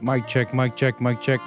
Mic check, mic check, mic check.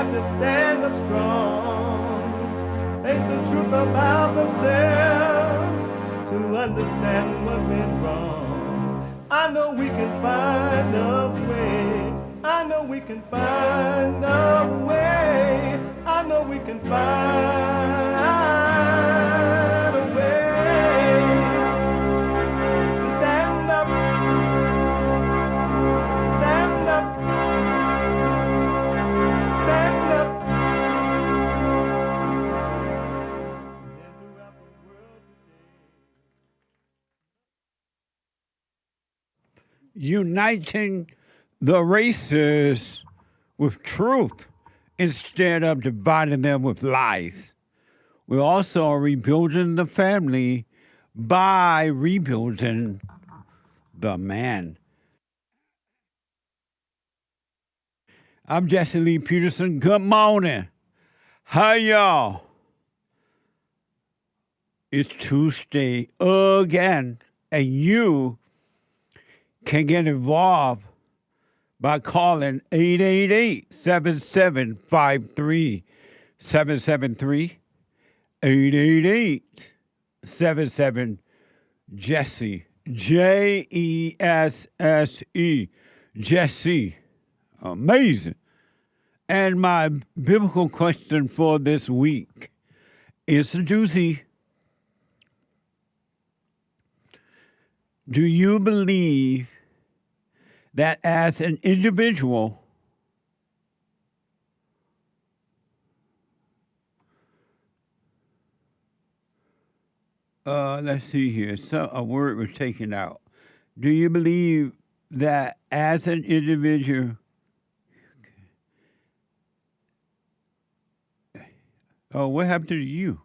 got to stand up strong. Think the truth about themselves to understand what went wrong. I know we can find a way. I know we can find a way. I know we can find a way to stand up, stand up, stand up. Uniting the races with truth instead of dividing them with lies. We're also rebuilding the family by rebuilding the man. I'm Jesse Lee Peterson. Good morning. Hi, y'all. It's Tuesday again, and you can get involved by calling 888-7753-773, 888-77-JESSE, Jesse, Jesse. Amazing. And my biblical question for this week is a doozy. Do you believe that as an individual, let's see here, so a word was taken out. Do you believe that as an individual, oh, what happened to you?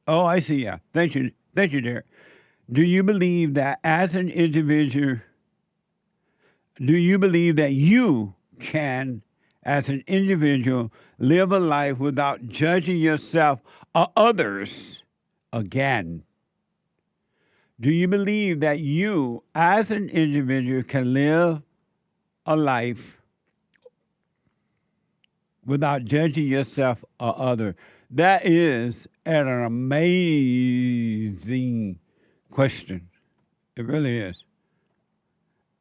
Oh, I see, yeah. Thank you, Derek. Do you believe that as an individual, do you believe that you can, as an individual, live a life without judging yourself or others again? Do you believe that you, as an individual, can live a life without judging yourself or others? That is an amazing question. It really is.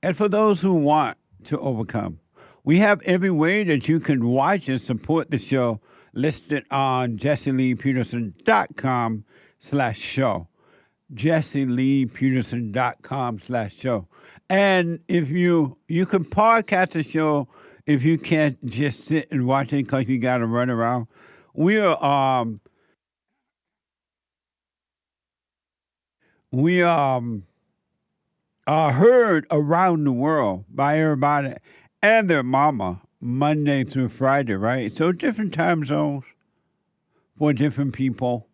And for those who want to overcome, we have every way that you can watch and support the show listed on jesseleepeterson.com/show. jesseleepeterson.com/show. And if you can podcast the show if you can't just sit and watch it because you got to run around. We are heard around the world by everybody and their mama Monday through Friday, right? So different time zones for different people.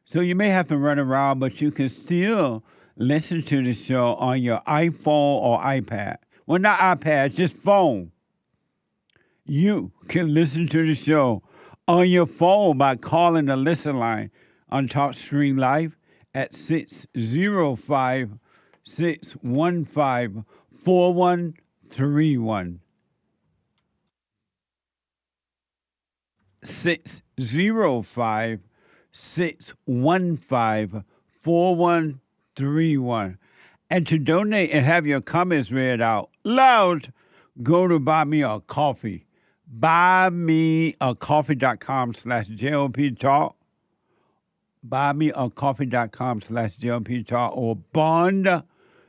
So you may have to run around, but you can still listen to the show on your iPhone or iPad. Well, not iPad, just phone. You can listen to the show on your phone by calling the listen line on TalkStream Live at 605-615-4131. 605-615-4131. And to donate and have your comments read out loud, go to Buy Me a Coffee. BuyMeACoffee.com/JLP Talk. BuyMeACoffee.com/JLP Talk or Bond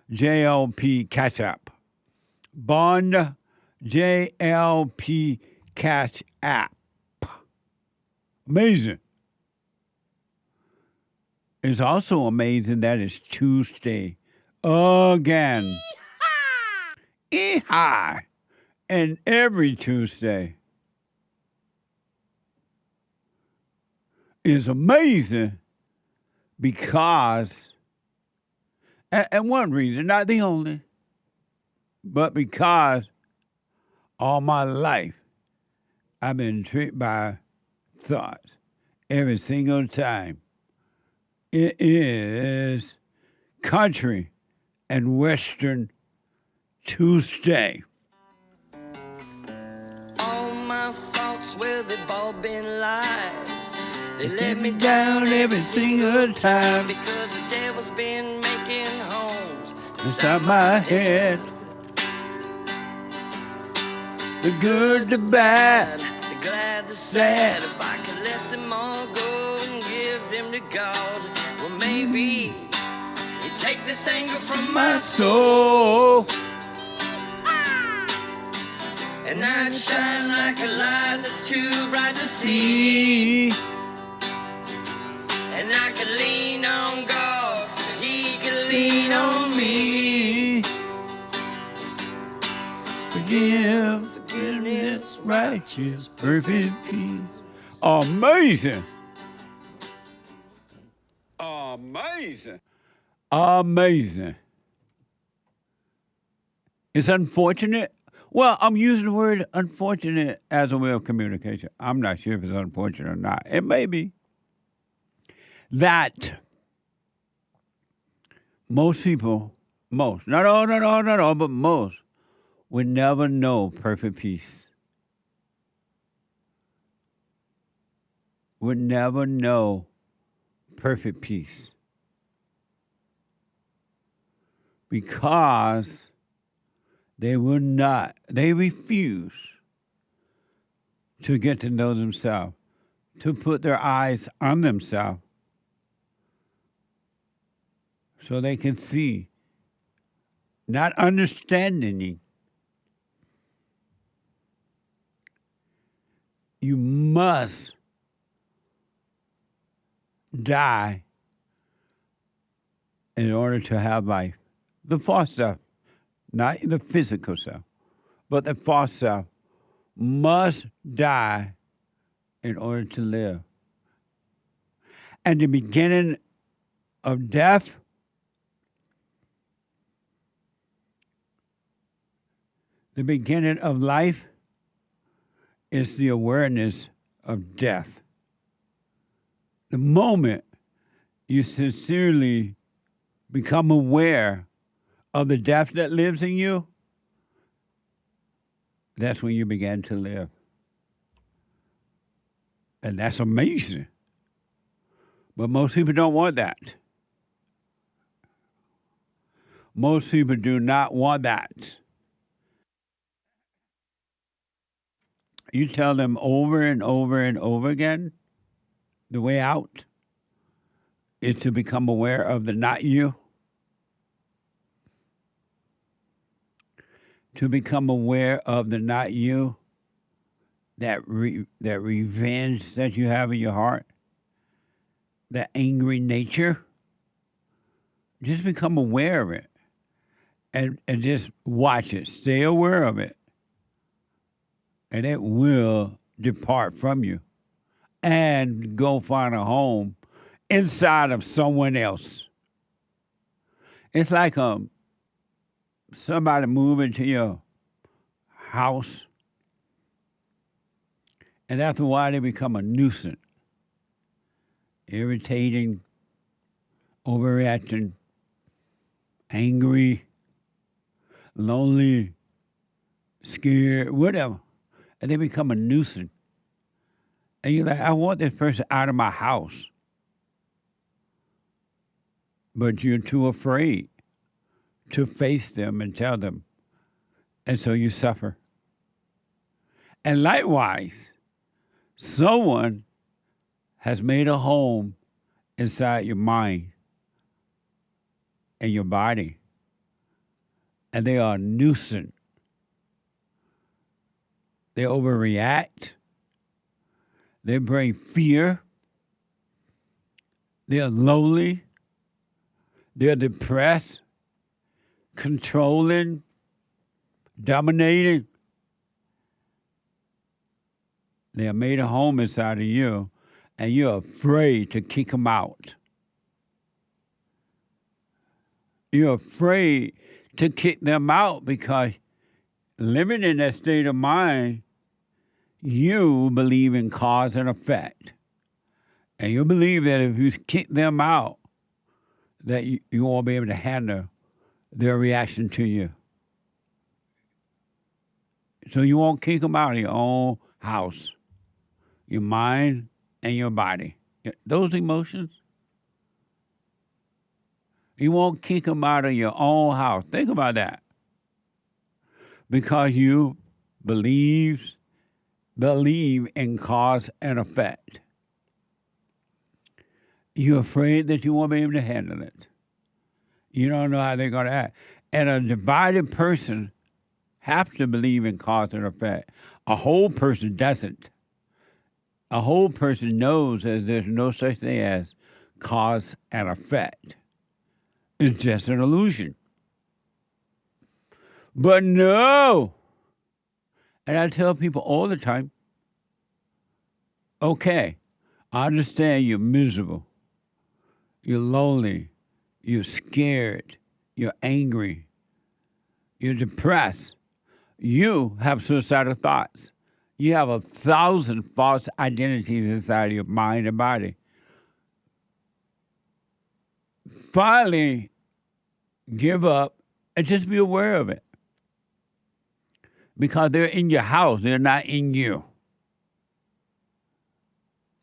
JLP Cash App. Bond JLP Cash App. Amazing. It's also amazing that it's Tuesday again. Yeehaw! And every Tuesday is amazing because, and one reason, not the only, but because all my life I've been tricked by thoughts every single time. It is Country and Western Tuesday. well, they've all been lies. They let me down every single time because the devil's been making homes inside my head. The good, the bad, the glad, the sad. If I could let them all go and give them to God, well, maybe he'd take this anger from my soul. And I'd shine like a light that's too bright to see. And I could lean on God so he could lean on me. Forgiveness, righteous, perfect peace. Amazing. Amazing. Amazing. It's unfortunate. Well, I'm using the word unfortunate as a way of communication. I'm not sure if it's unfortunate or not. It may be that most people, not all, but most, would never know perfect peace. Would never know perfect peace. Because they refuse to get to know themselves, to put their eyes on themselves so they can see, not understanding. You must die in order to have life. The false self, not the physical self, but the false self must die in order to live. And the beginning of death the beginning of life is the awareness of death. The moment you sincerely become aware of the death that lives in you, that's when you begin to live. And that's amazing. But most people don't want that. Most people do not want that. You tell them over and over and over again, the way out is to become aware of the not you. To become aware of the not you, that revenge that you have in your heart, that angry nature. Just become aware of it and just watch it. Stay aware of it. And it will depart from you and go find a home inside of someone else. It's like somebody moving to your house, and after a while they become a nuisance, irritating, overreacting, angry, lonely, scared, whatever. And they become a nuisance. And you're like, I want this person out of my house. But you're too afraid to face them and tell them. And so you suffer. And likewise, someone has made a home inside your mind and your body. And they are a nuisance. They overreact. They bring fear. They're lonely. They're depressed, controlling, dominating. They have made a home inside of you, and you're afraid to kick them out. You're afraid to kick them out because living in that state of mind, you believe in cause and effect. And you believe that if you kick them out, that you won't be able to handle their reaction to you. So you won't kick them out of your own house. your mind, and your body. Those emotions, you won't kick them out of your own house. Think about that. Because you believe in cause and effect. You're afraid that you won't be able to handle it. You don't know how they're going to act. And a divided person have to believe in cause and effect. A whole person doesn't. A whole person knows that there's no such thing as cause and effect. It's just an illusion. But no. And I tell people all the time, okay, I understand you're miserable. You're lonely. You're scared. You're angry. You're depressed. You have suicidal thoughts. You have 1,000 false identities inside your mind and body. Finally, give up and just be aware of it. Because they're in your house, they're not in you.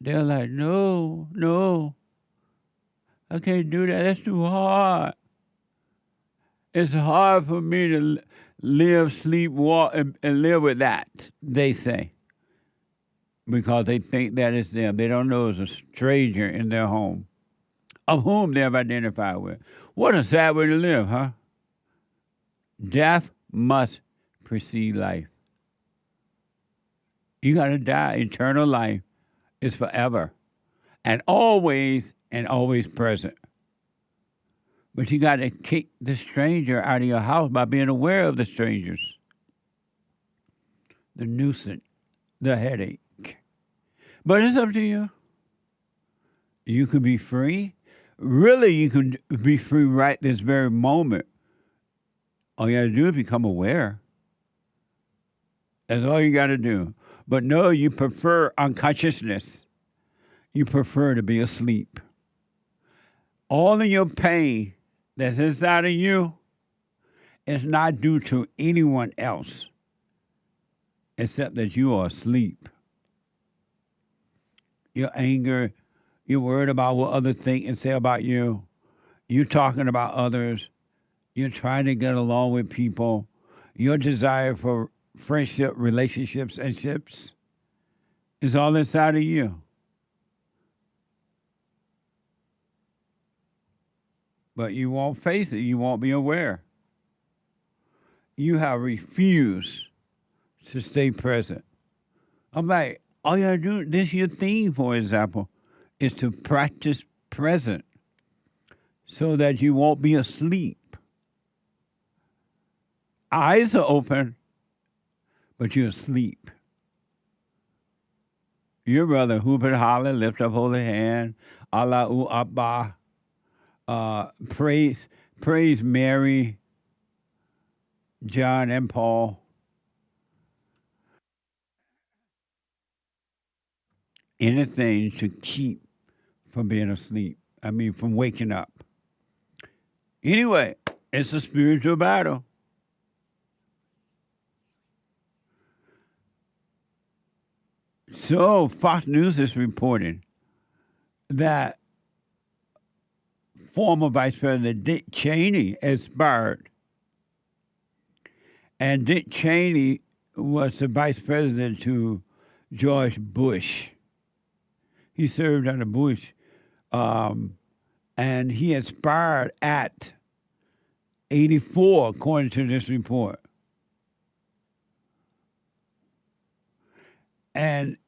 They're like, no, I can't do that. That's too hard. It's hard for me to live, sleep, walk, and live with that, they say. Because they think that is them. They don't know it's a stranger in their home, of whom they have identified with. What a sad way to live, huh? Death must precede life. You got to die. Eternal life is forever and always present. But you got to kick the stranger out of your house by being aware of the strangers, the nuisance, the headache. But it's up to you. You could be free. Really, you could be free right this very moment. All you got to do is become aware. That's all you got to do. But no, you prefer unconsciousness. You prefer to be asleep. All of your pain that's inside of you is not due to anyone else except that you are asleep. Your anger, you're worried about what others think and say about you. You're talking about others. You're trying to get along with people. Your desire for friendship, relationships, and ships is all inside of you. But you won't face it. You won't be aware. You have refused to stay present. I'm like, all you gotta do, this is your theme, for example, is to practice present so that you won't be asleep. Eyes are open, but you're asleep. Your brother, hoop and holler, lift up holy hand, Allahu Akbar, praise Mary, John, and Paul. Anything to keep from being asleep. From waking up. Anyway, it's a spiritual battle. So Fox News is reporting that former Vice President Dick Cheney expired. And Dick Cheney was the Vice President to George Bush. He served under Bush, and he expired at 84, according to this report. And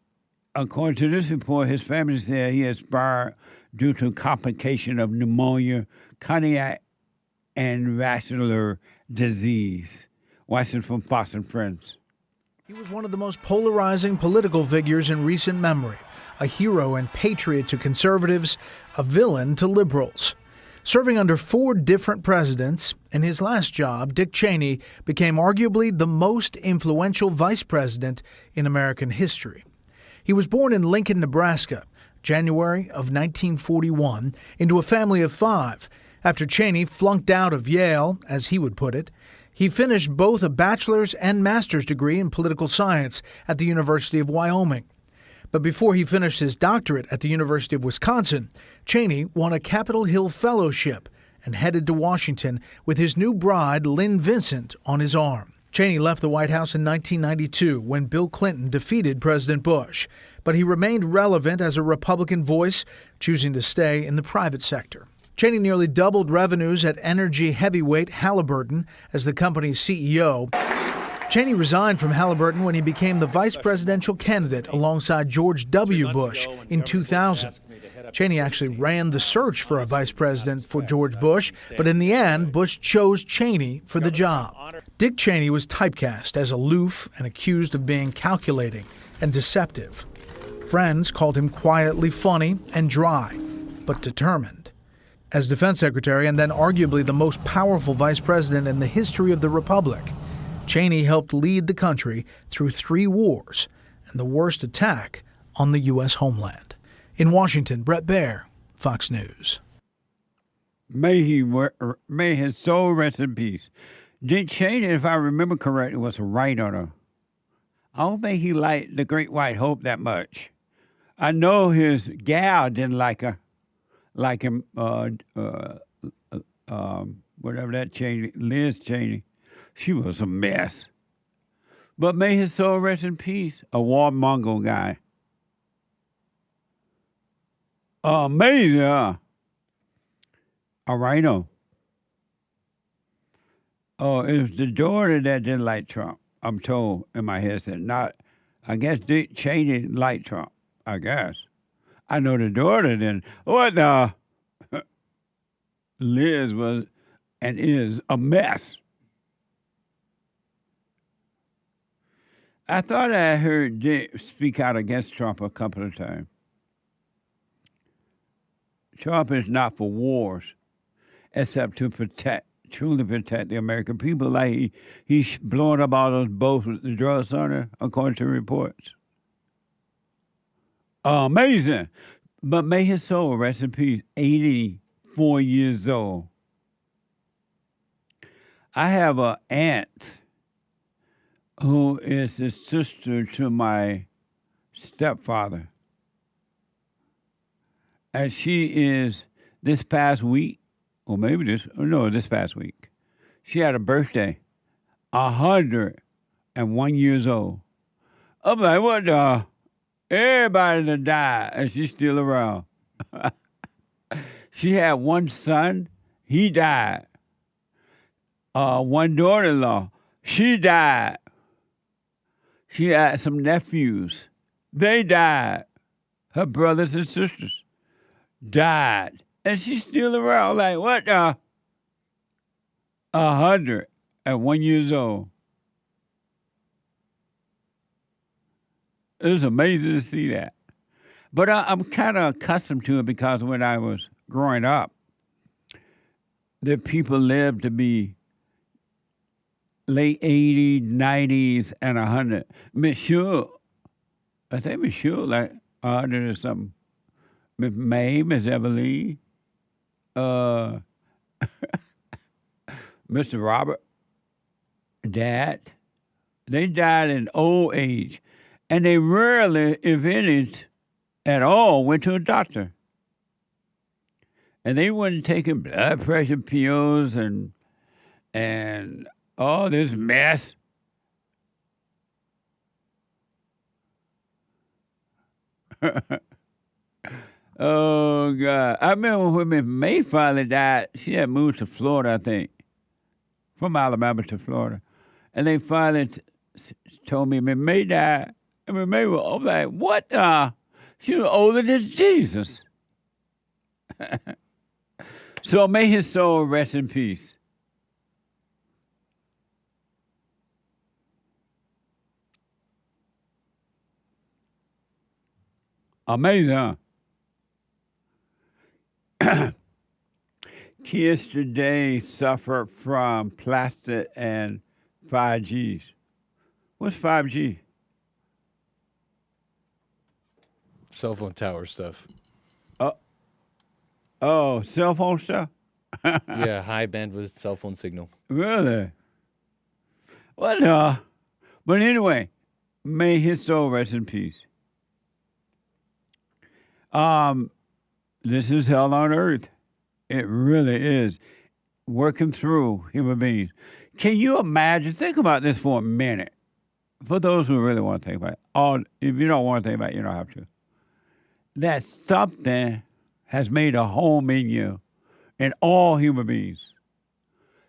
according to this report, his family said he expired due to complication of pneumonia, cardiac, and vascular disease. Watching from Fox and Friends. He was one of the most polarizing political figures in recent memory. A hero and patriot to conservatives, a villain to liberals. Serving under 4 different presidents, in his last job, Dick Cheney became arguably the most influential vice president in American history. He was born in Lincoln, Nebraska, January of 1941, into a family of 5. After Cheney flunked out of Yale, as he would put it, he finished both a bachelor's and master's degree in political science at the University of Wyoming. But before he finished his doctorate at the University of Wisconsin, Cheney won a Capitol Hill Fellowship and headed to Washington with his new bride, Lynn Vincent, on his arm. Cheney left the White House in 1992 when Bill Clinton defeated President Bush, but he remained relevant as a Republican voice, choosing to stay in the private sector. Cheney nearly doubled revenues at energy heavyweight Halliburton as the company's CEO. Cheney resigned from Halliburton when he became the vice presidential candidate alongside George W. Bush in 2000. Cheney actually ran the search for a vice president for George Bush, but in the end, Bush chose Cheney for the job. Dick Cheney was typecast as aloof and accused of being calculating and deceptive. Friends called him quietly funny and dry, but determined. As defense secretary and then arguably the most powerful vice president in the history of the republic, Cheney helped lead the country through 3 wars and the worst attack on the U.S. homeland. In Washington, Brett Baer, Fox News. May his soul rest in peace. Dick Cheney, if I remember correctly, was a writer. I don't think he liked the Great White Hope that much. I know his gal didn't like him, whatever that Cheney, Liz Cheney. She was a mess. But may his soul rest in peace. A warmonger guy. Amazing, huh? A rhino. Oh, it was the daughter that didn't like Trump, I'm told in my head. I guess Dick Cheney liked Trump, I guess. I know the daughter didn't. What the? Liz was and is a mess. I thought I heard Dick speak out against Trump a couple of times. Trump is not for wars, except to truly protect the American people. Like he's blowing up all those boats with the drugs on it, according to reports. Amazing. But may his soul rest in peace. 84 years old. I have an aunt who is the sister to my stepfather. And she is this past week, or maybe this past week, she had a birthday, 101 years old. I'm like, what the? Everybody done died, and she's still around. She had one son, he died. One daughter-in-law, she died. She had some nephews, they died. Her brothers and sisters died. And she's still around, like, what the? 101 years old. It was amazing to see that. But I'm kind of accustomed to it because when I was growing up, the people lived to be late 80s, 90s, and 100. Miss Shule, I think Miss Shule, like 100 or something. Miss May, Miss Eveline, Mr. Robert, Dad, they died in old age. And they rarely, if any, at all, went to a doctor. And they weren't taking blood pressure pills and all this mess. Oh, God. I remember when Miss May finally died, she had moved to Florida, I think, from Alabama to Florida. And they finally told me Miss May died. And Miss May was like, what? She was older than Jesus. So may his soul rest in peace. Amazing, huh? Kids today suffer from plastic and 5Gs. What's 5G? Cell phone tower stuff. Oh, cell phone stuff? Yeah, high bandwidth cell phone signal. Really? Well, no. But anyway, may his soul rest in peace. This is hell on earth. It really is. Working through human beings. Can you imagine? Think about this for a minute. For those who really want to think about it. If you don't want to think about it, you don't have to. That something has made a home in you, in all human beings.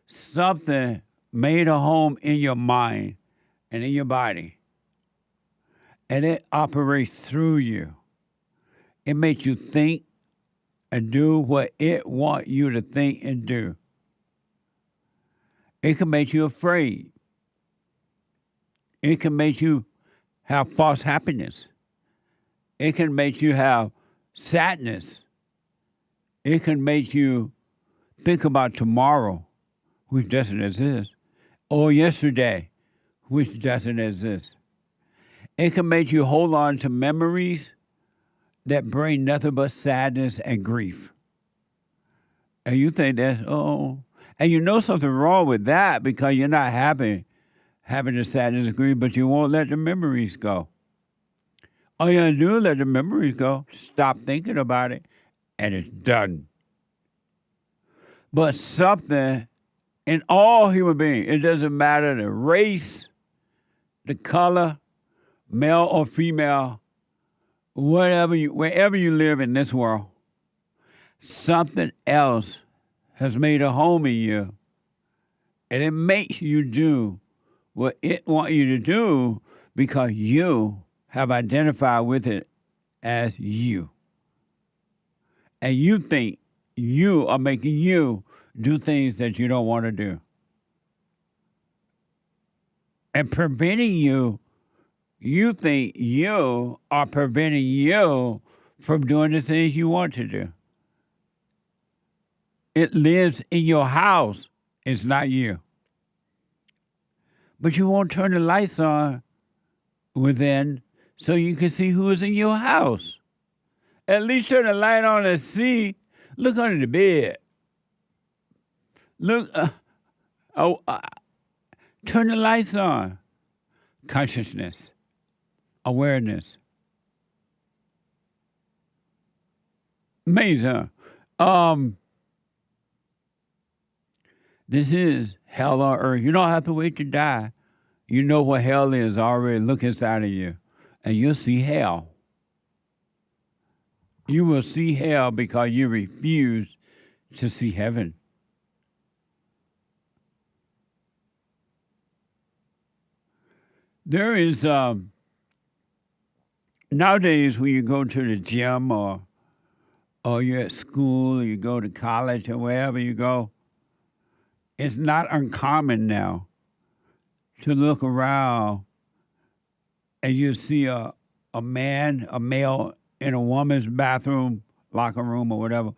Something made a home in your mind and in your body. And it operates through you. It makes you think and do what it wants you to think and do. It can make you afraid. It can make you have false happiness. It can make you have sadness. It can make you think about tomorrow, which doesn't exist, or yesterday, which doesn't exist. It can make you hold on to memories that bring nothing but sadness and grief. And you think that's, and you know something wrong with that because you're not happy having the sadness and grief, but you won't let the memories go. All you gotta do is let the memories go, stop thinking about it, and it's done. But something in all human beings, it doesn't matter the race, the color, male or female, wherever you live in this world, something else has made a home in you, and it makes you do what it wants you to do because you have identified with it as you. And you think you are making you do things that you don't want to do. And preventing you think you are preventing you from doing the things you want to do. It lives in your house. It's not you. But you won't turn the lights on within so you can see who is in your house. At least turn the light on and see. Look under the bed. Look. Turn the lights on. Consciousness. Awareness. Amazing, huh? This is hell on earth. You don't have to wait to die. You know what hell is already. Look inside of you, and you'll see hell. You will see hell because you refuse to see heaven. There is, nowadays when you go to the gym or you're at school or you go to college or wherever you go, it's not uncommon now to look around and you see a male in a woman's bathroom, locker room or whatever,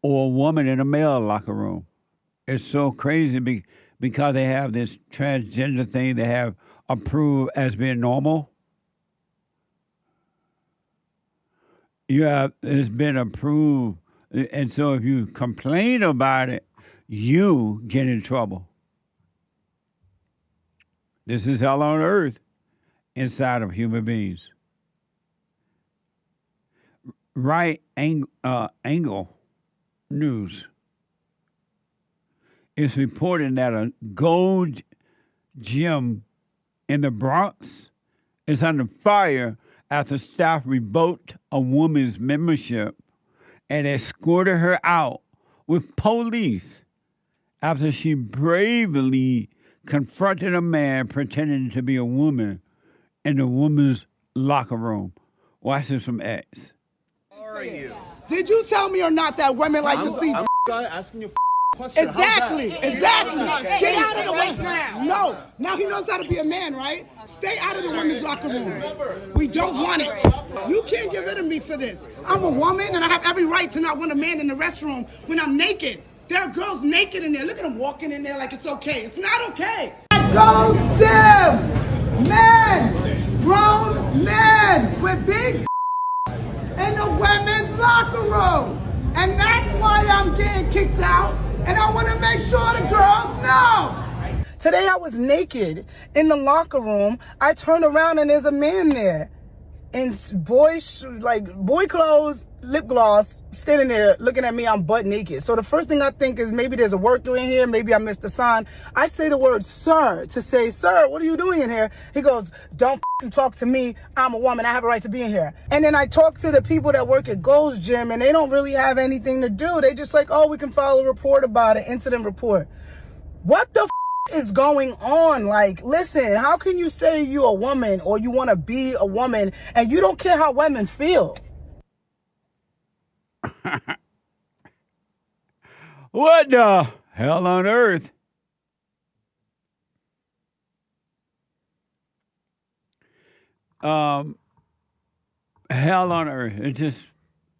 or a woman in a male locker room. It's so crazy because they have this transgender thing they have approved as being normal. It's been approved. And so if you complain about it, you get in trouble. This is hell on earth inside of human beings. Right Angle News is reporting that a gold gym in the Bronx is under fire after staff revoked a woman's membership and escorted her out with police after she bravely confronted a man pretending to be a woman in the woman's locker room. Watch this from X. How are you? Did you tell me or not that women like to see? I'm asking you a question. Exactly. Get out of the way now. No. Now he knows how to be a man, right? Stay out of the women's locker room. We don't want it. You can't get rid of me for this. I'm a woman and I have every right to not want a man in the restroom when I'm naked. There are girls naked in there. Look at them walking in there like it's okay. It's not okay. Go gym. Men. Grown men with big in the women's locker room. And that's why I'm getting kicked out. And I want to make sure the girls know. Today I was naked in the locker room. I turn around and there's a man there. in boy clothes, lip gloss, standing there looking at me. I'm butt naked. So the first thing I think is maybe there's a worker in here. Maybe I missed a sign. I say the word sir to say, sir, what are you doing in here? He goes, don't talk to me. I'm a woman. I have a right to be in here. And then I talk to the people that work at Gold's Gym, and they don't really have anything to do. They just like, oh, we can file a report about it, incident report. What the is going on? Like, listen, how can you say you're a woman or you want to be a woman and you don't care how women feel? What the hell on earth? Hell on earth. It's just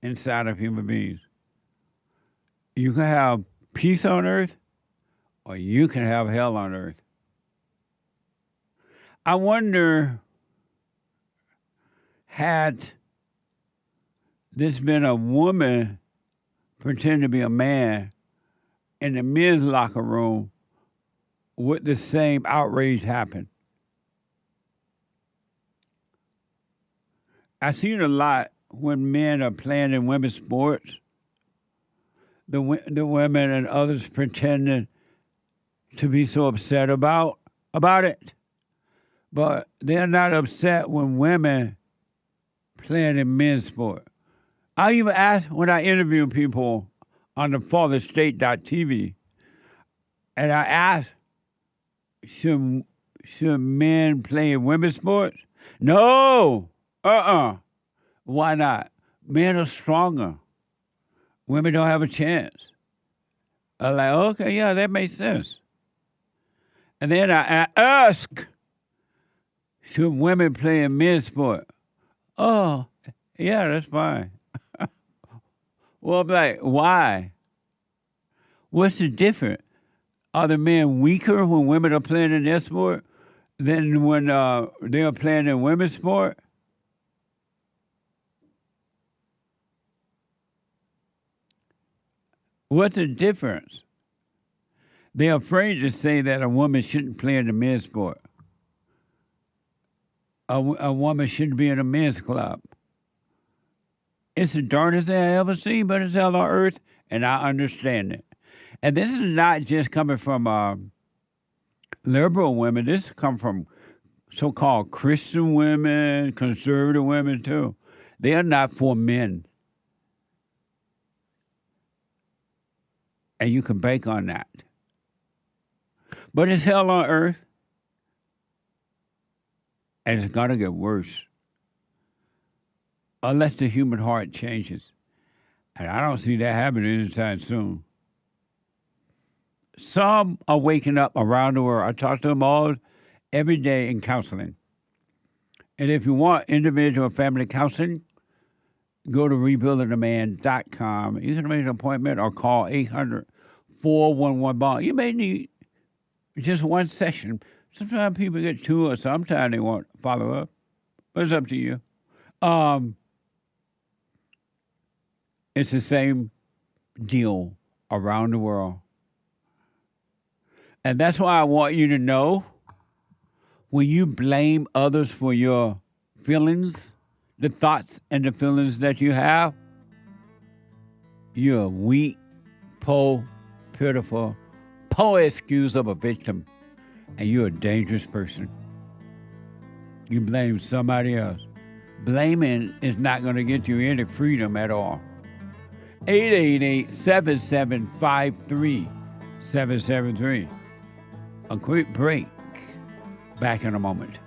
inside of human beings. You can have peace on earth, or you can have hell on earth. I wonder, had this been a woman pretending to be a man in the men's locker room, would the same outrage happen? I've seen a lot when men are playing in women's sports, the women and others pretending to be so upset about it. But they're not upset when women playing in men's sport. I even ask when I interview people on the fatherstate.tv, and I ask, should men play in women's sports? No. Why not? Men are stronger. Women don't have a chance. I'm like, okay, yeah, that makes sense. And then I ask, should women play in men's sport? Oh, yeah, that's fine. Well, I'm like, why? What's the difference? Are the men weaker when women are playing in their sport than when they are playing in women's sport? What's the difference? They're afraid to say that a woman shouldn't play in the men's sport. A woman shouldn't be in a men's club. It's the darndest thing I ever seen, but it's hell on earth, and I understand it. And this is not just coming from liberal women. This comes from so-called Christian women, conservative women, too. They are not for men. And you can bank on that. But it's hell on earth. And it's going to get worse. Unless the human heart changes. And I don't see that happening anytime soon. Some are waking up around the world. I talk to them all every day in counseling. And if you want individual and family counseling, go to rebuildingtheman.com. You can make an appointment or call 800-411-BOND. You may need just one session. Sometimes people get two, or sometimes they want follow-up. But it's up to you. It's the same deal around the world. And that's why I want you to know, when you blame others for your feelings, the thoughts and the feelings that you have, you're weak, poor, pitiful, poor excuse of a victim, and you're a dangerous person. You blame somebody else. Blaming is not going to get you any freedom at all. 888-7753-773. A quick break. Back in a moment.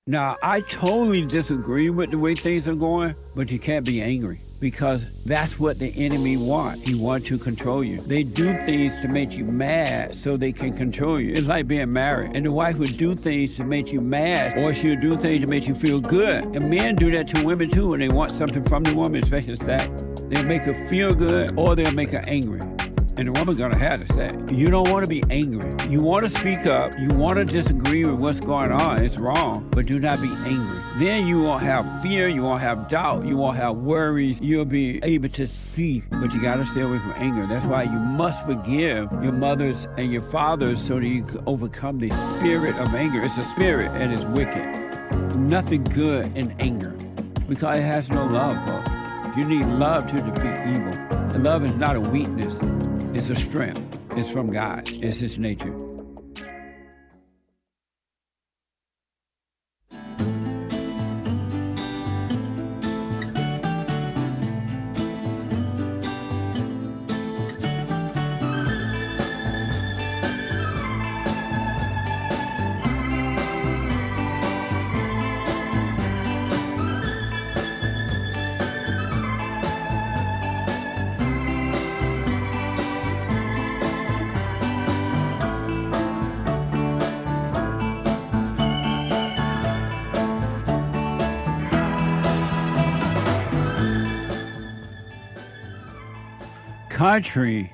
Now, I totally disagree with the way things are going, but you can't be angry because that's what the enemy wants. He wants to control you. They do things to make you mad so they can control you. It's like being married, and the wife would do things to make you mad, or she'll do things to make you feel good. And men do that to women too when they want something from the woman, especially sex. They'll make her feel good or they'll make her angry. And the woman's gonna have to say, you don't want to be angry. You want to speak up. You want to disagree with what's going on. It's wrong, but do not be angry. Then you won't have fear. You won't have doubt. You won't have worries. You'll be able to see, but you got to stay away from anger. That's why you must forgive your mothers and your fathers so that you can overcome the spirit of anger. It's a spirit and it's wicked. Nothing good in anger because it has no love, folks. You need love to defeat evil. And love is not a weakness. It's a strength. It's from God. It's His nature. Country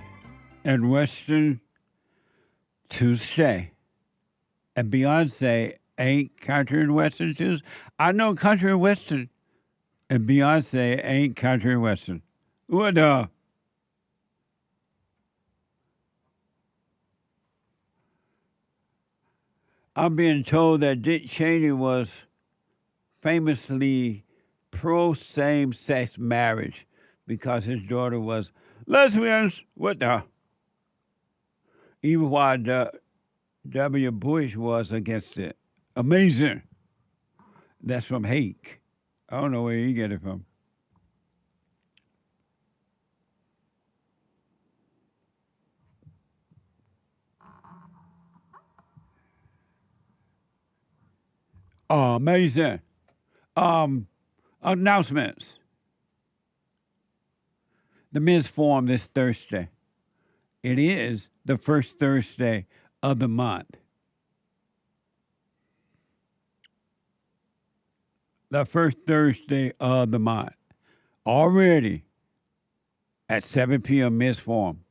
and Western Tuesday. And Beyonce ain't country and Western Tuesday. I know country and Western. And Beyonce ain't country and Western. What the? I'm being told that Dick Cheney was famously pro same-sex marriage because his daughter was lesbians. What the? Even while W. Bush was against it. Amazing. That's from Hake. I don't know where you get it from. Amazing. Announcements. The men's forum this Thursday. It is the first Thursday of the month. The first Thursday of the month. Already at 7 p.m. men's forum.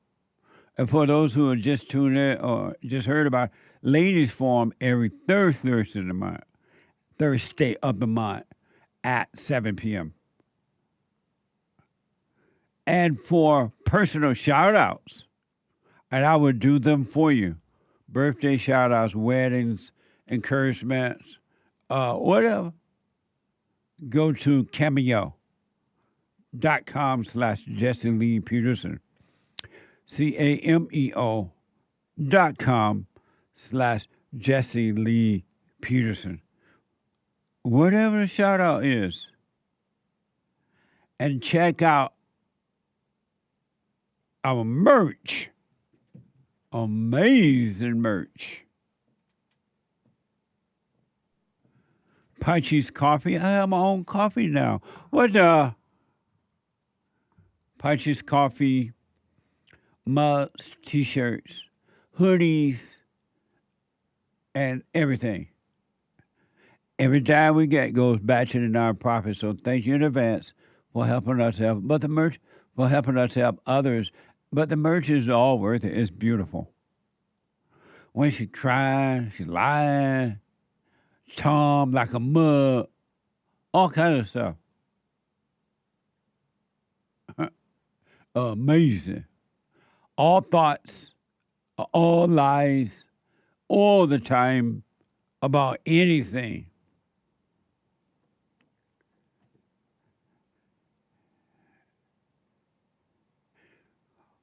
And for those who are just tuned in or just heard about ladies forum every third Thursday of the month. Thursday of the month at 7 p.m. And for personal shout-outs, and I will do them for you. Birthday shout-outs, weddings, encouragements, whatever. Go to cameo.com/Jesse Lee Peterson. cameo.com/Jesse Lee Peterson. Whatever the shout-out is. And check out our merch. Amazing merch. Paichi's Coffee. I have my own coffee now. What the? Paichi's Coffee, mugs, t-shirts, hoodies, and everything. Every dime we get goes back to the nonprofit. So thank you in advance for helping us help. But the merch for helping us help others. But the merch is all worth it. It's beautiful. When she crying, she lying, Tom like a mug, all kinds of stuff. Amazing. All thoughts, all lies, all the time about anything.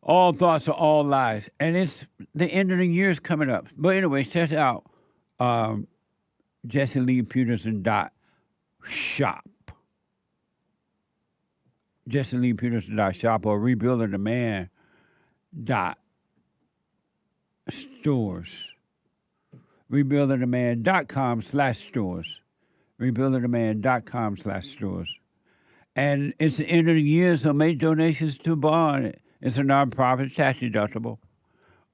All thoughts are all lies. And it's the end of the year is coming up. But anyway, check out JesseLeePeterson.shop. JesseLeePeterson.shop or RebuildingTheMan.stores. RebuildingTheMan.com/stores. RebuildingTheMan.com/stores. And it's the end of the year, so make donations to Bond. It's a nonprofit, tax deductible.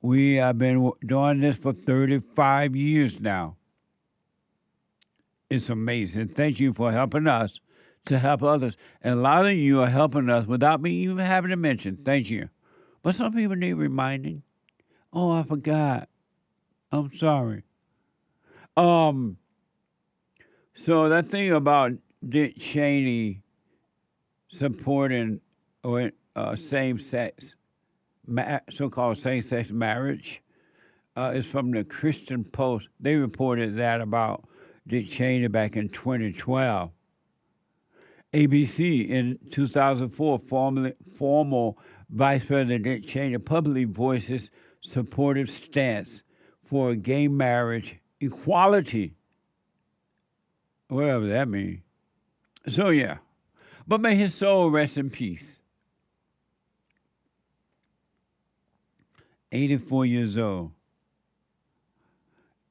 We have been doing this for 35 years now. It's amazing. Thank you for helping us to help others. And a lot of you are helping us without me even having to mention. Thank you. But some people need reminding. Oh, I forgot. I'm sorry. So that thing about Dick Cheney supporting or same-sex, so-called same-sex marriage, is from the Christian Post. They reported that about Dick Cheney back in 2012. ABC in 2004, former Vice President Dick Cheney publicly voices supportive stance for gay marriage equality, whatever that means. So yeah, but may his soul rest in peace. 84 years old.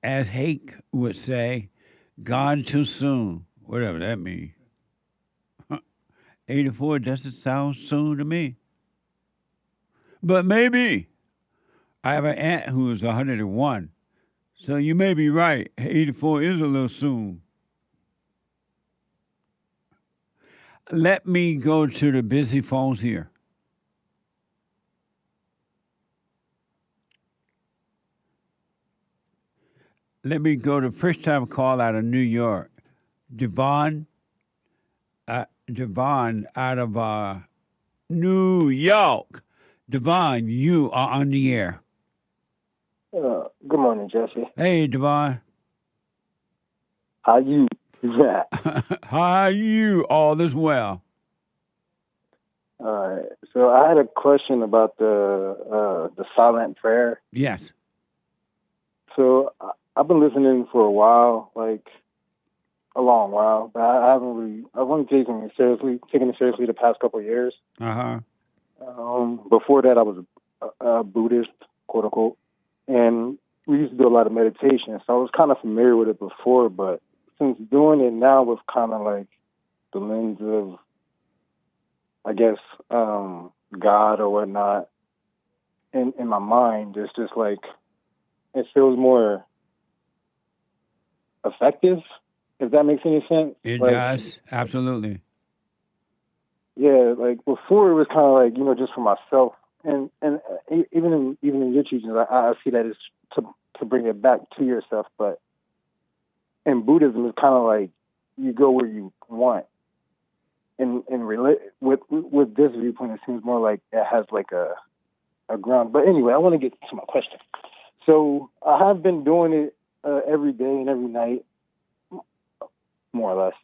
As Hake would say, gone too soon, whatever that means. 84 doesn't sound soon to me. But maybe. I have an aunt who is 101. So you may be right. 84 is a little soon. Let me go to the busy phones here. Let me go to first time call out of New York. Devon out of New York. Devon, you are on the air. Good morning, Jesse. Hey, Devon. How you? Yeah. How are you? All is well. All right. So I had a question about the silent prayer. Yes. So I've been listening for a while, like a long while, but I've only taken it seriously the past couple of years. Uh-huh. Before that, I was a Buddhist, quote unquote, and we used to do a lot of meditation. So I was kind of familiar with it before, but since doing it now with kind of like the lens of, I guess, God or whatnot, in my mind, it's just like, it feels more effective, if that makes any sense. It like, does, absolutely. Yeah, like before it was kind of like, just for myself, and even in your teachings, I see that it's to bring it back to yourself. But in Buddhism, it's kind of like you go where you want. And with this viewpoint, it seems more like it has like a ground. But anyway, I want to get to my question. So I have been doing it every day and every night, more or less.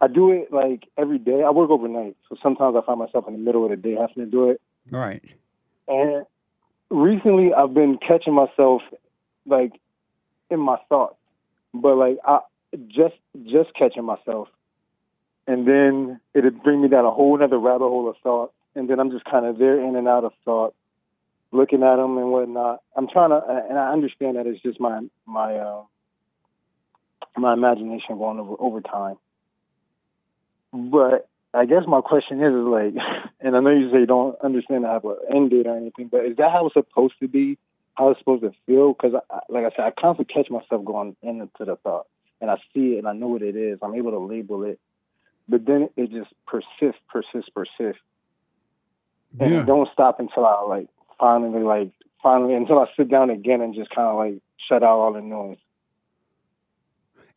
I do it like every day. I work overnight, so sometimes I find myself in the middle of the day having to do it. Right. And recently, I've been catching myself like in my thoughts, but like I just catching myself, and then it'd bring me down a whole other rabbit hole of thought, and then I'm just kind of there in and out of thought, looking at them and whatnot. I'm trying to, and I understand that it's just my imagination going over time. But I guess my question is like, and I know you say you don't understand I have an end date or anything, but is that how it's supposed to be? How it's supposed to feel? Because, like I said, I constantly catch myself going into the thought, and I see it, and I know what it is. I'm able to label it, but then it just persists, and it don't stop until I finally until I sit down again and just kind of like shut out all the noise.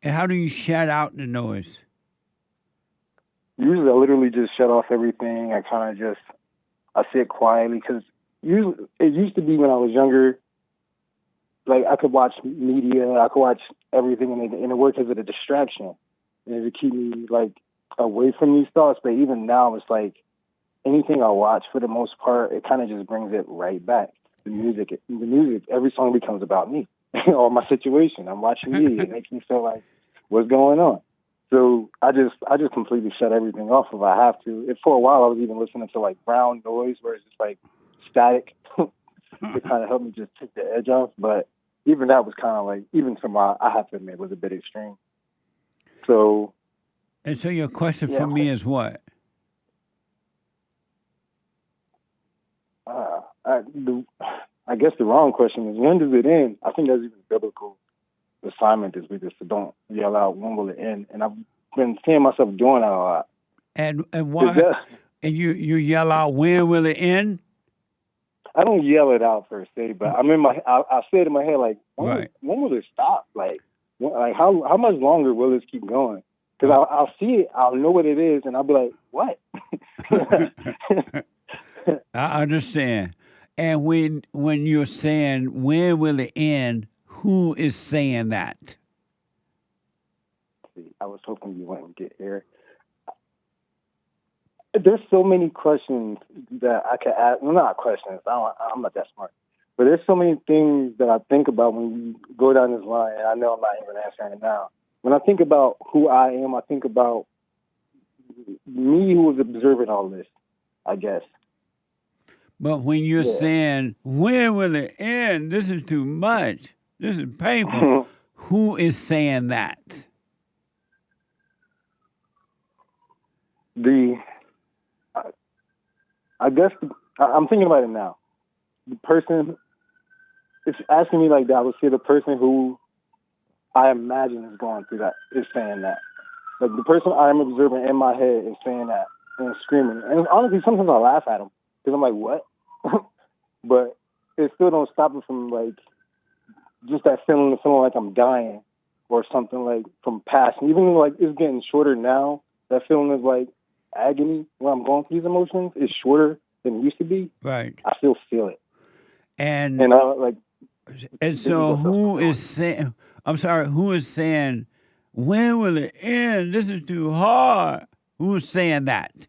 And how do you shut out the noise? Usually I literally just shut off everything. I sit quietly, because it used to be when I was younger, like I could watch media, I could watch everything, and it worked as a distraction. And it would keep me like away from these thoughts. But even now, it's like anything I watch, for the most part, it kind of just brings it right back. The music, every song becomes about me or my situation. I'm watching media. It makes me feel like, what's going on? So I just completely shut everything off if I have to. For a while, I was even listening to like brown noise, where it's just like static. It kind of helped me just take the edge off. But even that was kind of like, even to I have to admit, was a bit extreme. So. And so your question for me is what? I guess the wrong question is, when does it end? I think that's even biblical assignment is we just don't yell out, when will it end? And been seeing myself doing that a lot. And why? And you yell out, when will it end? I don't yell it out per se, but I'm in my. I say it in my head like, when will it stop? Like how much longer will this keep going? Because I'll see it, I'll know what it is, and I'll be like, what? I understand. And when you're saying, when will it end, who is saying that? I was hoping you wouldn't get here. There's so many questions that I could ask. Well, not questions. I'm not that smart. But there's so many things that I think about when you go down this line, and I know I'm not even answering it now. When I think about who I am, I think about me who was observing all this, I guess. But when you're saying, when will it end? This is too much. This is painful. Who is saying that? I guess I'm thinking about it now. The person, it's asking me like that. I would say the person who I imagine is going through that is saying that. Like the person I'm observing in my head is saying that and screaming. And honestly, sometimes I laugh at them because I'm like, what? But it still don't stop it from like just that feeling like I'm dying or something like from past. And even though like it's getting shorter now, that feeling is like agony when I'm going through these emotions is shorter than it used to be. Right. I still feel it. And so who is saying, I'm sorry, who is saying, when will it end? This is too hard. Who's saying that?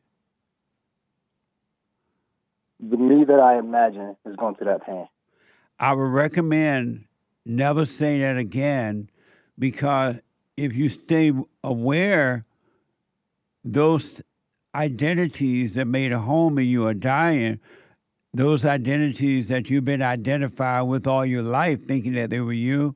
The me that I imagine is going through that pain. I would recommend never say that again, because if you stay aware, those identities that made a home in you are dying. Those identities that you've been identified with all your life, thinking that they were you,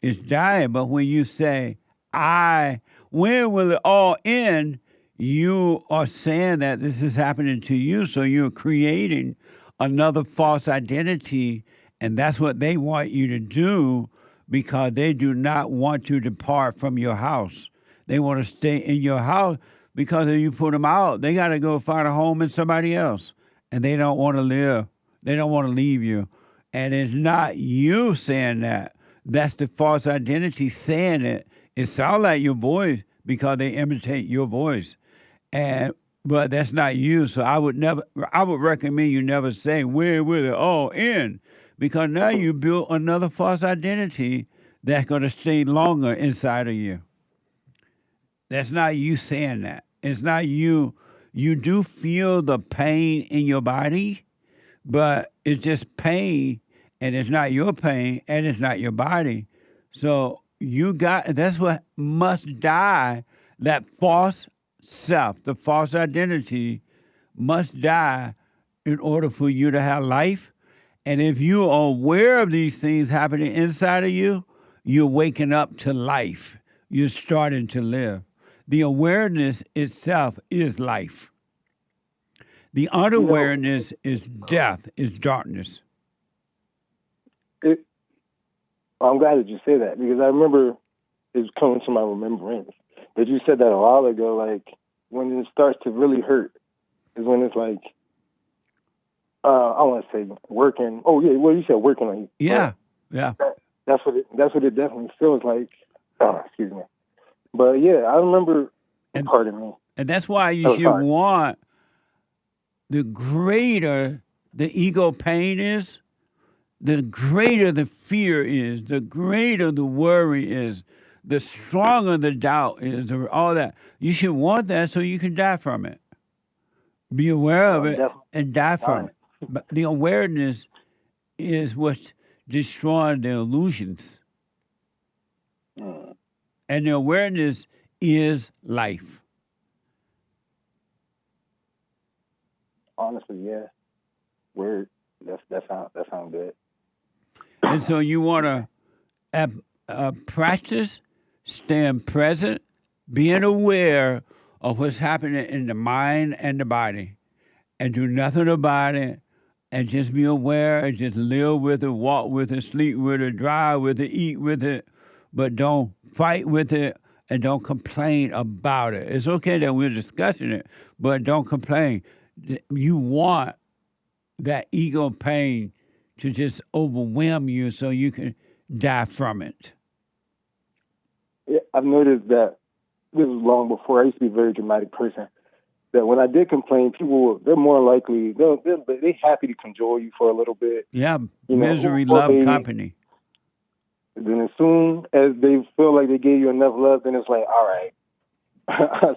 is dying. But when you say, when will it all end? You are saying that this is happening to you, so you're creating another false identity, and that's what they want you to do because they do not want to depart from your house. They want to stay in your house because if you put them out, they got to go find a home in somebody else, and they don't want to live. They don't want to leave you. And it's not you saying that. That's the false identity saying it. It sounds like your voice because they imitate your voice. But that's not you. So I would recommend you never say, where will it all end? Because now you built another false identity that's going to stay longer inside of you. That's not you saying that. It's not you. You do feel the pain in your body, but it's just pain, and it's not your pain, and it's not your body. So that's what must die, that false self, the false identity must die in order for you to have life. And if you are aware of these things happening inside of you, you're waking up to life. You're starting to live. The awareness itself is life. The unawareness is death, is darkness. I'm glad that you say that because I remember it's coming to my remembrance. But you said that a while ago, like, when it starts to really hurt is when it's like, I want to say working. Oh, yeah, well, you said working on you. Yeah, That's what it definitely feels like. Excuse me. But, yeah, I remember, pardon me. And that's why you should want, the greater the ego pain is, the greater the fear is, the greater the worry is, the stronger the doubt is, all that. You should want that so you can die from it. Be aware of it and die from it. But the awareness is what's destroying the illusions. And the awareness is life. Honestly, yeah. Word. That sounds good. And so you want to practice staying present, being aware of what's happening in the mind and the body, and do nothing about it, and just be aware and just live with it, walk with it, sleep with it, drive with it, eat with it, but don't fight with it and don't complain about it. It's okay that we're discussing it, but don't complain. You want that ego pain to just overwhelm you so you can die from it. Yeah, I've noticed that this was long before. I used to be a very dramatic person. That when I did complain, they're more likely, they're happy to cajole you for a little bit. Yeah, You know, misery or love maybe- company. Then as soon as they feel like they gave you enough love, then it's like, all right,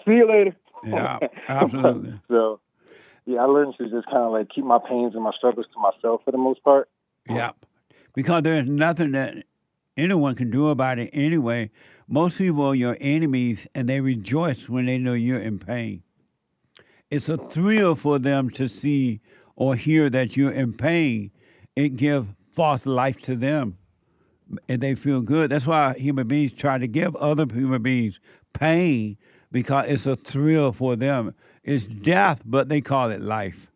see you later. Yeah, absolutely. So, yeah, I learned to just kind of like keep my pains and my struggles to myself for the most part. Yeah, because there's nothing that anyone can do about it anyway. Most people are your enemies, and they rejoice when they know you're in pain. It's a thrill for them to see or hear that you're in pain. It gives false life to them, and they feel good. That's why human beings try to give other human beings pain, because it's a thrill for them. It's death, but they call it life.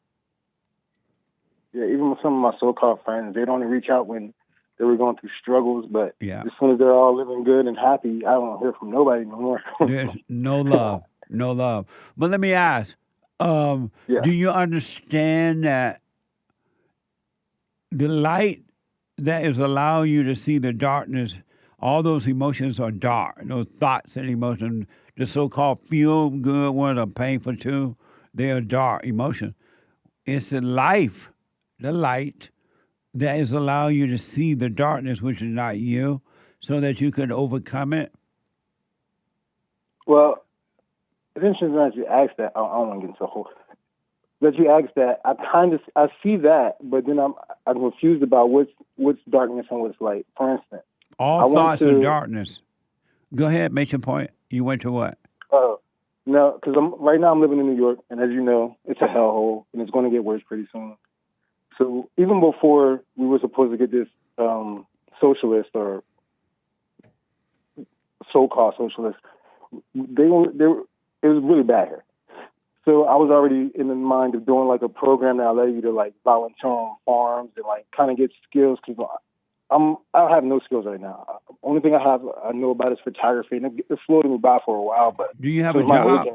Yeah, even with some of my so-called friends, they'd only reach out when they were going through struggles, but Yeah. as soon as they're all living good and happy, I don't hear from nobody no more. There's no love, no love. But let me ask, Yeah. do you understand that the light that is allowing you to see the darkness, all those emotions are dark, those thoughts and emotions, the so-called feel-good ones are painful too, they are dark emotions. It's the life, the light, that is allowing you to see the darkness, which is not you, so that you can overcome it. Well, it's interesting that you asked that. I don't want to get into a whole. That you asked that, I see that, but then I'm confused about what's darkness and what's light. For instance, All thoughts are darkness. Go ahead, make your point. You went to what? No, because right now I'm living in New York, and as you know, it's a hellhole, and it's going to get worse pretty soon. So even before we were supposed to get this socialist or so-called socialist, it was really bad here. So I was already in the mind of doing like a program that allowed you to like volunteer on farms and like kind of get skills, because I have no skills right now. Only thing I know about is photography, and it's floated me by for a while. But do you have a job?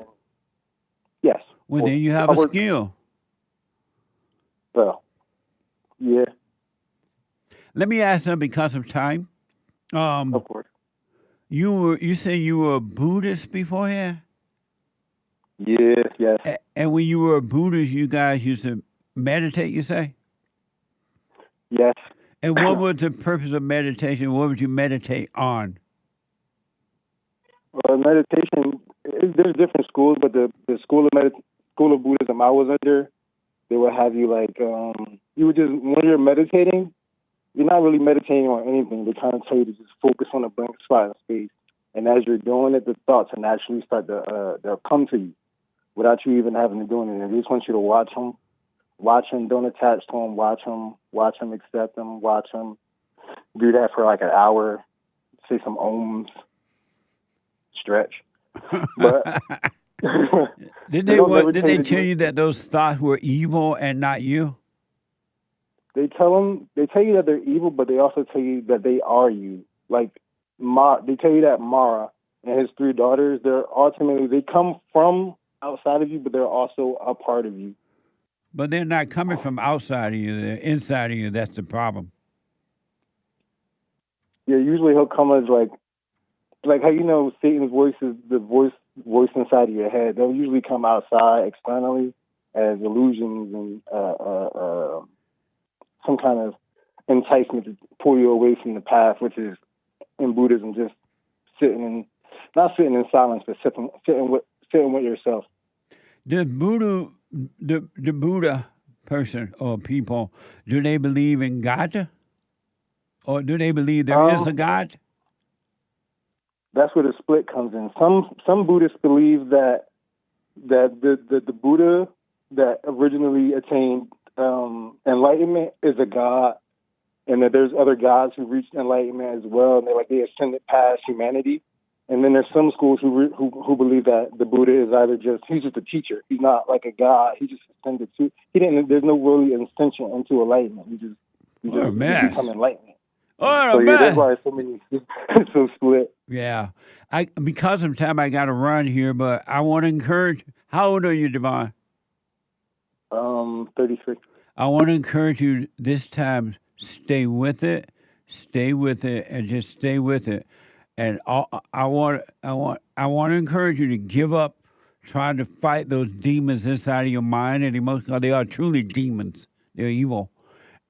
Yes. Well, then you have a skill. Well, yeah. Let me ask them because of time. Of course. You said you were a Buddhist beforehand? Yes. And when you were a Buddhist, you guys used to meditate, you say? Yes. And what was the purpose of meditation? What would you meditate on? Well, meditation, there's different schools, but the school of Buddhism I was under, they would have you like, you would just, when you're meditating, you're not really meditating on anything. They kind of tell you to just focus on a blank spot in space. And as you're doing it, the thoughts will naturally start to they'll come to you without you even having to do anything. They just want you to watch them, don't attach to them, watch them, accept them, watch them. Do that for like an hour, say some ohms, stretch. But did they tell you that those thoughts were evil and not you? They tell you that they're evil, but they also tell you that they are you. Like they tell you that Mara and his 3 daughters, they come from outside of you, but they're also a part of you. But they're not coming from outside of you; they're inside of you. That's the problem. Yeah, usually he'll come as like how you know Satan's voice is the voice inside of your head. They'll usually come outside externally as illusions and some kind of enticement to pull you away from the path, which is in Buddhism just not sitting in silence, but sitting with yourself. The Buddha person or people, do they believe in God? Or do they believe there is a God? That's where the split comes in. Some Buddhists believe that the Buddha that originally attained enlightenment is a God, and that there's other gods who reached enlightenment as well, and they ascended past humanity. And then there's some schools who believe that the Buddha is he's just a teacher. He's not like a god. He just ascended to. There's no really ascension into enlightenment. He just become enlightenment. Oh, so yeah, that's why so many so split. Yeah. Because of time, I got to run here, but I want to encourage. How old are you, Devon? 33. I want to encourage you this time. Stay with it, and just stay with it. And I want to encourage you to give up trying to fight those demons inside of your mind and emotions. They are truly demons. They're evil,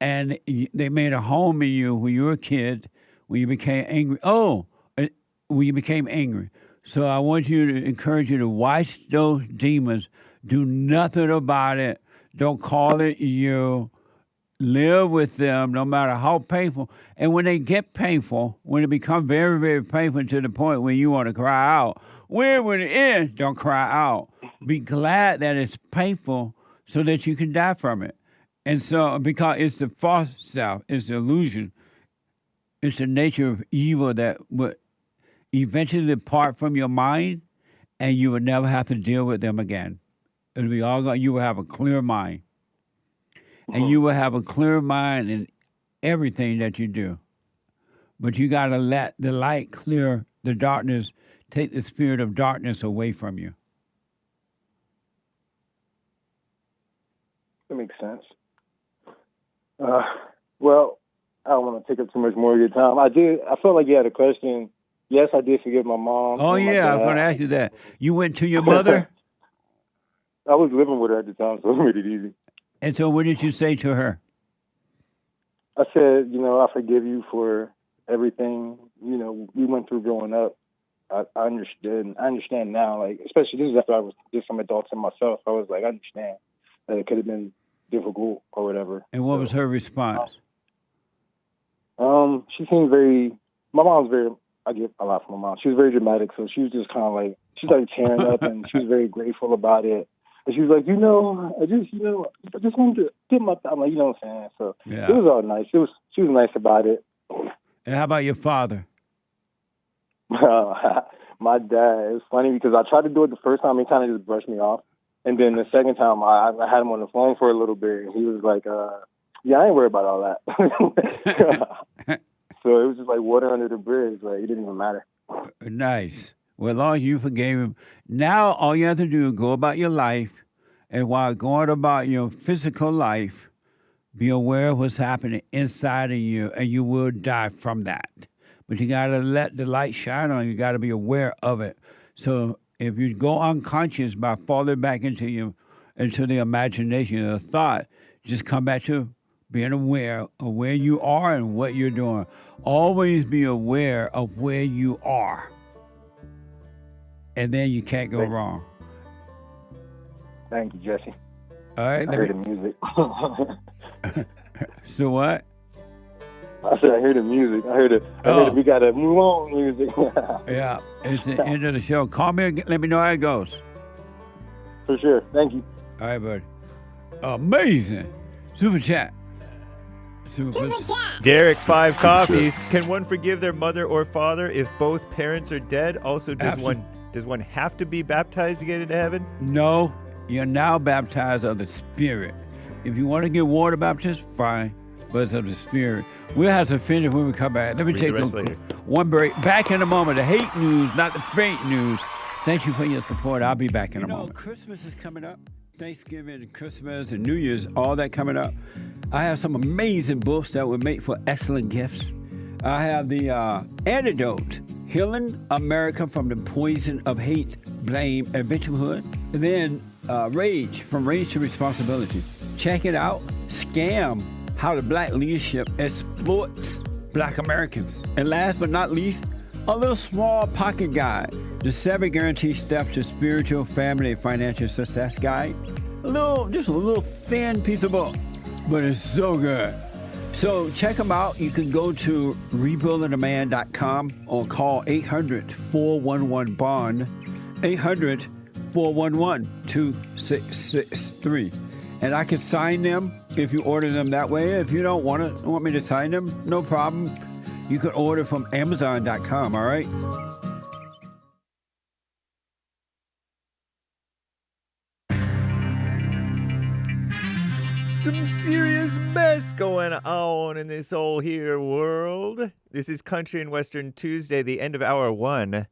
and they made a home in you when you were a kid, when you became angry. When you became angry. So I want you to encourage you to watch those demons. Do nothing about it. Don't call it you. Live with them no matter how painful. And when they get painful, when it becomes very, very painful to the point where you want to cry out, when it ends, don't cry out. Be glad that it's painful so that you can die from it. And so, because it's the false self, it's the illusion, it's the nature of evil that would eventually depart from your mind, and you would never have to deal with them again. It'll be all gone. You will have a clear mind. And you will have a clear mind in everything that you do. But you got to let the light clear the darkness, take the spirit of darkness away from you. That makes sense. Well, I don't want to take up too much more of your time. I felt like you had a question. Yes, I did forgive my mom. Oh, yeah, I was going to ask you that. You went to your mother? I was living with her at the time, so it made it easy. And so what did you say to her? I said, I forgive you for everything, we went through growing up. I understood. I understand now, like, especially this is after I did some adulting myself. I was like, I understand that it could have been difficult or whatever. And what was her response? She seemed my mom's very, I get a lot from my mom. She was very dramatic, so she was just kind of like, she started tearing up, and she was very grateful about it. And she was like, I just wanted to get my, I'm like, you know what I'm saying? So yeah. It was all nice. She was nice about it. And how about your father? My dad, it's funny because I tried to do it the first time, he kind of just brushed me off. And then the second time, I had him on the phone for a little bit, and he was like, yeah, I ain't worried about all that. So it was just like water under the bridge. Like, it didn't even matter. Nice. Well, as long as you forgave him, now all you have to do is go about your life, and while going about your physical life, be aware of what's happening inside of you, and you will die from that. But you got to let the light shine on you. You got to be aware of it. So if you go unconscious by falling back into the imagination of the thought, just come back to being aware of where you are and what you're doing. Always be aware of where you are. And then you can't go wrong. Thank you, Jesse. All right. I heard the music. So what? I said I heard the music. I heard we got to move on music. Yeah, it's the end of the show. Call me again. Let me know how it goes. For sure. Thank you. All right, buddy. Amazing. Super chat. Derek, 5 copies. Can one forgive their mother or father if both parents are dead? Also, does one have to be baptized to get into heaven? No, you're now baptized of the Spirit. If you want to get water baptized, fine, but it's of the Spirit. We'll have to finish when we come back. Let me take one break. Back in a moment. The hate news, not the fake news. Thank you for your support. I'll be back in a moment. Christmas is coming up. Thanksgiving and Christmas and New Year's, all that coming up. I have some amazing books that would make for excellent gifts. I have the Antidote, Healing America from the Poison of Hate, Blame, and Victimhood. And then Rage, From Rage to Responsibility. Check it out. Scam, How the Black Leadership Exploits Black Americans. And last but not least, a little small pocket guide, the 7 guaranteed steps to spiritual, family, and financial success guide. Just a little thin piece of book, but it's so good. So check them out. You can go to rebuildingaman.com or call 800-411-BOND, 800-411-2663. And I can sign them if you order them that way. If you don't want me to sign them, no problem. You can order from Amazon.com, all right? some serious mess going on in this old here world. This is Country and Western Tuesday, the end of hour 1,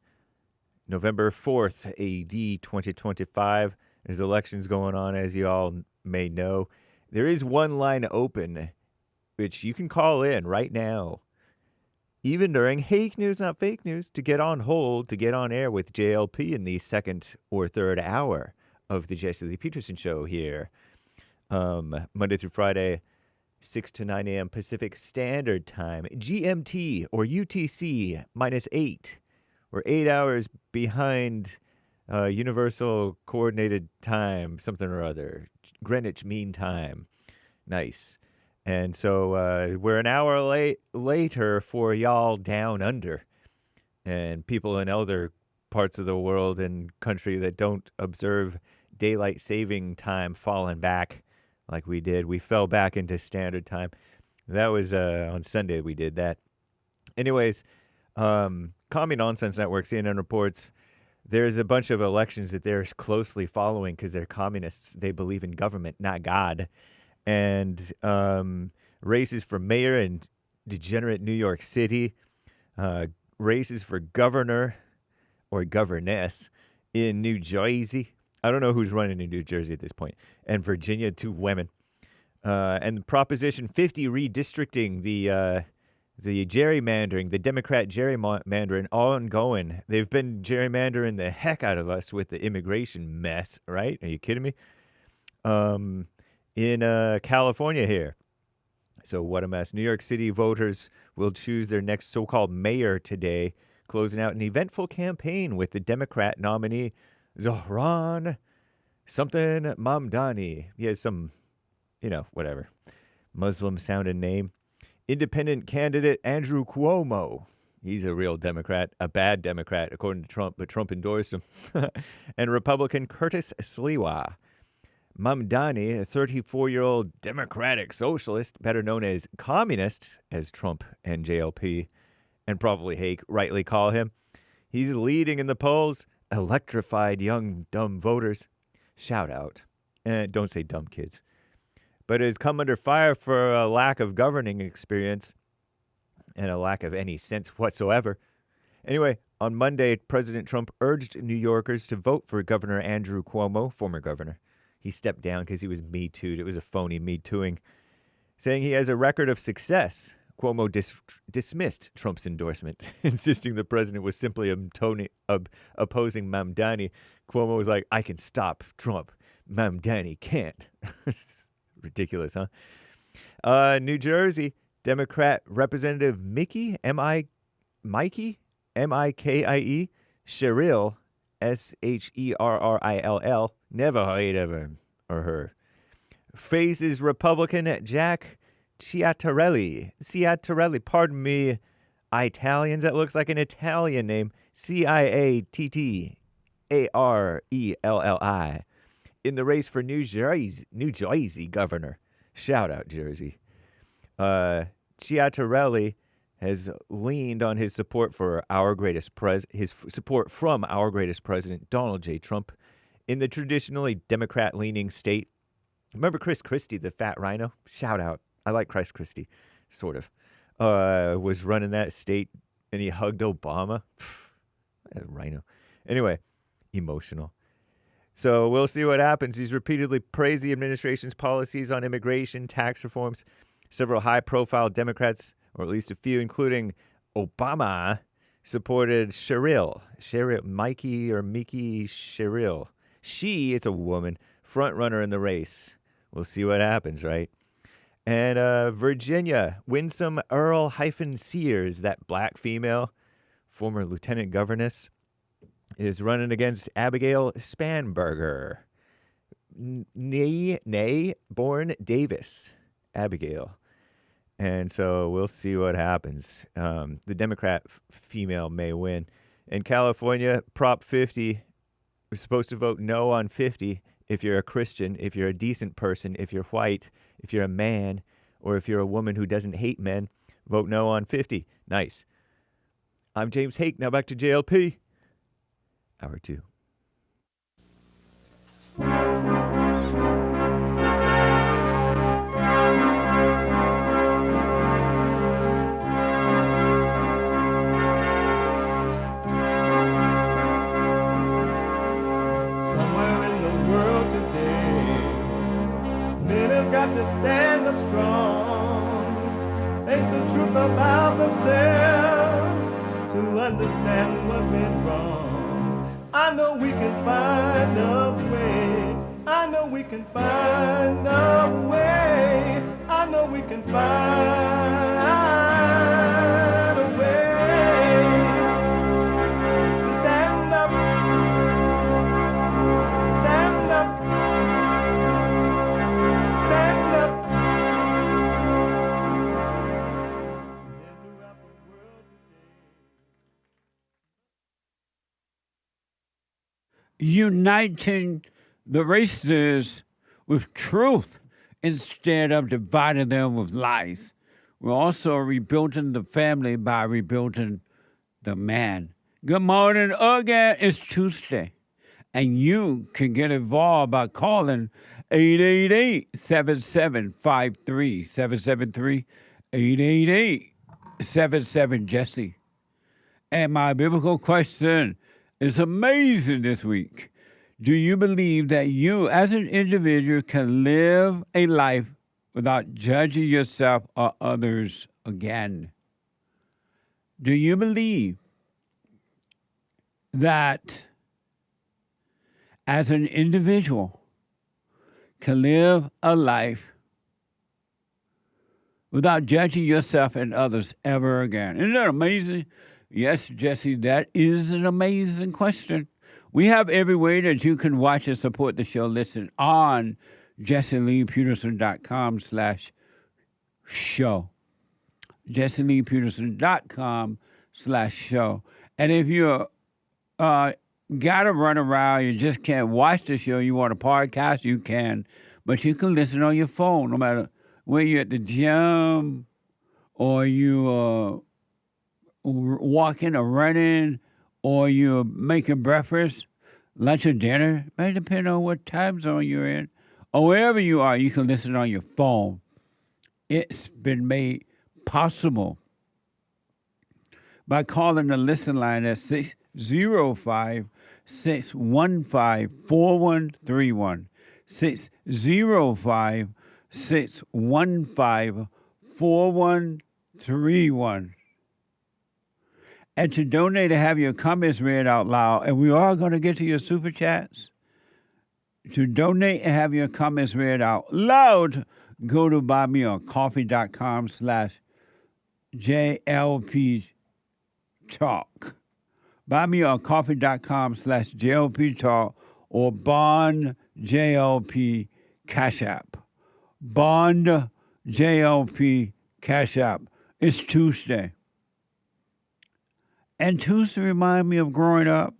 November 4th, AD 2025. There's elections going on, as you all may know. There is one line open, which you can call in right now, even during Hake News, Not Fake News, to get on hold, to get on air with JLP in the second or third hour of the Jesse Lee Peterson Show here. Monday through Friday, 6 to 9 a.m. Pacific Standard Time, GMT or UTC -8. We're 8 hours behind Universal Coordinated Time, something or other, Greenwich Mean Time. Nice. And so we're an hour later for y'all down under and people in other parts of the world and country that don't observe daylight saving time falling back like we did. We fell back into standard time. That was on Sunday we did that. Anyways, Commie Nonsense Network, CNN reports there's a bunch of elections that they're closely following because they're communists. They believe in government, not God. And races for mayor in degenerate New York City, races for governor or governess in New Jersey. I don't know who's running in New Jersey at this point. And Virginia, 2 women. And Proposition 50 redistricting, the gerrymandering, the Democrat gerrymandering ongoing. They've been gerrymandering the heck out of us with the immigration mess, right? Are you kidding me? In California here. So what a mess. New York City voters will choose their next so-called mayor today, closing out an eventful campaign with the Democrat nominee, Zohran something Mamdani. He has some, whatever, Muslim-sounding name. Independent candidate Andrew Cuomo. He's a real Democrat, a bad Democrat, according to Trump, but Trump endorsed him. And Republican Curtis Sliwa. Mamdani, a 34-year-old Democratic socialist, better known as communist, as Trump and JLP, and probably Hake rightly call him. He's leading in the polls. Electrified young dumb voters. Shout out. Don't say dumb kids. But has come under fire for a lack of governing experience and a lack of any sense whatsoever. Anyway, on Monday, President Trump urged New Yorkers to vote for Governor Andrew Cuomo, former governor. He stepped down because he was Me Too'd. It was a phony Me Tooing, saying he has a record of success. Cuomo dismissed Trump's endorsement, insisting the president was simply opposing Mamdani. Cuomo was like, I can stop Trump. Mamdani can't. Ridiculous, huh? New Jersey, Democrat Representative Mikie, Mikie, M-I-K-I-E, Sherrill, S-H-E-R-R-I-L-L, never heard of him or her, faces Republican Jack Ciattarelli, pardon me, Italians, that looks like an Italian name, Ciattarelli, in the race for New Jersey governor. Shout out, Jersey. Ciattarelli has leaned on his support for support from our greatest president, Donald J. Trump, in the traditionally Democrat-leaning state. Remember Chris Christie, the fat rhino? Shout out. I like Chris Christie, sort of. Was running that state, and he hugged Obama. Rhino. Anyway, emotional. So we'll see what happens. He's repeatedly praised the administration's policies on immigration, tax reforms. Several high-profile Democrats, or at least a few, including Obama, supported Sherrill, Mikie Sherrill. It's a woman, front runner in the race. We'll see what happens, right? And Virginia, Winsome Earl-Sears, that black female, former lieutenant governess, is running against Abigail Spanberger. Born Davis, Abigail. And so we'll see what happens. The Democrat female may win. In California, Prop 50, we're supposed to vote no on 50 if you're a Christian, if you're a decent person, if you're white, if you're a man, or if you're a woman who doesn't hate men, vote no on 50. Nice. I'm James Hake. Now back to JLP. Hour 2. to stand up strong, face the truth about themselves, to understand what went wrong. I know we can find a way. I know we can find a way. I know we can find a way to stand up, stand up, stand up. Uniting the races with truth instead of dividing them with lies. We're also rebuilding the family by rebuilding the man. Good morning again. It's Tuesday, and you can get involved by calling 888-7753, 773-888-77-JESSE. And my biblical question is amazing this week. Do you believe that you, as an individual, can live a life without judging yourself or others again? Do you believe that, as an individual, can live a life without judging yourself and others ever again? Isn't that amazing? Yes, Jesse, that is an amazing question. We have every way that you can watch and support the show. Listen on JesseLeePeterson.com/show. JesseLeePeterson.com/show. And if you're got to run around, you just can't watch the show, you want a podcast, you can. But you can listen on your phone, no matter where you're at the gym or you walking or running, or you're making breakfast, lunch or dinner. It may depend on what time zone you're in. Or wherever you are, you can listen on your phone. It's been made possible by calling the listen line at 605-615-4131. 605-615-4131. And to donate to have your comments read out loud, and we are going to get to your super chats. To donate and have your comments read out loud, go to buymeacoffee.com/JLP Talk. Buymeacoffee.com/JLP Talk or Bond JLP Cash App. Bond JLP Cash App. It's Tuesday. And Tuesday remind me of growing up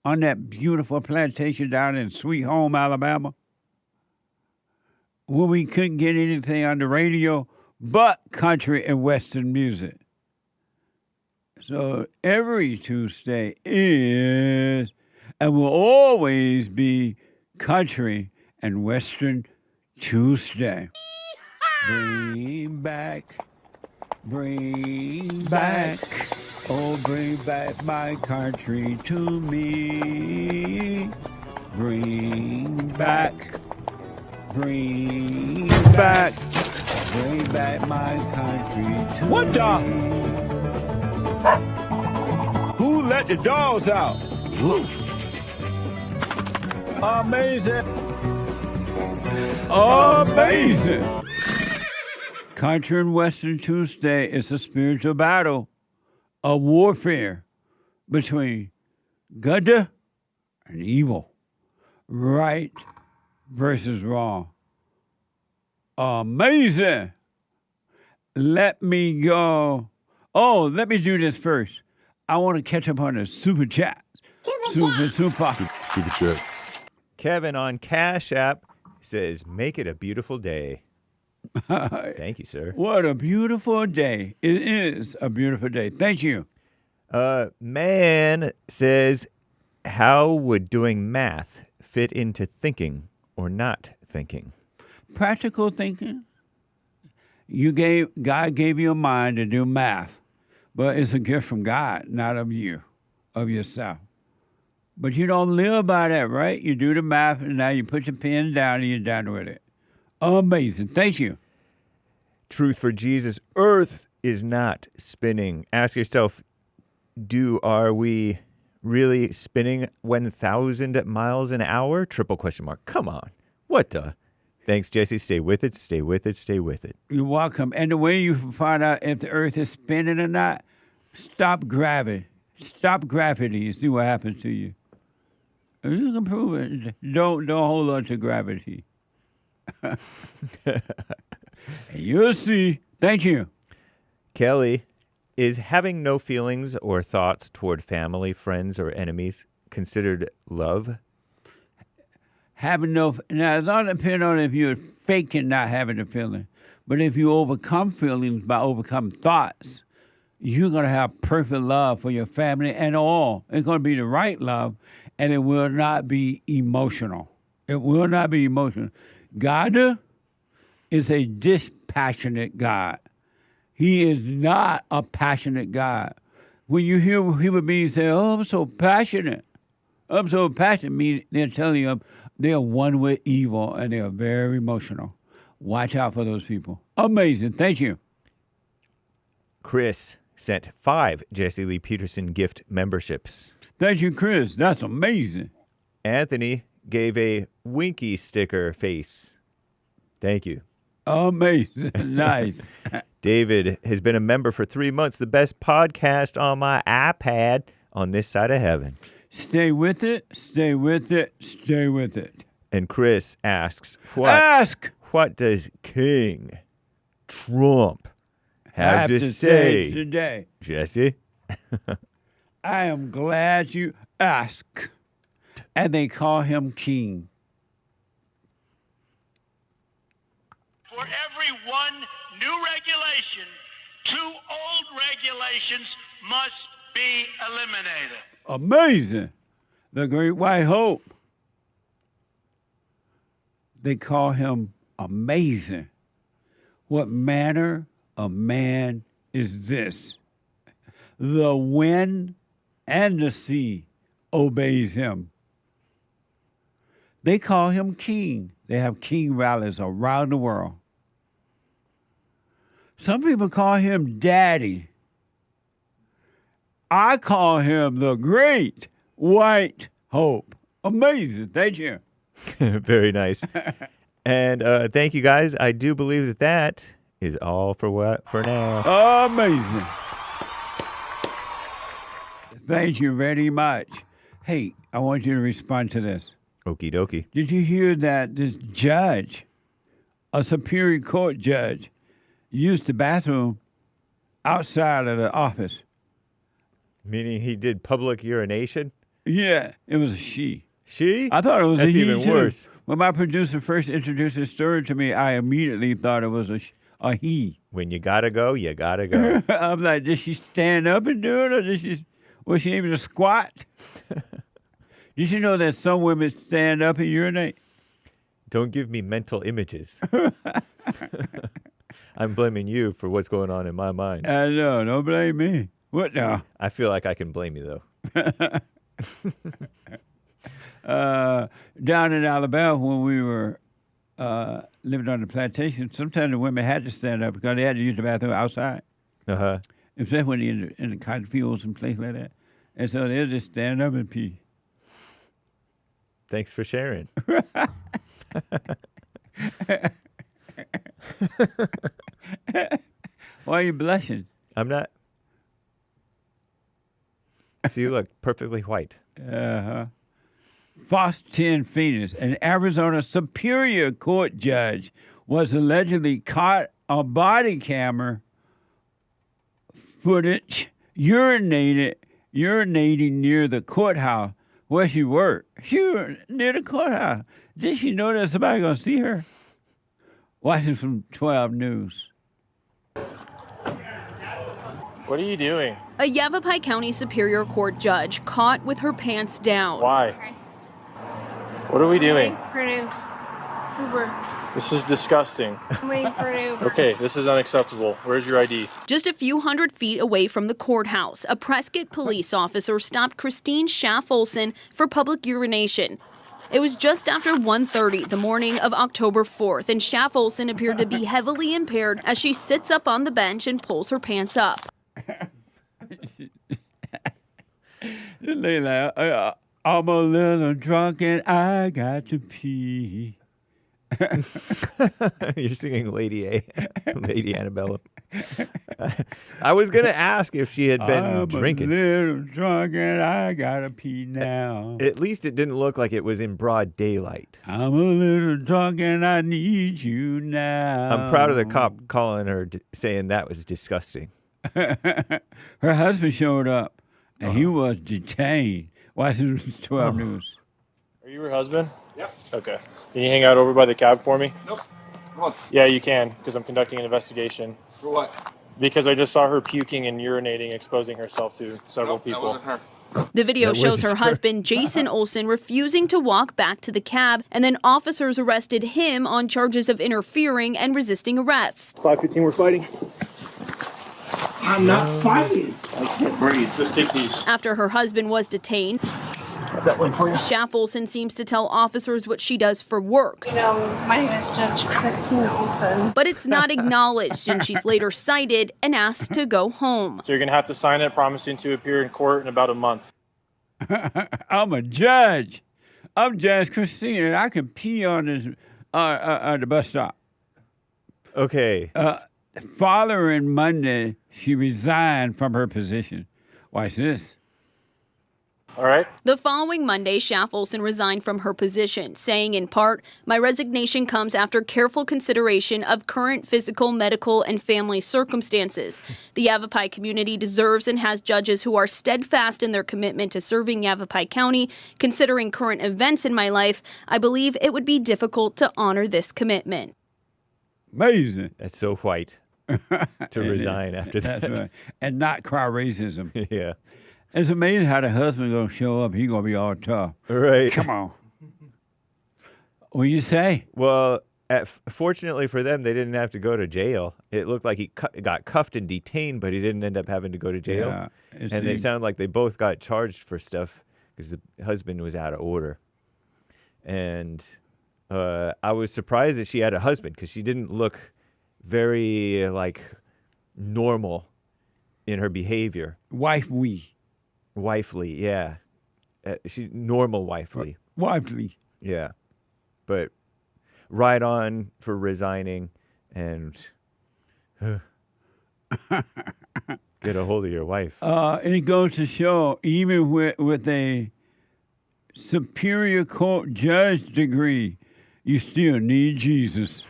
on that beautiful plantation down in Sweet Home, Alabama, where we couldn't get anything on the radio but country and Western music. So every Tuesday is and will always be country and Western Tuesday. Bring back, oh, bring back my country to me. Bring back my country to me. What the? Who let the dogs out? Amazing. Amazing. Country and Western Tuesday is a spiritual battle, a warfare between good and evil, right versus wrong. Amazing. Let me go. Oh, let me do this first. I want to catch up on the super chat. Super chats. Kevin on Cash App says, make it a beautiful day. Thank you, sir. What a beautiful day. It is a beautiful day. Thank you. Man says, how would doing math fit into thinking or not thinking? Practical thinking. God gave you a mind to do math, but it's a gift from God, not of you, of yourself. But you don't live by that, right? You do the math, and now you put your pen down and you're done with it. Amazing. Thank you. Truth for Jesus. Earth is not spinning. Ask yourself, are we really spinning 1,000 miles an hour? Triple question mark. Come on. What the? Thanks, Jesse. Stay with it. Stay with it. Stay with it. You're welcome. And the way you find out if the earth is spinning or not, stop gravity. Stop gravity and see what happens to you. You can prove it. Don't hold on to gravity. And you'll see. Thank you. Kelly, is having no feelings or thoughts toward family, friends, or enemies considered love? Having no, now it all depends on if you're faking not having a feeling. But if you overcome feelings by overcome thoughts, you're going to have perfect love for your family and all. It's going to be the right love, and it will not be emotional. It will not be emotional. God is a dispassionate God. He is not a passionate God. When you hear human beings say, oh, I'm so passionate, mean they're telling you they're one with evil and they're very emotional. Watch out for those people. Amazing. Thank you. Chris sent 5 Jesse Lee Peterson gift memberships. Thank you, Chris. That's amazing. Anthony gave a winky sticker face. Thank you. Amazing. Nice. David has been a member for 3 months. The best podcast on my iPad on this side of heaven. Stay with it. Stay with it. Stay with it. And Chris asks, what does King Trump have to say today? Jesse? I am glad you asked. And they call him king. For every one new regulation, 2 old regulations must be eliminated. Amazing. The great white hope. They call him amazing. What manner of man is this? The wind and the sea obeys him. They call him king. They have king rallies around the world. Some people call him daddy. I call him the great white hope. Amazing. Thank you. Very nice. And thank you, guys. I do believe that is all for now. Amazing. Thank you very much. Hey, I want you to respond to this. Okie dokie. Did you hear that this judge, a Superior Court judge, used the bathroom outside of the office? Meaning he did public urination? Yeah, it was a she. She? I thought it was That's a he even too. Worse. When my producer first introduced the story to me, I immediately thought it was a he. When you gotta go, you gotta go. I'm like, did she stand up and do it, or was she able to squat? Did you know that some women stand up and urinate? Don't give me mental images. I'm blaming you for what's going on in my mind. I know. Don't blame me. What now? I feel like I can blame you, though. Down in Alabama, when we were living on the plantation, sometimes the women had to stand up because they had to use the bathroom outside. Uh-huh. Especially when they're in the cotton fields and places like that. And so they'll just stand up and pee. Thanks for sharing. Why are you blushing? I'm not. So you look perfectly white. Uh-huh. Faustin Phoenix, an Arizona Superior Court judge, was allegedly caught on body camera footage urinating near the courthouse where she worked. She was near the courthouse. Did she know that somebody going to see her? Watching from 12 News. What are you doing? A Yavapai County Superior Court judge caught with her pants down. Why? What are we doing? Waiting for an Uber. This is disgusting. I'm waiting for an Uber. Okay, this is unacceptable. Where's your ID? Just a few hundred feet away from the courthouse, a Prescott police officer stopped Christine Schaff Olson for public urination. It was just after 1:30 the morning of October 4th, and Schaff Olsen appeared to be heavily impaired as she sits up on the bench and pulls her pants up. Layla, I'm a little drunk and I got to pee. You're singing Lady Annabella. I was going to ask if she had been drinking. I'm a little drunk and I got to pee now. At least it didn't look like it was in broad daylight. I'm a little drunk and I need you now. I'm proud of the cop calling her, saying that was disgusting. Her husband showed up and he was detained. Watching 12 News. Are you her husband? Yep. Okay. Can you hang out over by the cab for me? Nope. Come on. Yeah, you can, because I'm conducting an investigation. For what? Because I just saw her puking and urinating, exposing herself to several people. That wasn't her. The video That shows wasn't her husband, Jason Olsen, refusing to walk back to the cab, and then officers arrested him on charges of interfering and resisting arrest. 5:15, we're fighting. I'm not fighting. I can't breathe. Just take these. After her husband was detained, That way for you. Schaff Olsen seems to tell officers what she does for work. You know, my name is Judge Christina Olsen. But it's not acknowledged, and she's later cited and asked to go home. So you're going to have to sign it promising to appear in court in about a month. I'm a judge. I'm Judge Christina, and I can pee on this the bus stop. Okay. Following Monday, she resigned from her position. Watch this. All right. The following Monday, Schaff Olsen resigned from her position, saying in part, "My resignation comes after careful consideration of current physical, medical, and family circumstances. The Yavapai community deserves and has judges who are steadfast in their commitment to serving Yavapai County. Considering current events in my life, I believe it would be difficult to honor this commitment." Amazing. That's so white to resign after that. That's right. And not cry racism. Yeah. It's amazing how the husband going to show up. He going to be all tough. Right. Come on. What you say? Well, fortunately for them, they didn't have to go to jail. It looked like he got cuffed and detained, but he didn't end up having to go to jail. Yeah, and they sound like they both got charged for stuff because the husband was out of order. And I was surprised that she had a husband because she didn't look very, normal in her behavior. Wifely, yeah. She normal wifely. Wifely. Yeah. But right on for resigning and get a hold of your wife. It goes to show, even with a superior court judge degree, you still need Jesus.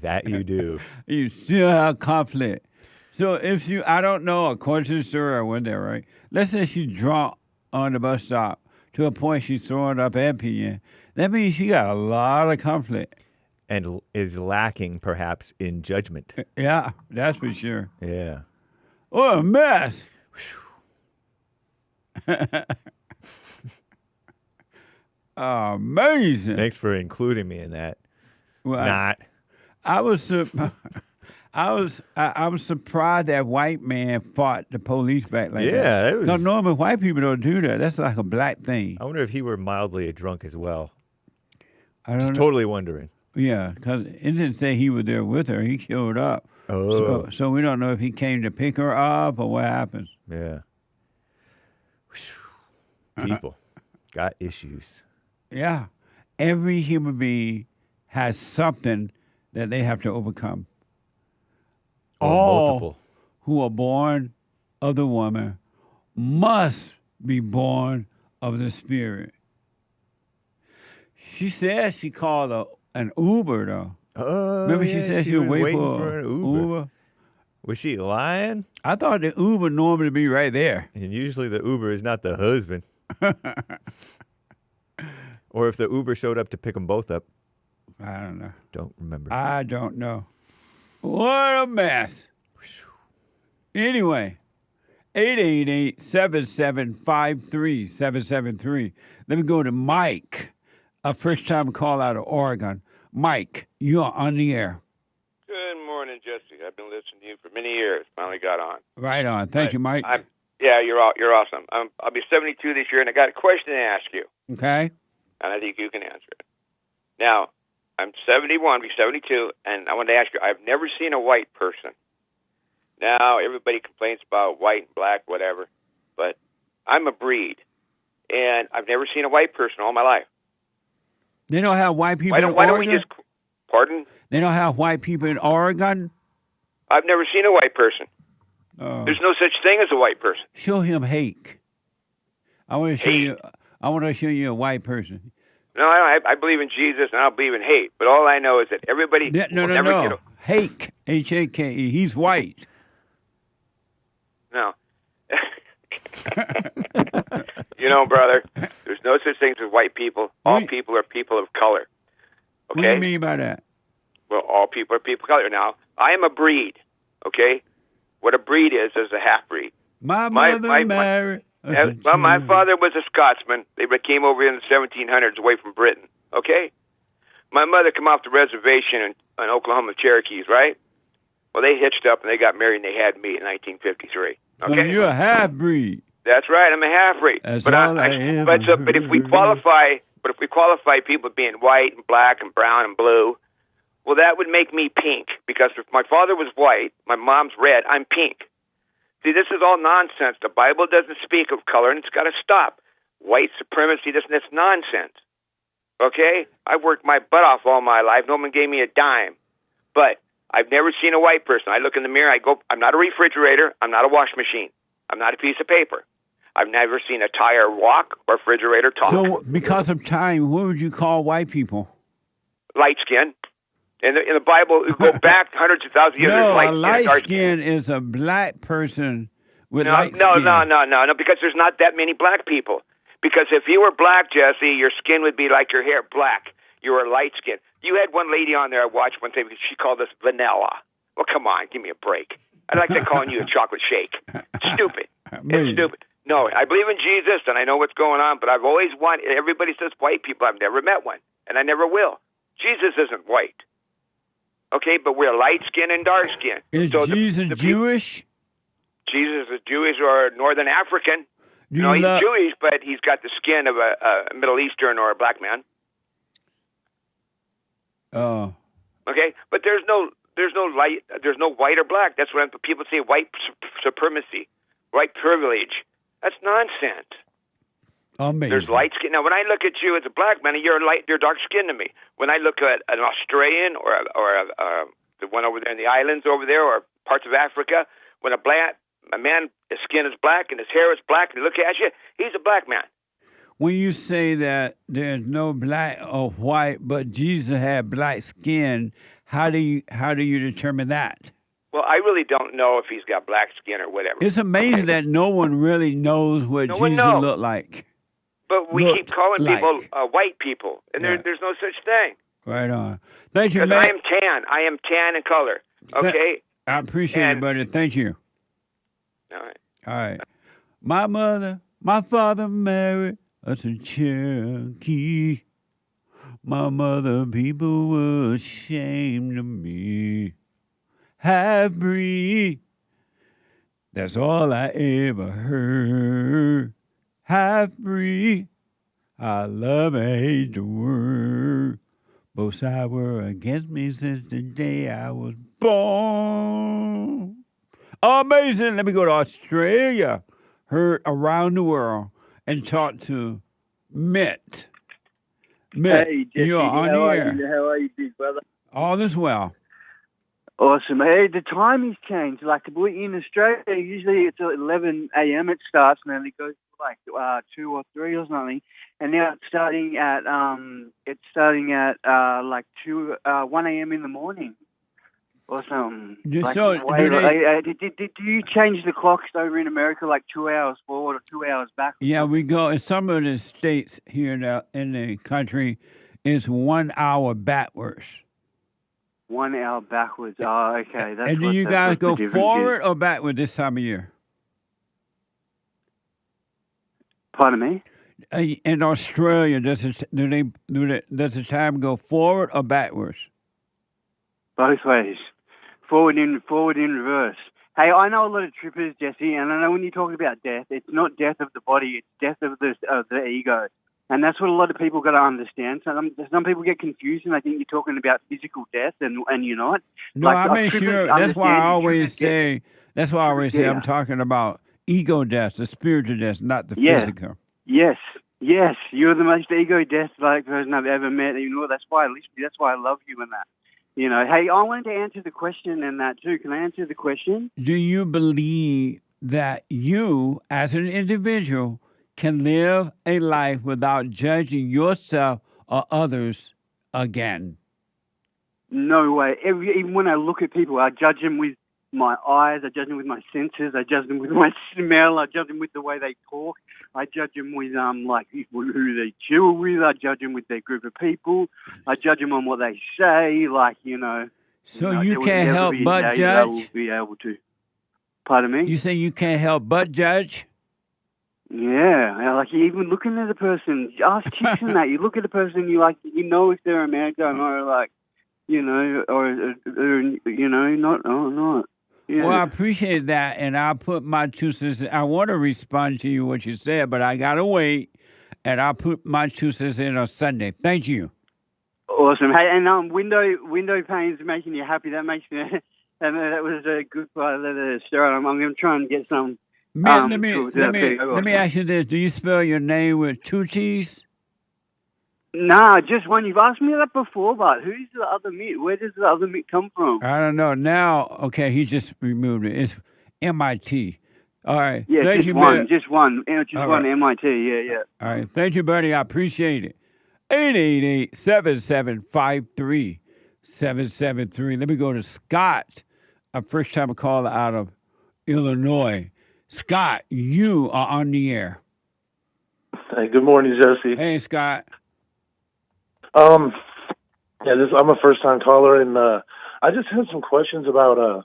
That you do. You still have conflict. So if I don't know, according to the story, I went there, right? Let's say she's drunk on the bus stop to a point she's throwing up and peeing. That means she got a lot of conflict. And is lacking, perhaps, in judgment. Yeah, that's for sure. Yeah. What a mess. Amazing. Thanks for including me in that. Well, Not. I was surprised that white man fought the police back like that. Yeah, it was. Because normally white people don't do that. That's like a black thing. I wonder if he were mildly drunk as well. I don't know. Totally wondering. Yeah, because it didn't say he was there with her. He showed up. Oh. So we don't know if he came to pick her up or what happens. Yeah. People got issues. Yeah. Every human being has something that they have to overcome. Or All multiple. who are born of the woman must be born of the Spirit. She said she called an Uber, though. Oh, Remember she said she was waiting for an Uber. Was she lying? I thought the Uber normally be right there. And usually the Uber is not the husband. Or if the Uber showed up to pick them both up. I don't know. Don't remember. I don't know. What a mess. Anyway, 888-7753-773. Let me go to Mike, a first-time call out of Oregon. Mike, you are on the air. Good morning, Jesse. I've been listening to you for many years. Finally got on. Right on. Thank you, Mike. Yeah, you're awesome. I'll be 72 this year, and I got a question to ask you, Okay. and I think you can answer it. Now, I'm 71, be 72, and I want to ask you, I've never seen a white person. Now, everybody complains about white and black, whatever, but I'm a breed, and I've never seen a white person all my life. They don't have white people in Oregon? Why don't we just... Pardon? They don't have white people in Oregon? I've never seen a white person. Oh. There's no such thing as a white person. Show him Hake. I want to show you. I want to show you a white person. No, I believe in Jesus and I don't believe in hate. But all I know is that everybody No. Hake, H-A-K-E. He's white. No. You know, brother, there's no such thing as white people. All people are people of color. Okay? What do you mean by that? Well, all people are people of color. Now, I am a breed. Okay? What a breed is a half-breed. My mother married. Well, my father was a Scotsman. They came over in the 1700s away from Britain. Okay? My mother came off the reservation in Oklahoma Cherokees, right? Well, they hitched up and they got married and they had me in 1953. Okay? Well, you're a half-breed. That's right. I'm a half-breed. That's but all I am. But if we qualify people being white and black and brown and blue, well, that would make me pink, because if my father was white, my mom's red, I'm pink. See, this is all nonsense. The Bible doesn't speak of color, and it's got to stop. White supremacy, that's nonsense. Okay? I've worked my butt off all my life. No one gave me a dime. But I've never seen a white person. I look in the mirror, I go, I'm not a refrigerator. I'm not a wash machine. I'm not a piece of paper. I've never seen a tire walk or refrigerator talk. So, because of time, what would you call white people? Light skin. In the Bible, we go back hundreds of thousands of years. No, a light skin is a black person with light No, skin. No, because there's not that many black people. Because if you were black, Jesse, your skin would be like your hair, black. You were light skin. You had one lady on there I watched one time. She called us vanilla. Well, come on, give me a break. I'd like to calling you a chocolate shake. It's stupid. It's stupid. No, I believe in Jesus, and I know what's going on, but I've always wanted, everybody says white people. I've never met one, and I never will. Jesus isn't white. Okay, but we're light skin and dark skin. Is Jesus Jewish? Jesus is Jewish or Northern African. He's Jewish, but he's got the skin of a Middle Eastern or a black man. Oh. Okay, but there's no white or black. That's when people say white supremacy, white privilege. That's nonsense. Amazing. There's light skin. Now, when I look at you as a black man, you're dark skinned to me. When I look at an Australian or the one over there in the islands over there or parts of Africa, when a man, his skin is black and his hair is black, and look at you, he's a black man. When you say that there's no black or white, but Jesus had black skin, how do you determine that? Well, I really don't know if he's got black skin or whatever. It's amazing that no one really knows what Jesus looked like. But we keep calling people white people, and there's no such thing. Right on. Thank you, man. Because I am tan. I am tan in color. Okay? I appreciate it, buddy. Thank you. All right. All right. My father married us a Cherokee. My mother, people were ashamed of me. Half-breed. That's all I ever heard. Half-breed. I love and hate the word. Both sides were against me since the day I was born. Amazing. Let me go to Australia. Heard around the world and talk to Mitt. Mitt, hey, Jesse, you're on the air. How are you, big brother? All is well. Awesome. Hey, the time has changed. Like in Australia, usually it's at 11 a.m. it starts, and then it goes to like 2 or 3 or something. And now it's starting at like 1 a.m. in the morning or something. Just do you change the clocks over in America like 2 hours forward or 2 hours back? Yeah, we go in some of the states here in the country. It's 1 hour backwards. 1 hour backwards. Oh, okay. And do you guys go forward or backward this time of year? Pardon me? In Australia, does the time go forward or backwards? Both ways. Forward in reverse. Hey, I know a lot of trippers, Jesse, and I know when you're talking about death, it's not death of the body, it's death of the ego. And that's what a lot of people got to understand. Some people get confused and they think you're talking about physical death, and you're not. No, Like, I make sure. That's why I always say. That's why I always say Yeah. I'm talking about ego death, the spiritual death, not the Yeah. physical. Yes, you're the most ego death-like person I've ever met. You know, that's why I listen to you. That's why I love you and that. You know, hey, I wanted to answer the question and that too. Can I answer the question? Do you believe that you, as an individual, can live a life without judging yourself or others again? No way. Even when I look at people, I judge them with my eyes, I judge them with my senses, I judge them with my smell, I judge them with the way they talk, I judge them with like who they chill with, I judge them with their group of people, I judge them on what they say, like, you know. So there you will can't never help be a but day that I will judge? be able to. Pardon me? You say you can't help but judge? Yeah, like you even looking at a person, ask chicks and that, you look at a person, you know if they're American or like, you know, or you know, not or not. Yeah. Well, I appreciate that, and I'll put my 2 cents. I want to respond to you what you said, but I gotta wait, and I'll put my 2 cents in on Sunday. Thank you. Awesome. Hey, and window panes making you happy. That makes me. And that was a good part of the story. I'm going to try and get some. Man, let me ask you this: do you spell your name with 2 T's? Nah, just one. You've asked me that before, but who's the other meat? Where does the other meat come from? I don't know. Now, okay, he just removed it. It's MIT. All right. Yeah, Thank just you, one. man. Just one. Just All one right. MIT. Yeah. All right. Thank you, buddy. I appreciate it. 888-7753-773. Let me go to Scott, a first-time caller out of Illinois. Scott, you are on the air. Hey, good morning, Jesse. Hey, Scott. I'm a first-time caller, and I just had some questions about, I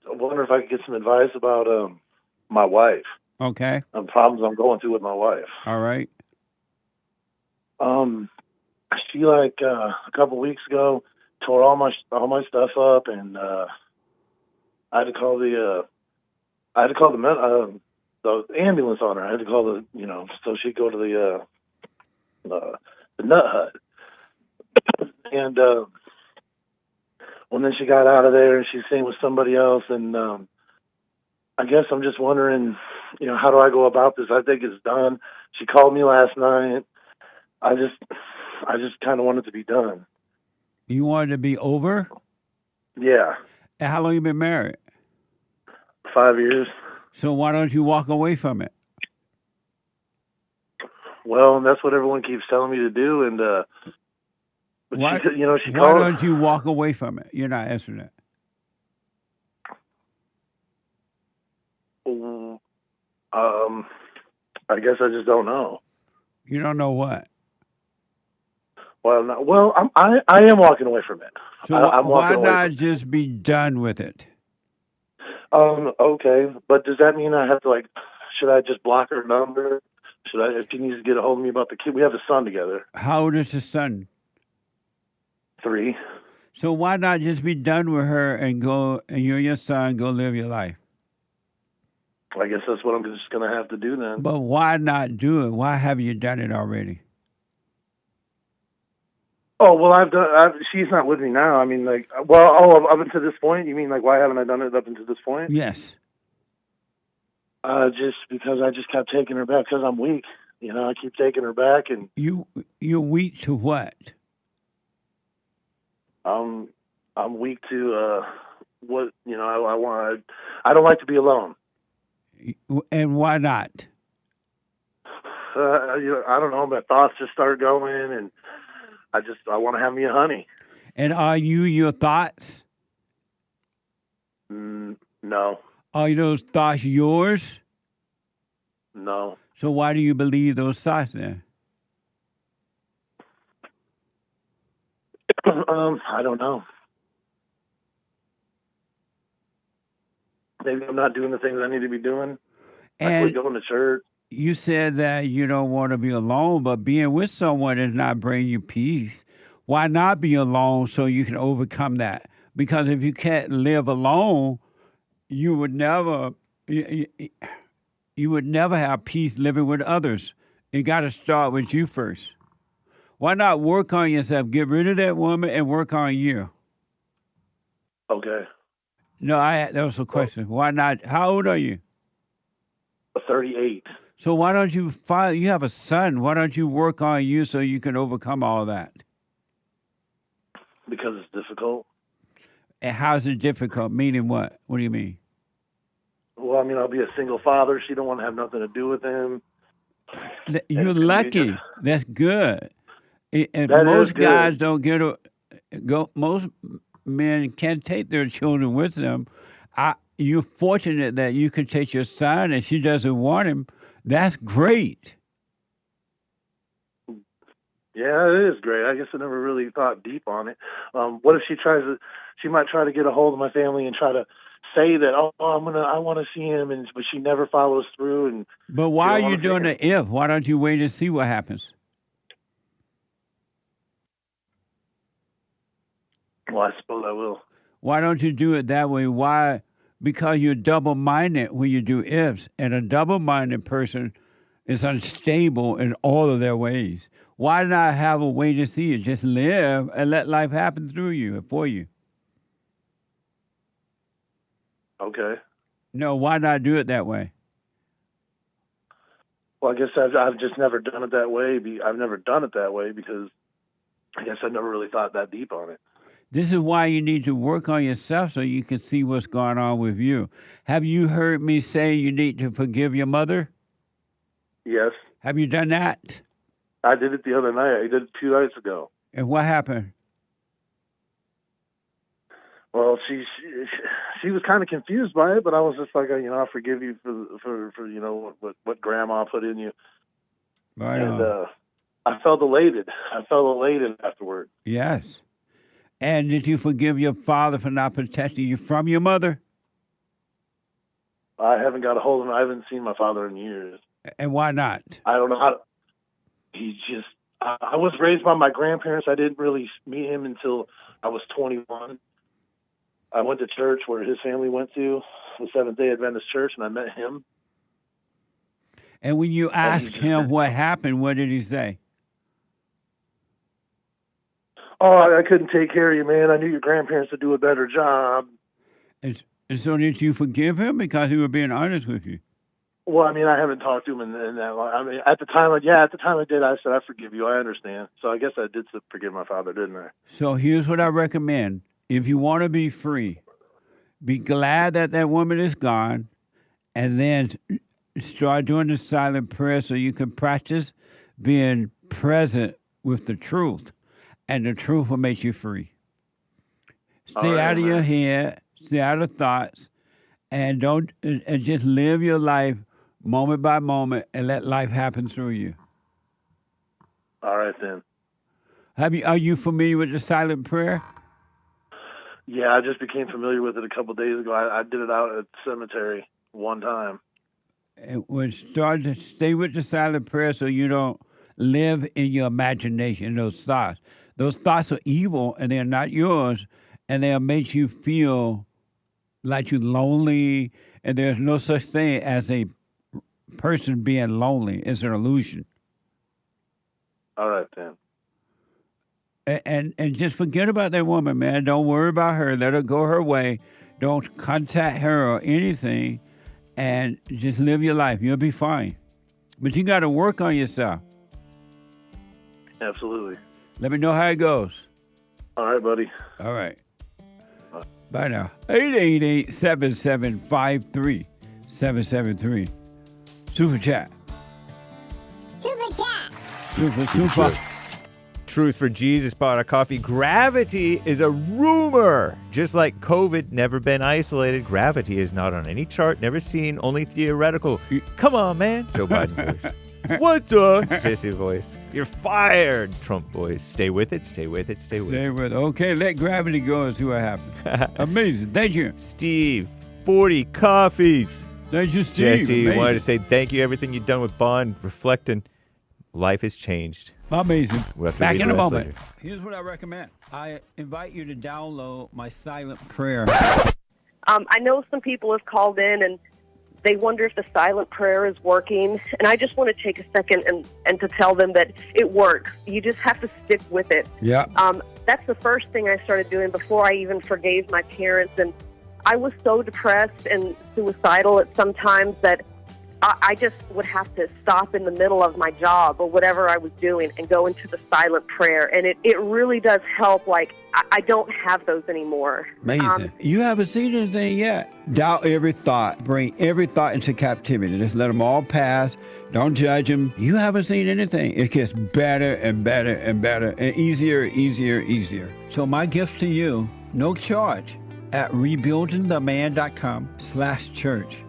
wonder if I could get some advice about my wife. Okay. Problems I'm going through with my wife. All right. She a couple weeks ago tore all my stuff up, and I had to call the ambulance on her. I had to call so she'd go to the nut hut. And then she got out of there and she's staying with somebody else. And I guess I'm just wondering, how do I go about this? I think it's done. She called me last night. I just kind of want it to be done. You want it to be over? Yeah. And how long you been married? 5 years. So why don't you walk away from it? Well, that's what everyone keeps telling me to do, and but why, she why called. don't you walk away from it? You're not answering that. I guess I just don't know. You don't know what? Well, I am walking away from it. So I'm why walking away not just be done with it? Okay, but does that mean I have to should I just block her number? If she needs to get a hold of me about the kid, we have a son together. How old is the son? 3. So why not just be done with her and go, and you and your son go live your life? I guess that's what I'm just going to have to do then. But why not do it? Why have you done it already? Oh, well, she's not with me now. I mean, up until this point? You mean, why haven't I done it up until this point? Yes. Just because I just kept taking her back because I'm weak. I keep taking her back, and you're weak to what? I'm weak to what I want. I don't like to be alone. And why not? I don't know. My thoughts just start going, and I want to have me a honey. And are you your thoughts? No. Are those thoughts yours? No. So why do you believe those thoughts then? I don't know. Maybe I'm not doing the things I need to be doing. I quit going to church. You said that you don't want to be alone, but being with someone does not bring you peace. Why not be alone so you can overcome that? Because if you can't live alone, you would never have peace living with others. It got to start with you first. Why not work on yourself? Get rid of that woman and work on you. Okay. No, that was a question. Why not? How old are you? 38. So why don't you you have a son. Why don't you work on you so you can overcome all that? Because it's difficult. And how's it difficult? Meaning what? What do you mean? Well, I mean, I'll be a single father. She don't want to have nothing to do with him. You're lucky. That's good. And That most is good. guys don't most men can't take their children with them. You're fortunate that you can take your son and she doesn't want him. That's great. Yeah, it is great. I guess I never really thought deep on it. What if she might try to get a hold of my family and try to say that, I want to see him, but she never follows through. But why are you doing the if? Why don't you wait and see what happens? Well, I suppose I will. Why don't you do it that way? Why? Because you're double-minded when you do ifs, and a double-minded person is unstable in all of their ways. Why not have a way to see it? Just live and let life happen through you, for you. Okay. No, why not do it that way? Well, I guess I've just never done it that way. I've never done it that way because I guess I never really thought that deep on it. This is why you need to work on yourself so you can see what's going on with you. Have you heard me say you need to forgive your mother? Yes. Have you done that? I did it the other night. I did it 2 nights ago. And what happened? Well, she was kind of confused by it, but I was just like, I forgive you for what Grandma put in you. Right and on. I felt elated. Afterward. Yes. And did you forgive your father for not protecting you from your mother? I haven't got a hold of him. I haven't seen my father in years. And why not? I don't know how. I was raised by my grandparents. I didn't really meet him until I was 21. I went to church where his family went to, the Seventh-day Adventist Church, and I met him. And when you asked him what happened, what did he say? Oh, I couldn't take care of you, man. I knew your grandparents would do a better job. And so did you forgive him because he was being honest with you? Well, I mean, I haven't talked to him in that long. I mean, at the time I did. I said, I forgive you. I understand. So I guess I did forgive my father, didn't I? So here's what I recommend. If you want to be free, be glad that woman is gone, and then start doing the silent prayer so you can practice being present with the truth. And the truth will make you free. Stay out of your head, stay out of thoughts, and just live your life moment by moment and let life happen through you. All right, then. Are you familiar with the silent prayer? Yeah, I just became familiar with it a couple of days ago. I did it out at the cemetery one time. Start to stay with the silent prayer so you don't live in your imagination, those thoughts. Those thoughts are evil and they're not yours, and they'll make you feel like you're lonely, and there's no such thing as a person being lonely. It's an illusion. All right, then. And just forget about that woman, man. Don't worry about her. Let her go her way. Don't contact her or anything, and just live your life. You'll be fine. But you got to work on yourself. Absolutely. Let me know how it goes. All right, buddy. All right. Bye now. 888-7753-773. Super chat. Super. Truth for Jesus bought a coffee. Gravity is a rumor. Just like COVID, never been isolated. Gravity is not on any chart, never seen, only theoretical. Come on, man. Joe Biden voice. What the? Jesse voice. You're fired. Trump voice. Stay with it. Stay with it. Stay with it. Stay with it. Okay, let gravity go and see what happens. Amazing. Thank you. Steve, 40 coffees. Thank you, Steve. Jesse, wanted to say thank you. Everything you've done with Bond, reflecting. Life has changed. Amazing. We'll have to Back read in the a rest moment. later. Here's what I recommend. I invite you to download my silent prayer. I know some people have called in and they wonder if the silent prayer is working. And I just want to take a second and to tell them that it works. You just have to stick with it. Yeah. That's the first thing I started doing before I even forgave my parents. And I was so depressed and suicidal at some times that I just would have to stop in the middle of my job or whatever I was doing and go into the silent prayer. And it really does help. Like, I don't have those anymore. Amazing. You haven't seen anything yet. Doubt every thought. Bring every thought into captivity. Just let them all pass. Don't judge them. You haven't seen anything. It gets better and better and better and easier, easier, easier. So my gift to you, no charge, at rebuildingtheman.com/church.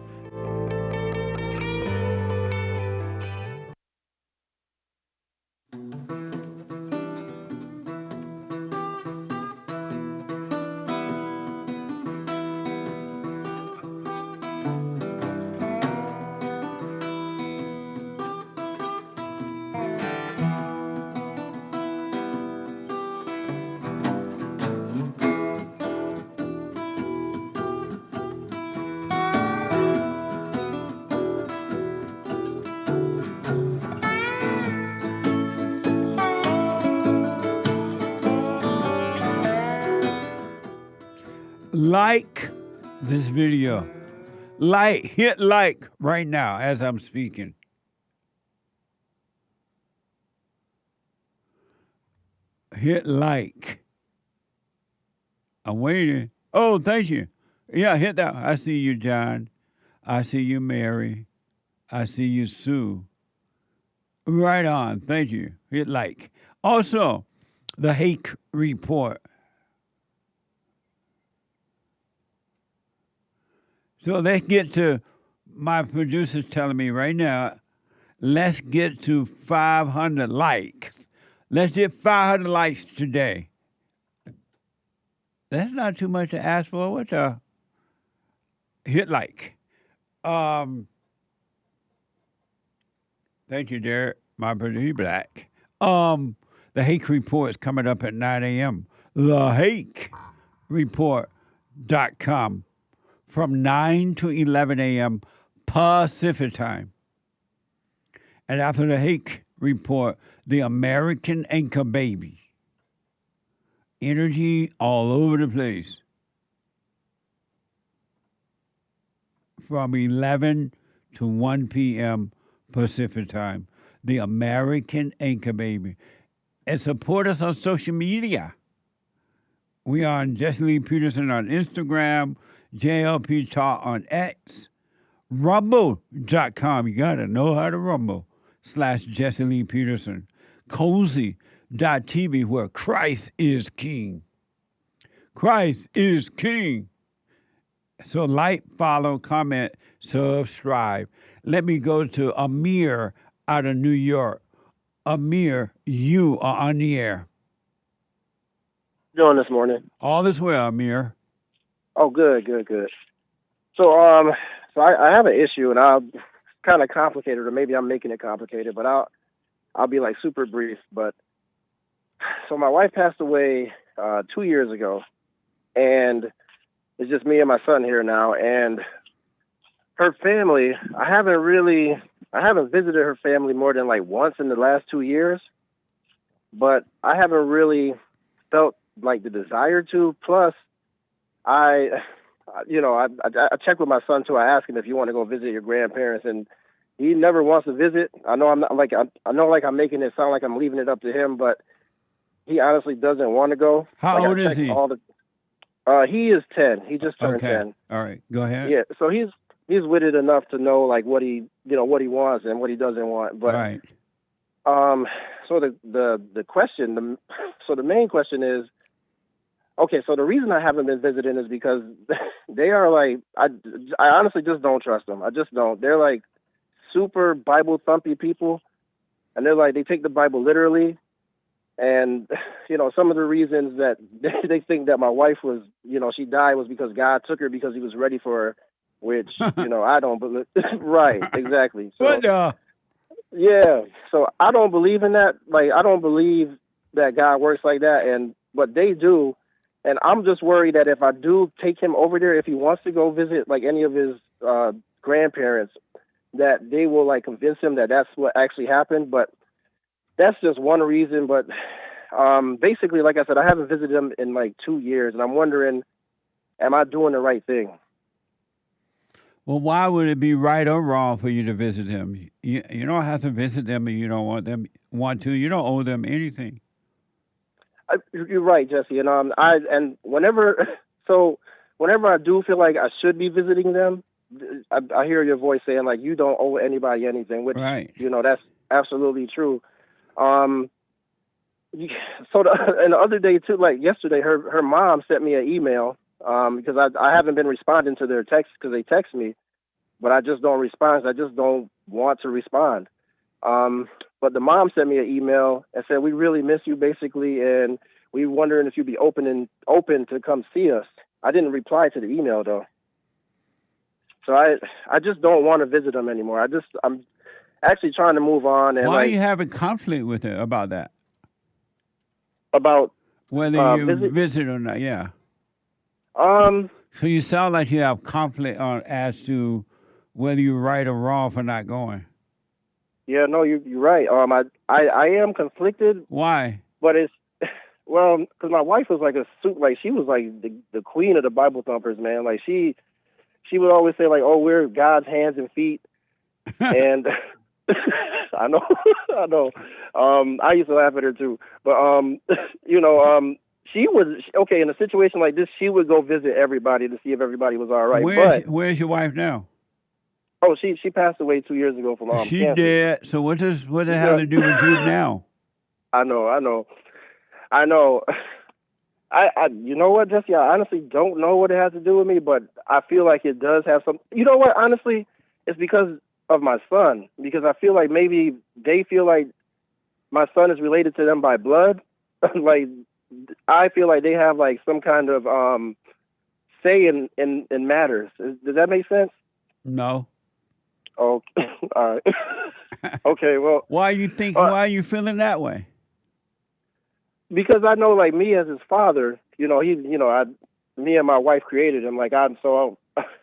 Like this video. Hit like right now as I'm speaking. Hit like. I'm waiting. Oh, thank you. Yeah, hit that. I see you, John. I see you, Mary. I see you, Sue. Right on. Thank you. Hit like. Also, the Hake report. So let's get to, my producer's telling me right now, let's get to 500 likes. Let's get 500 likes today. That's not too much to ask for. What the? Hit like. Thank you, Derek. My producer, he black. The Hake Report is coming up at 9 a.m. TheHakeReport.com. From 9 to 11 a.m. Pacific time. And after the Hake Report, the American Anchor Baby. Energy all over the place. From 11 to 1 p.m. Pacific time. The American Anchor Baby. And support us on social media. We are on Jesse Lee Peterson on Instagram, JLP Tue on X, rumble.com. You got to know how to rumble. /Jesse Lee Peterson. Cozy.tv, where Christ is King. Christ is King. So like, follow, comment, subscribe. Let me go to AMIR out of New York. AMIR, you are on the air. Doing this morning? All is well, AMIR. Oh, good. So, I have an issue, and I'll kind of complicated, or maybe I'm making it complicated, but I'll be like super brief. But so my wife passed away 2 years ago, and it's just me and my son here now. And her family, I haven't visited her family more than like once in the last 2 years, but I haven't really felt like the desire to. Plus, I check with my son too. I ask him if you want to go visit your grandparents, and he never wants to visit. I know I'm making it sound like I'm leaving it up to him, but he honestly doesn't want to go. How old is he? He is 10. He just turned 10. All right, go ahead. Yeah, so he's witted enough to know like what he wants and what he doesn't want. But right. So the main question is, okay, so the reason I haven't been visiting is because they are like, I honestly just don't trust them. I just don't. They're like super Bible thumpy people, and they're like, they take the Bible literally. And, some of the reasons that they think that my wife was, she died was because God took her because he was ready for her, which, I don't believe. Right, exactly. So, Yeah, so I don't believe in that. Like, I don't believe that God works like that, but they do. And I'm just worried that if I do take him over there, if he wants to go visit like any of his grandparents, that they will like convince him that that's what actually happened. But that's just one reason. But basically, like I said, I haven't visited him in like 2 years, and I'm wondering, am I doing the right thing? Well, why would it be right or wrong for you to visit them? You don't have to visit them if you don't want to. You don't owe them anything. You're right, Jesse. And whenever I do feel like I should be visiting them, I hear your voice saying like you don't owe anybody anything, which right. That's absolutely true. And the other day too, like yesterday, her mom sent me an email because I haven't been responding to their texts because they text me, but I just don't respond. I just don't want to respond. But the mom sent me an email and said, we really miss you, basically, and we wondering if you'd be open to come see us. I didn't reply to the email, though. So I just don't want to visit them anymore. I'm actually trying to move on. And why are you having conflict with her about that? About whether you visit or not, yeah. So you sound like you have conflict as to whether you're right or wrong for not going. Yeah, no, you're right. I am conflicted. Why? But it's because my wife was like she was like the queen of the Bible thumpers, man. Like she would always say like, "Oh, we're God's hands and feet," and I know. I used to laugh at her too, but she was okay in a situation like this. She would go visit everybody to see if everybody was all right. Where's your wife now? Oh, she passed away 2 years ago from she cancer. Did. So what does it have to do with you now? I know. I you know what, Jesse? I honestly don't know what it has to do with me, but I feel like it does have some. You know what? Honestly, it's because of my son. Because I feel like maybe they feel like my son is related to them by blood. Like I feel like they have like some kind of say in matters. Does that make sense? No. Oh, all right. Okay, well. Why are you feeling that way? Because I know, like, me as his father, me and my wife created him. Like, I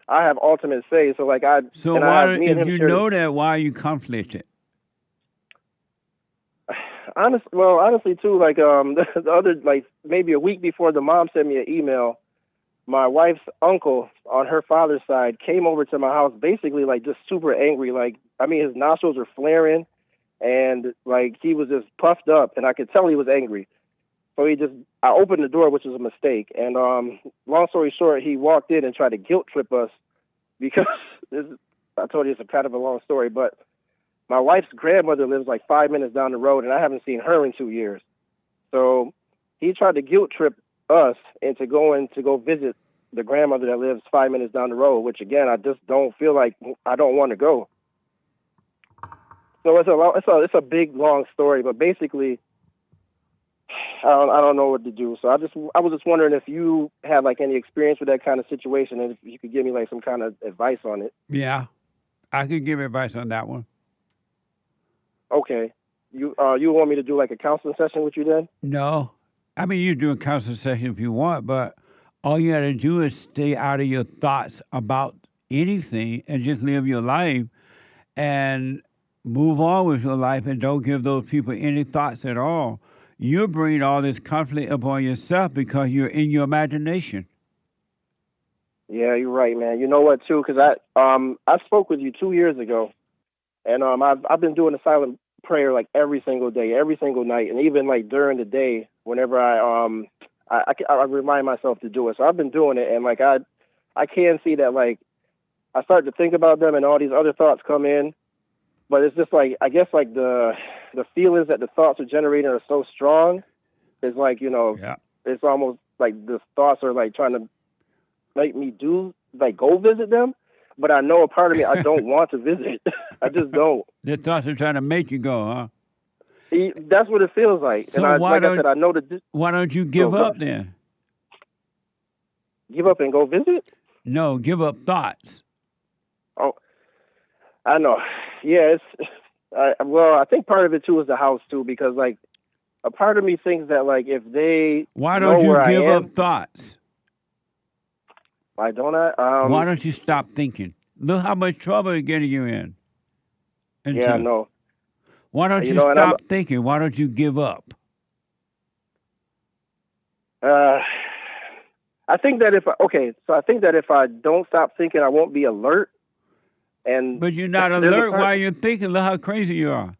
have ultimate say. So, like, So if you know that, why are you conflicted? Honestly, too, like, the other, like, maybe a week before the mom sent me an email, my wife's uncle on her father's side came over to my house basically like just super angry. Like, I mean, his nostrils were flaring and like he was just puffed up and I could tell he was angry. So I opened the door, which was a mistake. And long story short, he walked in and tried to guilt trip us because I told you it's a kind of a long story, but my wife's grandmother lives like 5 minutes down the road and I haven't seen her in 2 years. So he tried to guilt trip us into going to go visit the grandmother that lives 5 minutes down the road, which again, I just don't feel like I don't want to go. So it's a big long story, but basically, I don't know what to do. So I was just wondering if you had like any experience with that kind of situation, and if you could give me like some kind of advice on it. Yeah, I could give advice on that one. Okay, you want me to do like a counseling session with you then? No. I mean, you do a counseling session if you want, but all you got to do is stay out of your thoughts about anything and just live your life and move on with your life and don't give those people any thoughts at all. You're bringing all this conflict upon yourself because you're in your imagination. Yeah, you're right, man. You know what, too? Because I spoke with you 2 years ago, and I've been doing a silent prayer like every single day, every single night, and even like during the day whenever I remind myself to do it. So I've been doing it, and like I can see that like I start to think about them and all these other thoughts come in, but it's just like I guess like the feelings that the thoughts are generating are so strong. It's like, it's almost like the thoughts are like trying to make me go visit them. But I know a part of me, I don't want to visit. I just don't. The thoughts are trying to make you go, huh? That's what it feels like. So and I said, I know that. Why don't you give up then? Give up and go visit? No, give up thoughts. Oh, I know. Yeah, Well, I think part of it too is the house too, because like a part of me thinks that like if they Why know don't you where I give am, up thoughts? why don't I? Why don't you stop thinking? Look how much trouble it's getting you in. Yeah, I know. Why don't you, know, and stop thinking? Why don't you give up? I think that I think that if I don't stop thinking, I won't be alert. But you're not there's a alert part- while you're thinking. Look how crazy you are.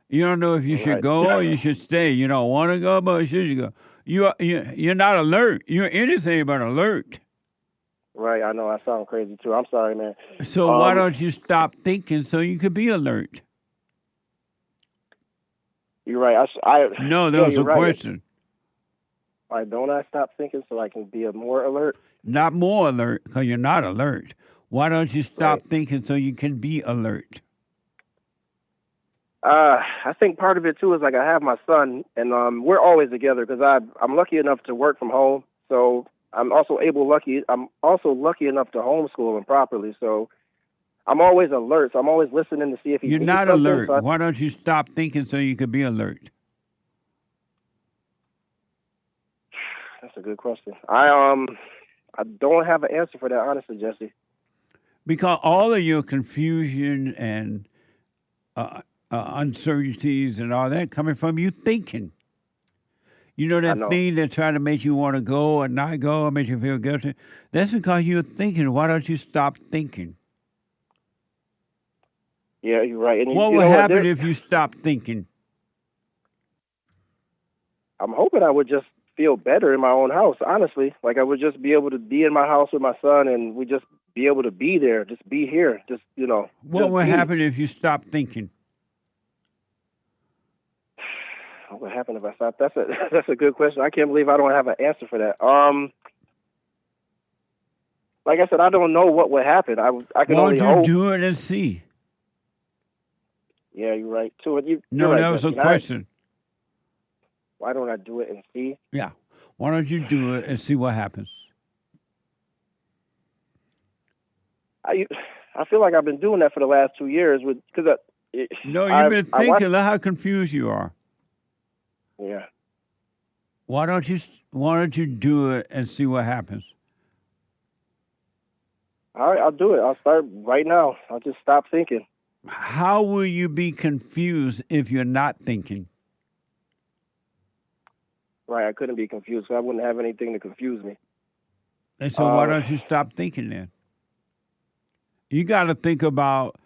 You don't know if you should Right. go or you should stay. You don't want to go, but should you go? You're not alert. You're anything but alert. Right, I know. I sound crazy too. I'm sorry, man. So why don't you stop thinking so you could be alert? You're right. No, that yeah, was a you're right. question. Why don't I stop thinking so I can be more alert? Not more alert, because you're not alert. Why don't you stop thinking so you can be alert? I think part of it too is like I have my son, and we're always together because I'm lucky enough to work from home. So I'm also lucky enough to homeschool him properly. So I'm always alert. So I'm always listening to see if he You're needs not something. alert. So Why don't you stop thinking so you can be alert? that's a good question. I don't have an answer for that, honestly, Jesse. Because all of your confusion and uncertainties and all that coming from you thinking. You know that thing that trying to make you want to go or not go or make you feel guilty? That's because you're thinking. Why don't you stop thinking? Yeah, you're right. And What you would know happen if you stopped thinking? I'm hoping I would just feel better in my own house, honestly. Like I would just be able to be in my house with my son and we just be able to be there, just be here, just, What would be. happen if you stopped thinking? What would happen if I stopped? That's a good question. I can't believe I don't have an answer for that. Like I said, I don't know what would happen. I can only Why don't hope. you do it and see? Yeah, you're right. You're No, right, that was a Jesse. question. Why don't I do it and see? Yeah. Why don't you do it and see what happens? I feel like I've been doing that for the last 2 years because No, you've been thinking. Look how confused you are. Yeah. Why don't you do it and see what happens? All right, I'll do it. I'll start right now. I'll just stop thinking. How will you be confused if you're not thinking? Right, I couldn't be confused, so I wouldn't have anything to confuse me. And so why don't you stop thinking then? You got to think about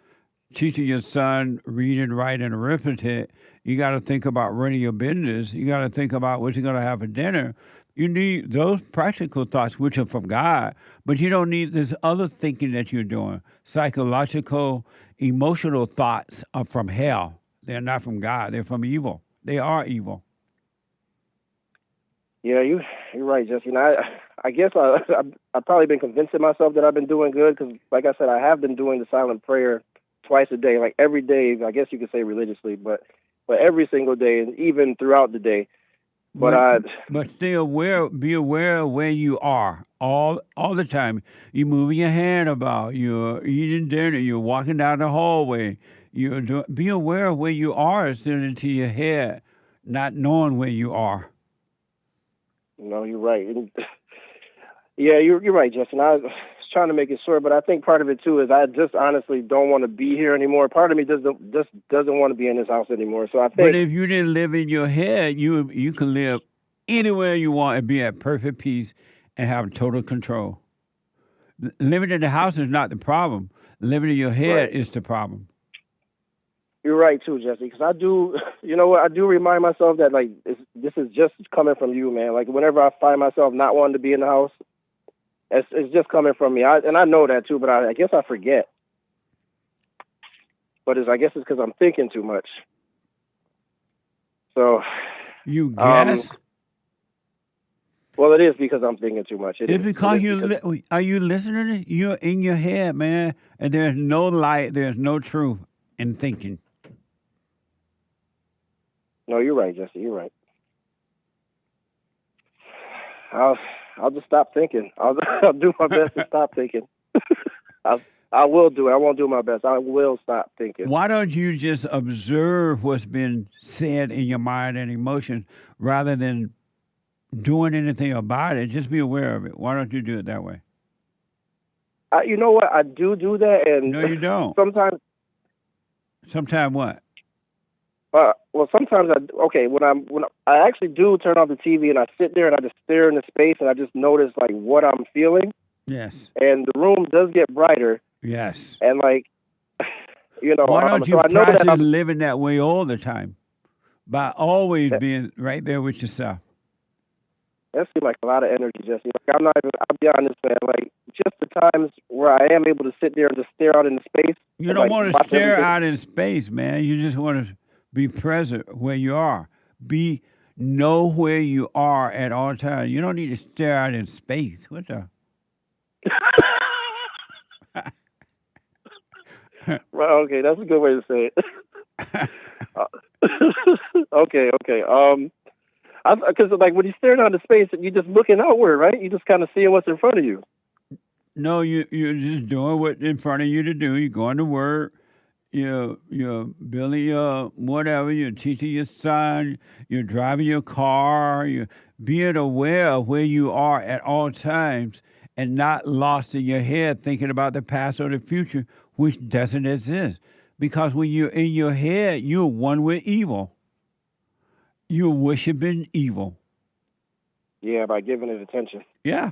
teaching your son reading, writing, arithmetic. You got to think about running your business. You got to think about what you're going to have for dinner. You need those practical thoughts, which are from God, but you don't need this other thinking that you're doing. Psychological, emotional thoughts are from hell. They're not from God. They're from evil. They are evil. Yeah, you're right, Jesse. And I guess I've probably been convincing myself that I've been doing good because, like I said, I have been doing the silent prayer twice a day, like every day. I guess you could say religiously, but every single day and even throughout the day. But stay aware. Be aware of where you are all the time. You're moving your hand about. You're eating dinner. You're walking down the hallway. Be aware of where you are instead into your head, not knowing where you are. No, you're right. Yeah, you're right, Justin. I was trying to make it short, but I think part of it too is I just honestly don't want to be here anymore. Part of me just doesn't want to be in this house anymore. So I think. But if you didn't live in your head, you can live anywhere you want and be at perfect peace and have total control. Living in the house is not the problem. Living in your head is the problem. You're right too, Jesse. Because I do, I do remind myself that like this is just coming from you, man. Like whenever I find myself not wanting to be in the house, it's just coming from me. I know that too, but I guess I forget. But I guess it's because I'm thinking too much. So you guess. Well, it is because I'm thinking too much. It's because are you listening? You're in your head, man, and there's no light, there's no truth in thinking. No, you're right, Jesse. You're right. I'll just stop thinking. I'll do my best to stop thinking. I will do it. I won't do my best. I will stop thinking. Why don't you just observe what's been said in your mind and emotion rather than doing anything about it? Just be aware of it. Why don't you do it that way? You know what? I do that, and No, you don't. Sometimes. Sometimes what? Well, sometimes when I actually do turn off the TV and I sit there and I just stare into space and I just notice like what I'm feeling. Yes. And the room does get brighter. Yes. And like, you know, why don't you so I know practice that living that way all the time by always being right there with yourself? That seems like a lot of energy, Jesse. Like I'll be honest, man. Like just the times where I am able to sit there and just stare out into space. You don't want to stare out in space, man. You just want to be present where you are. Know where you are at all times. You don't need to stare out in space. What the? Well, okay, that's a good way to say it. Okay. Because like when you're staring out into space, you're just looking outward, right? You just kind of seeing what's in front of you. No, you're just doing what's in front of you to do. You're going to work. You're building your whatever. You're teaching your son. You're driving your car. You're being aware of where you are at all times and not lost in your head thinking about the past or the future, which doesn't exist. Because when you're in your head, you're one with evil. You're worshiping evil. Yeah, by giving it attention. Yeah.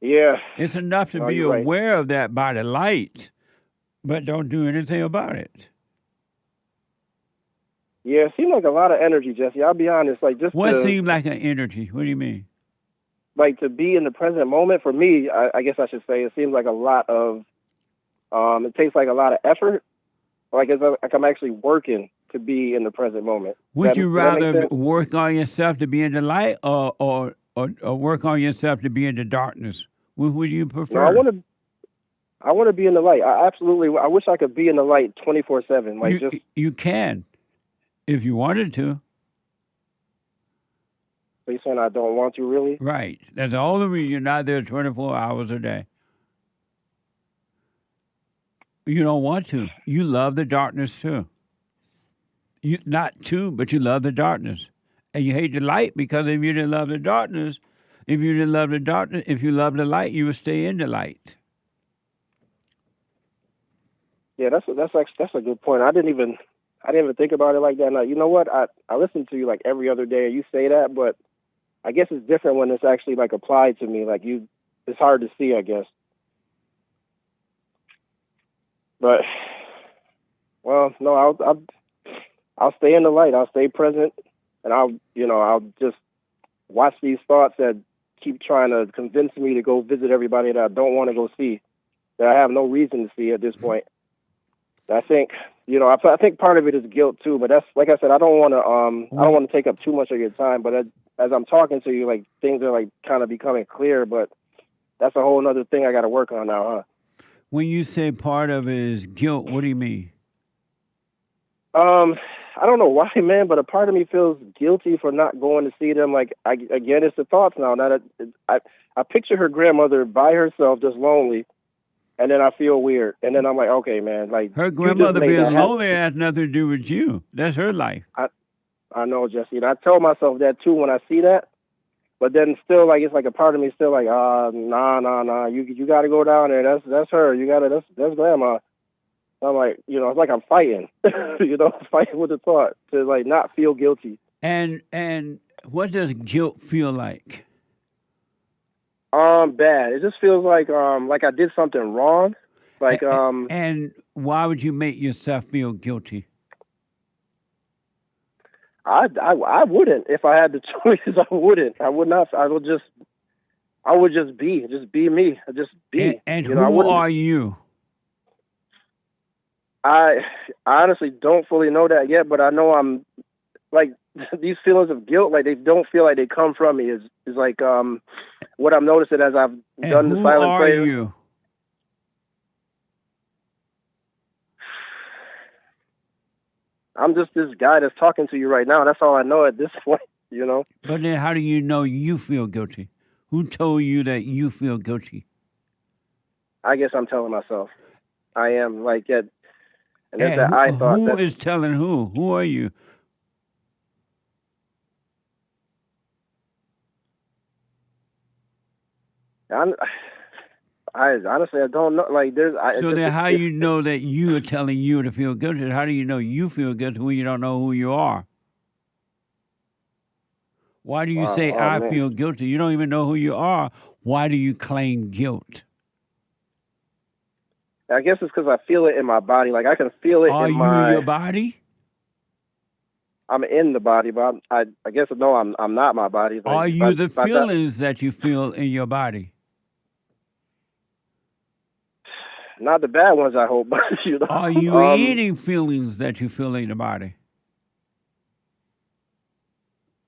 Yeah. It's enough to be you're right. aware of that by the light, but don't do anything about it. Yeah, it seemed like a lot of energy, Jesse. I'll be honest. Like what seemed like an energy? What do you mean? Like to be in the present moment for me, I guess I should say, it seems like a lot of. It takes like a lot of effort. Like I'm actually working to be in the present moment. Would you rather work on yourself to be in the light, or work on yourself to be in the darkness? What would you prefer? No, I want to be in the light. I wish I could be in the light 24/7. Like you can, if you wanted to. So you're saying I don't want to, really? Right. That's the only reason you're not there 24 hours a day. You don't want to. You love the darkness too. You but you love the darkness. And you hate the light because if you didn't love the darkness, if you love the light, you would stay in the light. Yeah, that's a good point. I didn't even think about it like that. Now, you know what? I listen to you like every other day and you say that, but I guess it's different when it's actually like applied to me. Like it's hard to see, I guess. But well, no, I'll stay in the light. I'll stay present, and I'll just watch these thoughts that keep trying to convince me to go visit everybody that I don't want to go see, that I have no reason to see at this point. I think, I think part of it is guilt too. But that's like I said, I don't want to take up too much of your time. But as I'm talking to you, like things are like kind of becoming clear. But that's a whole other thing I got to work on now, huh? When you say part of it is guilt, what do you mean? I don't know why, man, but a part of me feels guilty for not going to see them. Like, again, it's the thoughts now. I picture her grandmother by herself, just lonely, and then I feel weird. And then I'm like, okay, man, like her grandmother being lonely has nothing to do with you. That's her life. I know, Jesse. And I tell myself that too when I see that. But then still, like, it's like a part of me still like, nah. You got to go down there. That's her. That's grandma. I'm like, it's like I'm fighting, fighting with the thought to like not feel guilty. And what does guilt feel like? Bad. It just feels like I did something wrong. Like And why would you make yourself feel guilty? I wouldn't. If I had the choice, I wouldn't. I would not. I would just be me. Just be. And who are you? I honestly don't fully know that yet, but I know I'm like these feelings of guilt, like they don't feel like they come from me. Is like what I'm noticing as I've done the silent prayer. Who are you? I'm just this guy that's talking to you right now. That's all I know at this point, But then how do you know you feel guilty? Who told you that you feel guilty? I guess I'm telling myself. I am like that. And And that's that I thought who that is telling who? Who are you? I honestly I don't know. Like there's. So then how you know that you are telling you to feel guilty? How do you know you feel guilty when you don't know who you are? Why do you say I man. feel guilty? You don't even know who you are. Why do you claim guilt? I guess it's because I feel it in my body. Like I can feel it Are in you my. your body? I'm in the body, but I guess no, I'm not my body. Like, Are you the feelings that you feel in your body? Not the bad ones, I hope. But you know, Are you any feelings that you feel in the body?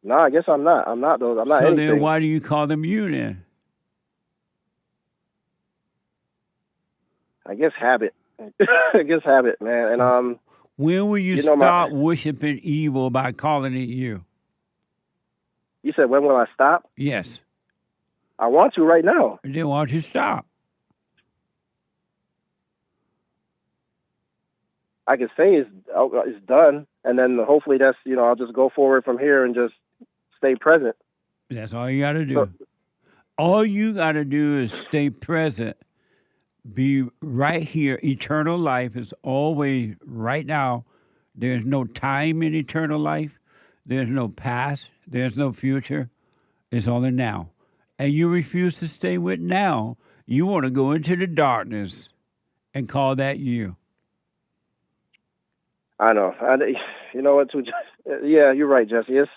No, I guess I'm not. I'm not those. I'm not So anything. then why do you call them you then? I guess habit. I guess habit, man. And when will you stop worshiping evil by calling it you? You said when will I stop? Yes. I want to right now. Then why don't you stop? I can say it's done, and then hopefully that's I'll just go forward from here and just stay present. That's all you got to do. So, all you got to do is stay present. Be right here. Eternal life is always right now. There's no time in eternal life. There's no past. There's no future. It's only now. And you refuse to stay with now. You want to go into the darkness and call that you. I know. You know what? Yeah, you're right, Jesse. It's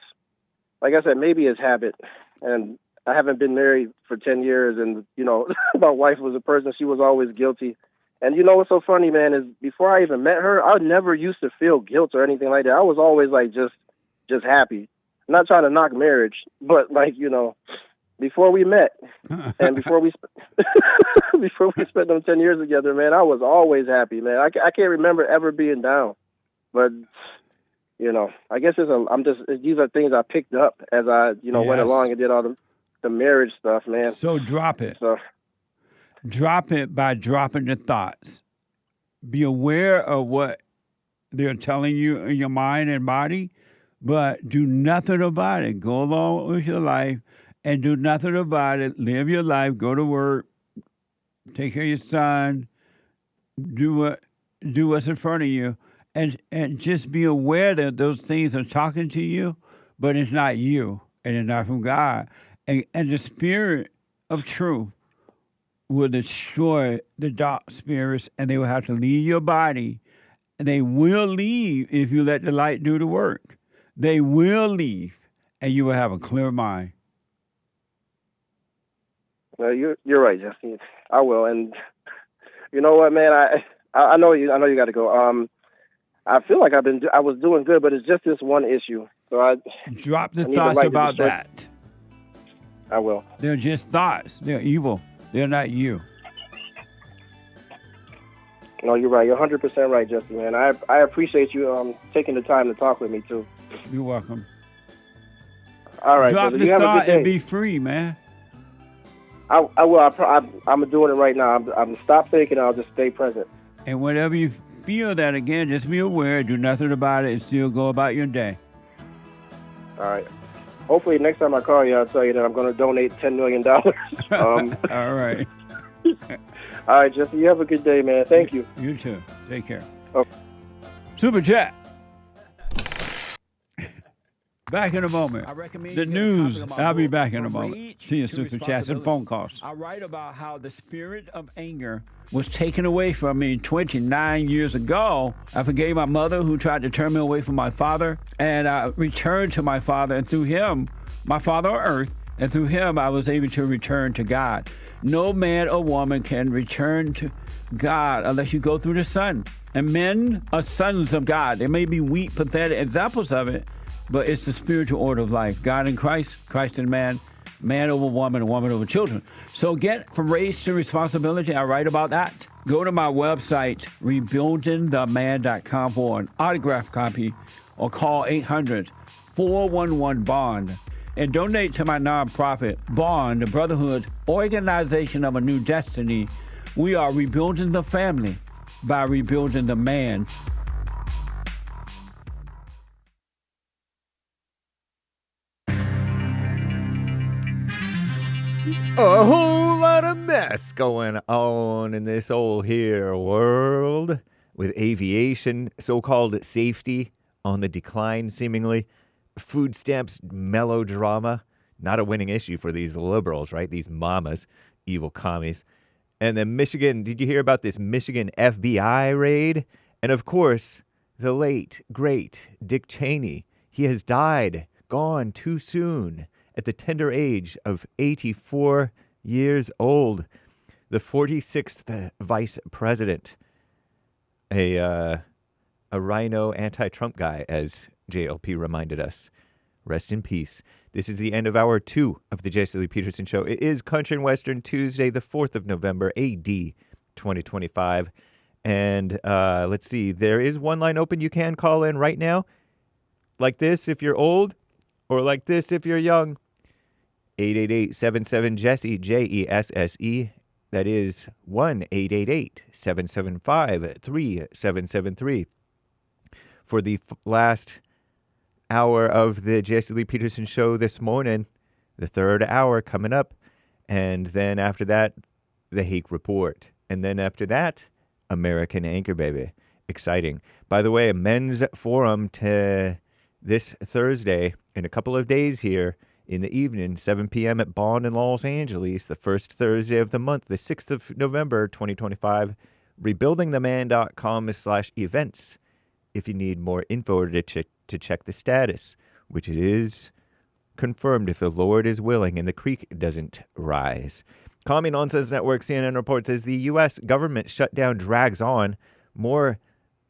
like I said, maybe it's habit. And I haven't been married for 10 years, and my wife was a person. She was always guilty. And you know what's so funny, man, is before I even met her, I never used to feel guilt or anything like that. I was always like just happy. I'm not trying to knock marriage, but before we met and before we spent them 10 years together, man, I was always happy, man. I can't remember ever being down. But I guess these are things I picked up as I went along and did all the marriage stuff, man. So drop it. So drop it by dropping the thoughts. Be aware of what they're telling you in your mind and body, but do nothing about it. Go along with your life and do nothing about it. Live your life. Go to work. Take care of your son. Do what's in front of you. And just be aware that those things are talking to you, but it's not you, and it's not from God. And the spirit of truth will destroy the dark spirits, and they will have to leave your body. And they will leave if you let the light do the work. They will leave, and you will have a clear mind. Well, you're right, Jesse. I will. And you know what, man? I know you got to go. I feel like I was doing good, but it's just this one issue. So I drop the thoughts about that. I will. They're just thoughts. They're evil. They're not you. No, you're right. You're 100% right, Jesse, man. I appreciate you taking the time to talk with me too. You're welcome. All right, drop brother. the You have a thought good day. and be free, man. I will. I'm doing it right now. I'm stop thinking. I'll just stay present. And whenever you feel that again, just be aware, do nothing about it, and still go about your day. All right. Hopefully next time I call you, I'll tell you that I'm going to donate $10 million. All right. All right, Jesse, you have a good day, man. Thank you. You too. Take care. Oh. Super chat. Back in a moment. The news. I'll be back in a moment. See you, super chats and phone calls. I write about how the spirit of anger was taken away from me 29 years ago. I forgave my mother who tried to turn me away from my father, and I returned to my father, and through him, my father on earth, and through him, I was able to return to God. No man or woman can return to God unless you go through the Son. And men are sons of God. They may be weak, pathetic examples of it, but it's the spiritual order of life. God in Christ, Christ in man, man over woman, and woman over children. So get from race to responsibility. I write about that. Go to my website, rebuildingtheman.com for an autographed copy, or call 800-411-BOND. And donate to my nonprofit, Bond, the Brotherhood Organization of a New Destiny, We are rebuilding the family by rebuilding the man. A whole lot of mess going on in this old here world with aviation, so-called safety on the decline, seemingly. Food stamps melodrama, not a winning issue for these liberals, right? These mamas, evil commies. And then Michigan, did you hear about this Michigan FBI raid? And of course, the late, great Dick Cheney. He has died, gone too soon, at the tender age of 84 years old. The 46th vice president. A rhino anti-Trump guy, as JLP reminded us. Rest in peace. This is the end of hour 2 of the Jesse Lee Peterson Show. It is Country and Western Tuesday, the 4th of November, AD 2025. And let's see, there is one line open. You can call in right now. Like this if you're old, or like this if you're young. 888-77-JESSE, Jesse. That is 1-888-775-3773. For the last hour of the Jesse Lee Peterson Show this morning, the third hour coming up. And then after that, the Hake Report. And then after that, American Anchor Baby. Exciting. By the way, a men's forum to this Thursday in a couple of days here in the evening, 7 p.m. at Bond in Los Angeles, the first Thursday of the month, the 6th of November, 2025, rebuildingtheman.com/events. If you need more info to check the status, which it is confirmed if the Lord is willing and the creek doesn't rise. Commie Nonsense Network CNN reports as the U.S. government shutdown drags on, more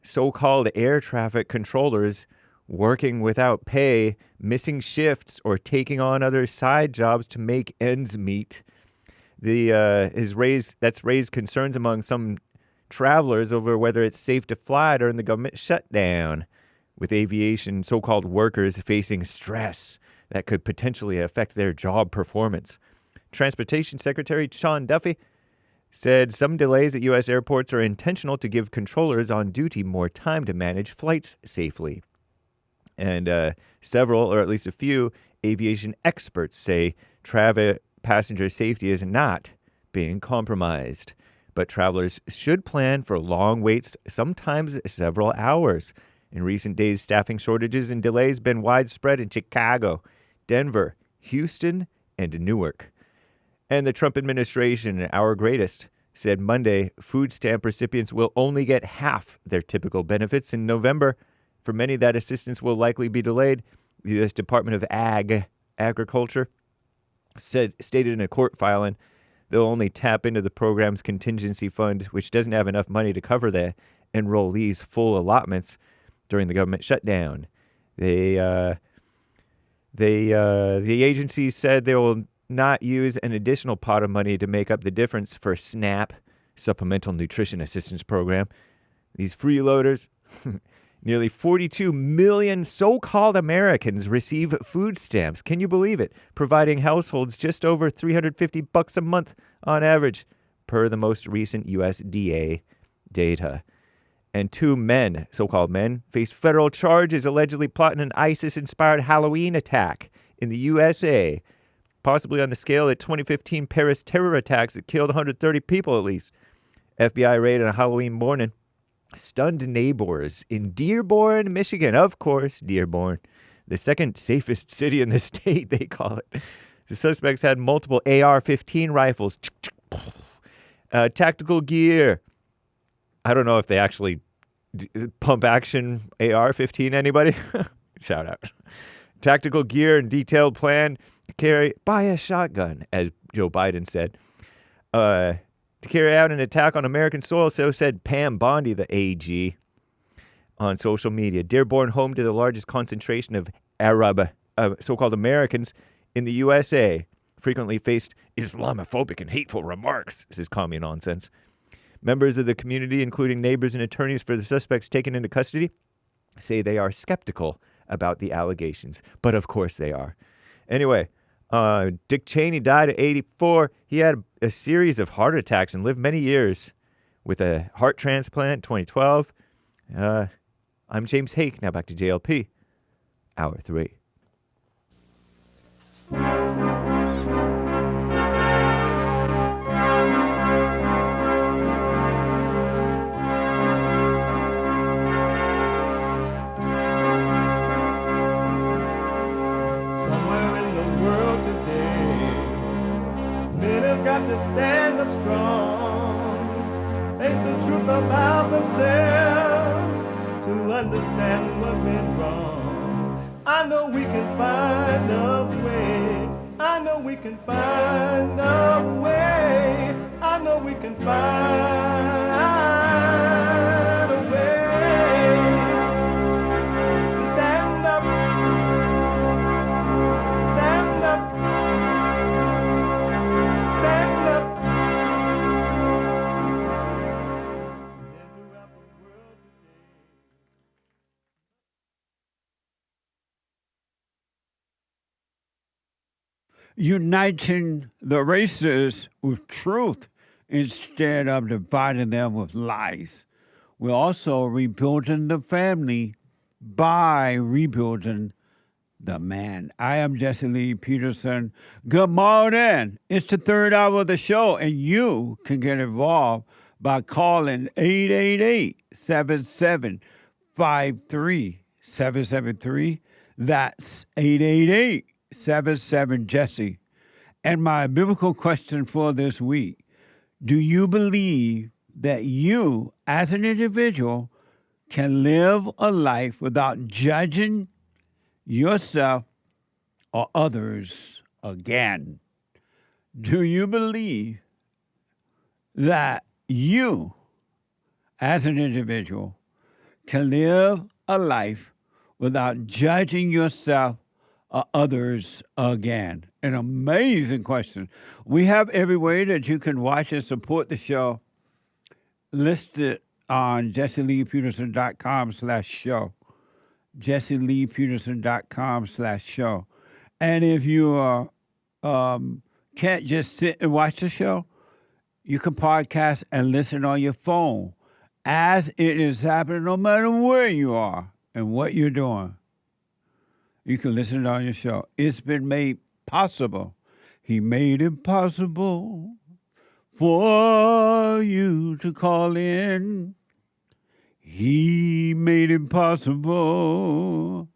so-called air traffic controllers working without pay, missing shifts, or taking on other side jobs to make ends meet. That's raised concerns among some travelers over whether it's safe to fly during the government shutdown, with aviation so-called workers facing stress that could potentially affect their job performance. Transportation Secretary Sean Duffy said some delays at U.S. airports are intentional to give controllers on duty more time to manage flights safely. And several, or at least a few, aviation experts say passenger safety is not being compromised. But travelers should plan for long waits, sometimes several hours. In recent days, staffing shortages and delays have been widespread in Chicago, Denver, Houston, and Newark. And the Trump administration, our greatest, said Monday food stamp recipients will only get half their typical benefits in November. For many, that assistance will likely be delayed. The U.S. Department of Agriculture stated in a court filing they'll only tap into the program's contingency fund, which doesn't have enough money to cover the enrollees' full allotments during the government shutdown. The agency said they will not use an additional pot of money to make up the difference for SNAP, Supplemental Nutrition Assistance Program. These freeloaders, nearly 42 million so-called Americans receive food stamps. Can you believe it? Providing households just over $350 a month on average, per the most recent USDA data. And 2 men, so-called men, face federal charges allegedly plotting an ISIS-inspired Halloween attack in the USA, possibly on the scale of 2015 Paris terror attacks that killed 130 people at least. FBI raid on a Halloween morning stunned neighbors in Dearborn, Michigan. Of course, Dearborn, the second safest city in the state, they call it. The suspects had multiple AR-15 rifles, tactical gear. I don't know if they actually pump action AR-15, anybody? Shout out. Tactical gear and detailed plan to carry by a shotgun, as Joe Biden said. To carry out an attack on American soil, so said Pam Bondi, the AG, on social media. Dearborn, home to the largest concentration of Arab, so-called Americans in the USA, frequently faced Islamophobic and hateful remarks. This is commie nonsense. Members of the community, including neighbors and attorneys for the suspects taken into custody, say they are skeptical about the allegations. But of course they are. Anyway, Dick Cheney died at 84. He had a series of heart attacks and lived many years with a heart transplant, 2012. I'm James Hake. Now back to JLP. Hour 3. Got to stand up strong, face the truth about themselves, to understand what went wrong. I know we can find a way. I know we can find a way. I know we can find a way to stand up, stand up. Uniting the races with truth instead of dividing them with lies. We're also rebuilding the family by rebuilding the man. I am Jesse Lee Peterson. Good morning. It's the third hour of the show, and you can get involved by calling 888-77-53773. That's 888-77-JESSE. And my biblical question for this week, do you believe that you, as an individual, can live a life without judging yourself or others again? Do you believe that you, as an individual, can live a life without judging yourself or others again? An amazing question. We have every way that you can watch and support the show listed on jesseleepeterson.com/show. jesseleepeterson.com/show. And if you can't just sit and watch the show, you can podcast and listen on your phone as it is happening, no matter where you are and what you're doing. You can listen on your show. It's been made possible. He made it possible for you to call in. He made it possible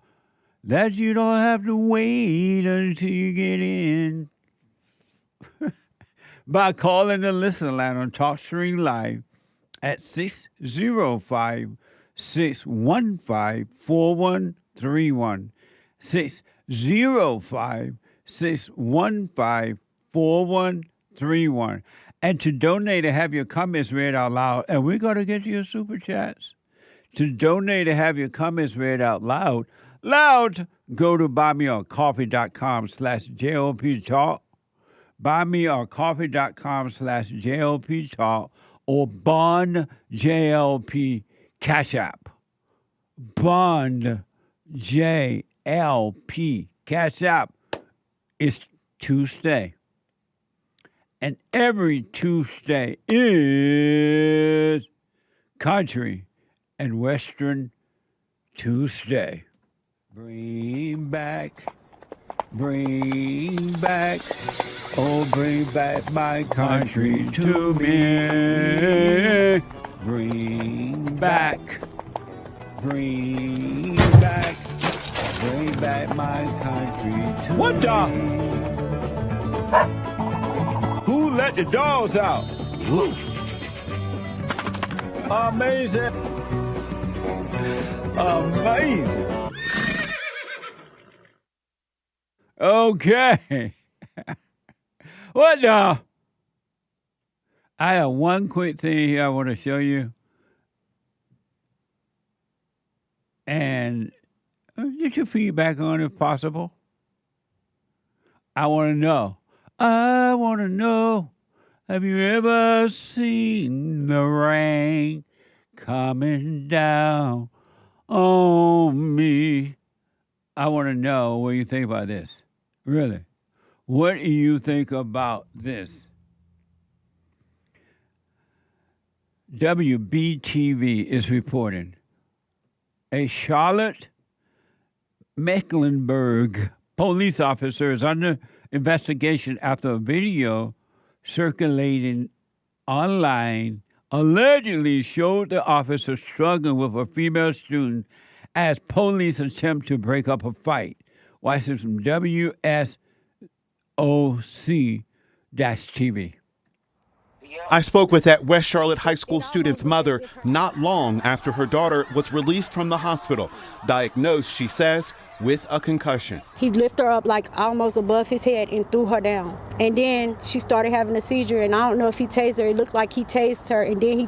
that you don't have to wait until you get in. By calling the listen line on TalkStream Live at 605-615-4131. 605-615-4131. And to donate and have your comments read out loud, and we're going to get to your super chats. To donate and have your comments read out loud, go to buymeacoffee.com/JLP Talk. buymeacoffee.com/JLP Talk or Bond JLP Cash App. Bond JLP Cash App is Tuesday. And every Tuesday is Country and Western Tuesday. Bring back, oh, bring back my country to me. Bring back my country to me. What the? Who let the dogs out? Woo. Amazing. Okay. What the? I have one quick thing here I want to show you. And get your feedback on it if possible. I want to know. Have you ever seen the rain coming down on me? I want to know what you think about this. Really. What do you think about this? WBTV is reporting a Charlotte Mecklenburg police officer is under investigation after a video circulating online allegedly showed the officer struggling with a female student as police attempt to break up a fight. Watch this from WSOC-TV. I spoke with that West Charlotte high school student's mother not long after her daughter was released from the hospital, diagnosed, she says, with a concussion. He lifted her up like almost above his head and threw her down. And then she started having a seizure, and I don't know if he tased her. It looked like he tased her, and then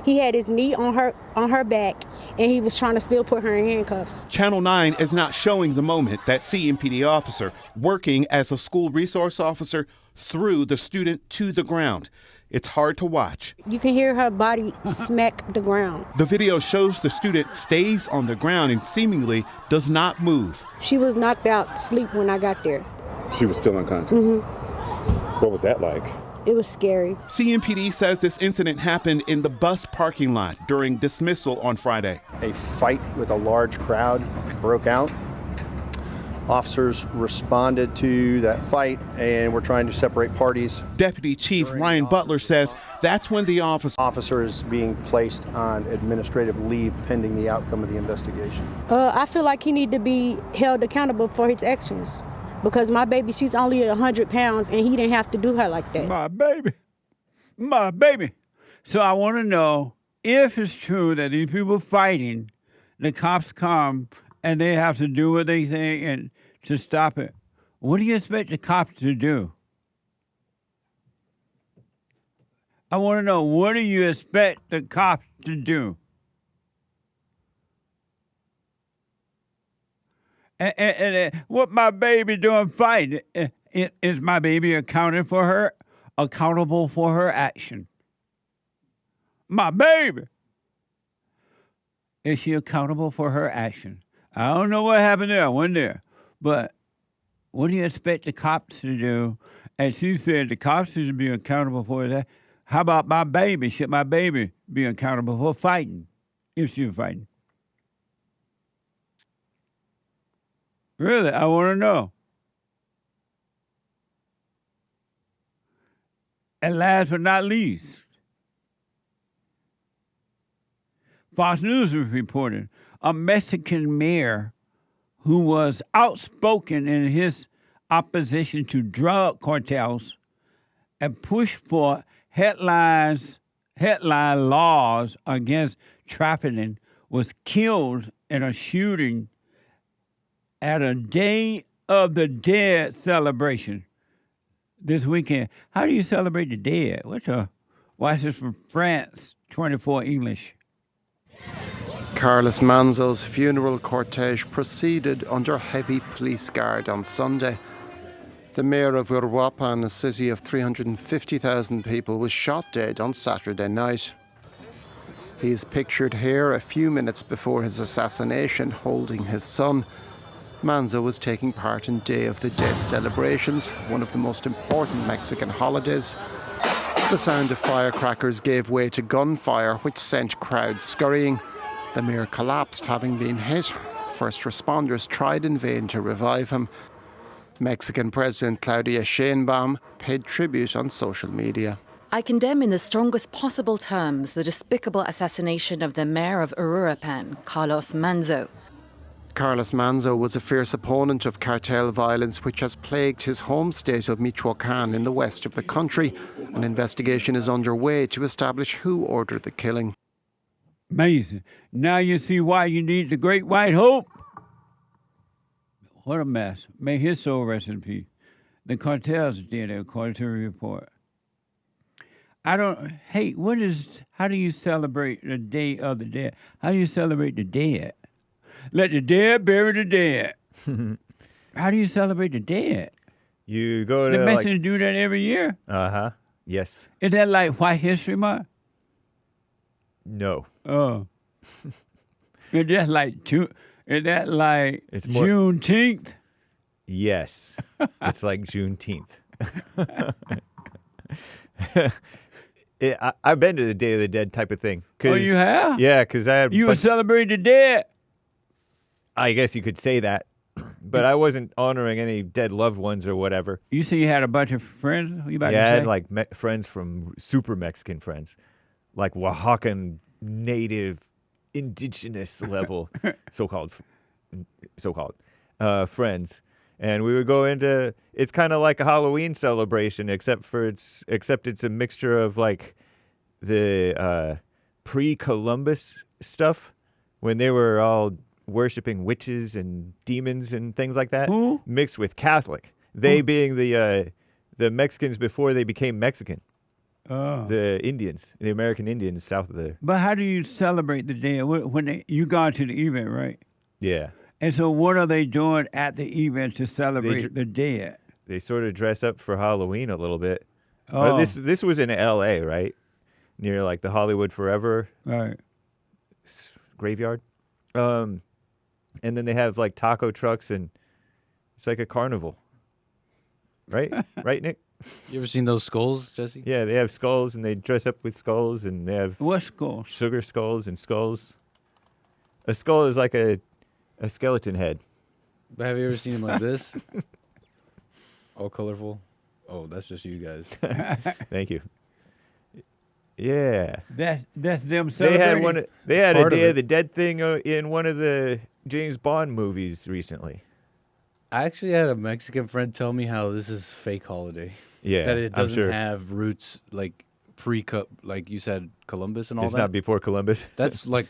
he had his knee on her back, and he was trying to still put her in handcuffs. Channel 9 is not showing the moment that CMPD officer, working as a school resource officer, threw the student to the ground. It's hard to watch. You can hear her body smack the ground. The video shows the student stays on the ground and seemingly does not move. She was knocked out asleep when I got there. She was still unconscious? Mm-hmm. What was that like? It was scary. CMPD says this incident happened in the bus parking lot during dismissal on Friday. A fight with a large crowd broke out. Officers responded to that fight, and we're trying to separate parties. Deputy Chief Ryan Butler says that's when the officer is being placed on administrative leave pending the outcome of the investigation. I feel like he need to be held accountable for his actions, because my baby, she's only 100 pounds, and he didn't have to do her like that. My baby. So I want to know if it's true that these people fighting, the cops come and they have to do what they say and to stop it. What do you expect the cops to do? I want to know, what do you expect the cops to do? And what my baby doing fighting? Is my baby accountable for her action? My baby. Is she accountable for her action? I don't know what happened there. I wasn't there. But what do you expect the cops to do? And she said the cops should be accountable for that. How about my baby? Should my baby be accountable for fighting, if she was fighting? Really, I want to know. And last but not least, Fox News was reporting a Mexican mayor who was outspoken in his opposition to drug cartels and pushed for headline laws against trafficking was killed in a shooting at a Day of the Dead celebration this weekend. How do you celebrate the dead? Watch this from France 24 English. Carlos Manzo's funeral cortege proceeded under heavy police guard on Sunday. The mayor of Uruapan, a city of 350,000 people, was shot dead on Saturday night. He is pictured here a few minutes before his assassination, holding his son. Manzo was taking part in Day of the Dead celebrations, one of the most important Mexican holidays. The sound of firecrackers gave way to gunfire, which sent crowds scurrying. The mayor collapsed, having been hit. First responders tried in vain to revive him. Mexican President Claudia Sheinbaum paid tribute on social media. I condemn in the strongest possible terms the despicable assassination of the mayor of Uruapan, Carlos Manzo. Carlos Manzo was a fierce opponent of cartel violence which has plagued his home state of Michoacán in the west of the country. An investigation is underway to establish who ordered the killing. Amazing. Now you see why you need the great white hope. What a mess. May his soul rest in peace. The cartels did it, according to a report. How do you celebrate the Day of the Dead? How do you celebrate the dead? Let the dead bury the dead. How do you celebrate the dead? You go to the Mexicans do that every year. Uh-huh. Yes. Is that like White History Month? No. Oh. Is that like Juneteenth? Yes. It's like Juneteenth. I've been to the Day of the Dead type of thing. Oh, you have? Yeah, because I had... You were celebrating the dead. I guess you could say that. But I wasn't honoring any dead loved ones or whatever. You say you had a bunch of friends? You about to I say? had like friends from super Mexican friends. Like Oaxacan native indigenous level so-called friends. And we would go into, it's kind of like a Halloween celebration, except it's a mixture of like the pre-Columbus stuff when they were all worshiping witches and demons and things like that, mixed with Catholic. They being the Mexicans before they became Mexican. Oh. The Indians, the American Indians south of there. But how do you celebrate the day? You gone to the event, right? Yeah. And so what are they doing at the event to celebrate the dead? They sort of dress up for Halloween a little bit. Oh. But this was in L.A., right? Near like the Hollywood Forever graveyard. And then they have like taco trucks and it's like a carnival. Right? Right, Nick? You ever seen those skulls, Jesse? Yeah, they have skulls and they dress up with skulls and they have... What skulls? Sugar skulls and skulls. A skull is like a skeleton head. But have you ever seen them like this? All colorful? Oh, that's just you guys. Thank you. Yeah. That's them They celebrating? had a Day of the Dead thing in one of the James Bond movies recently. I actually had a Mexican friend tell me how this is fake holiday. Yeah, that it I'm doesn't sure. have roots like like you said, Columbus and all It's that. not before Columbus. That's like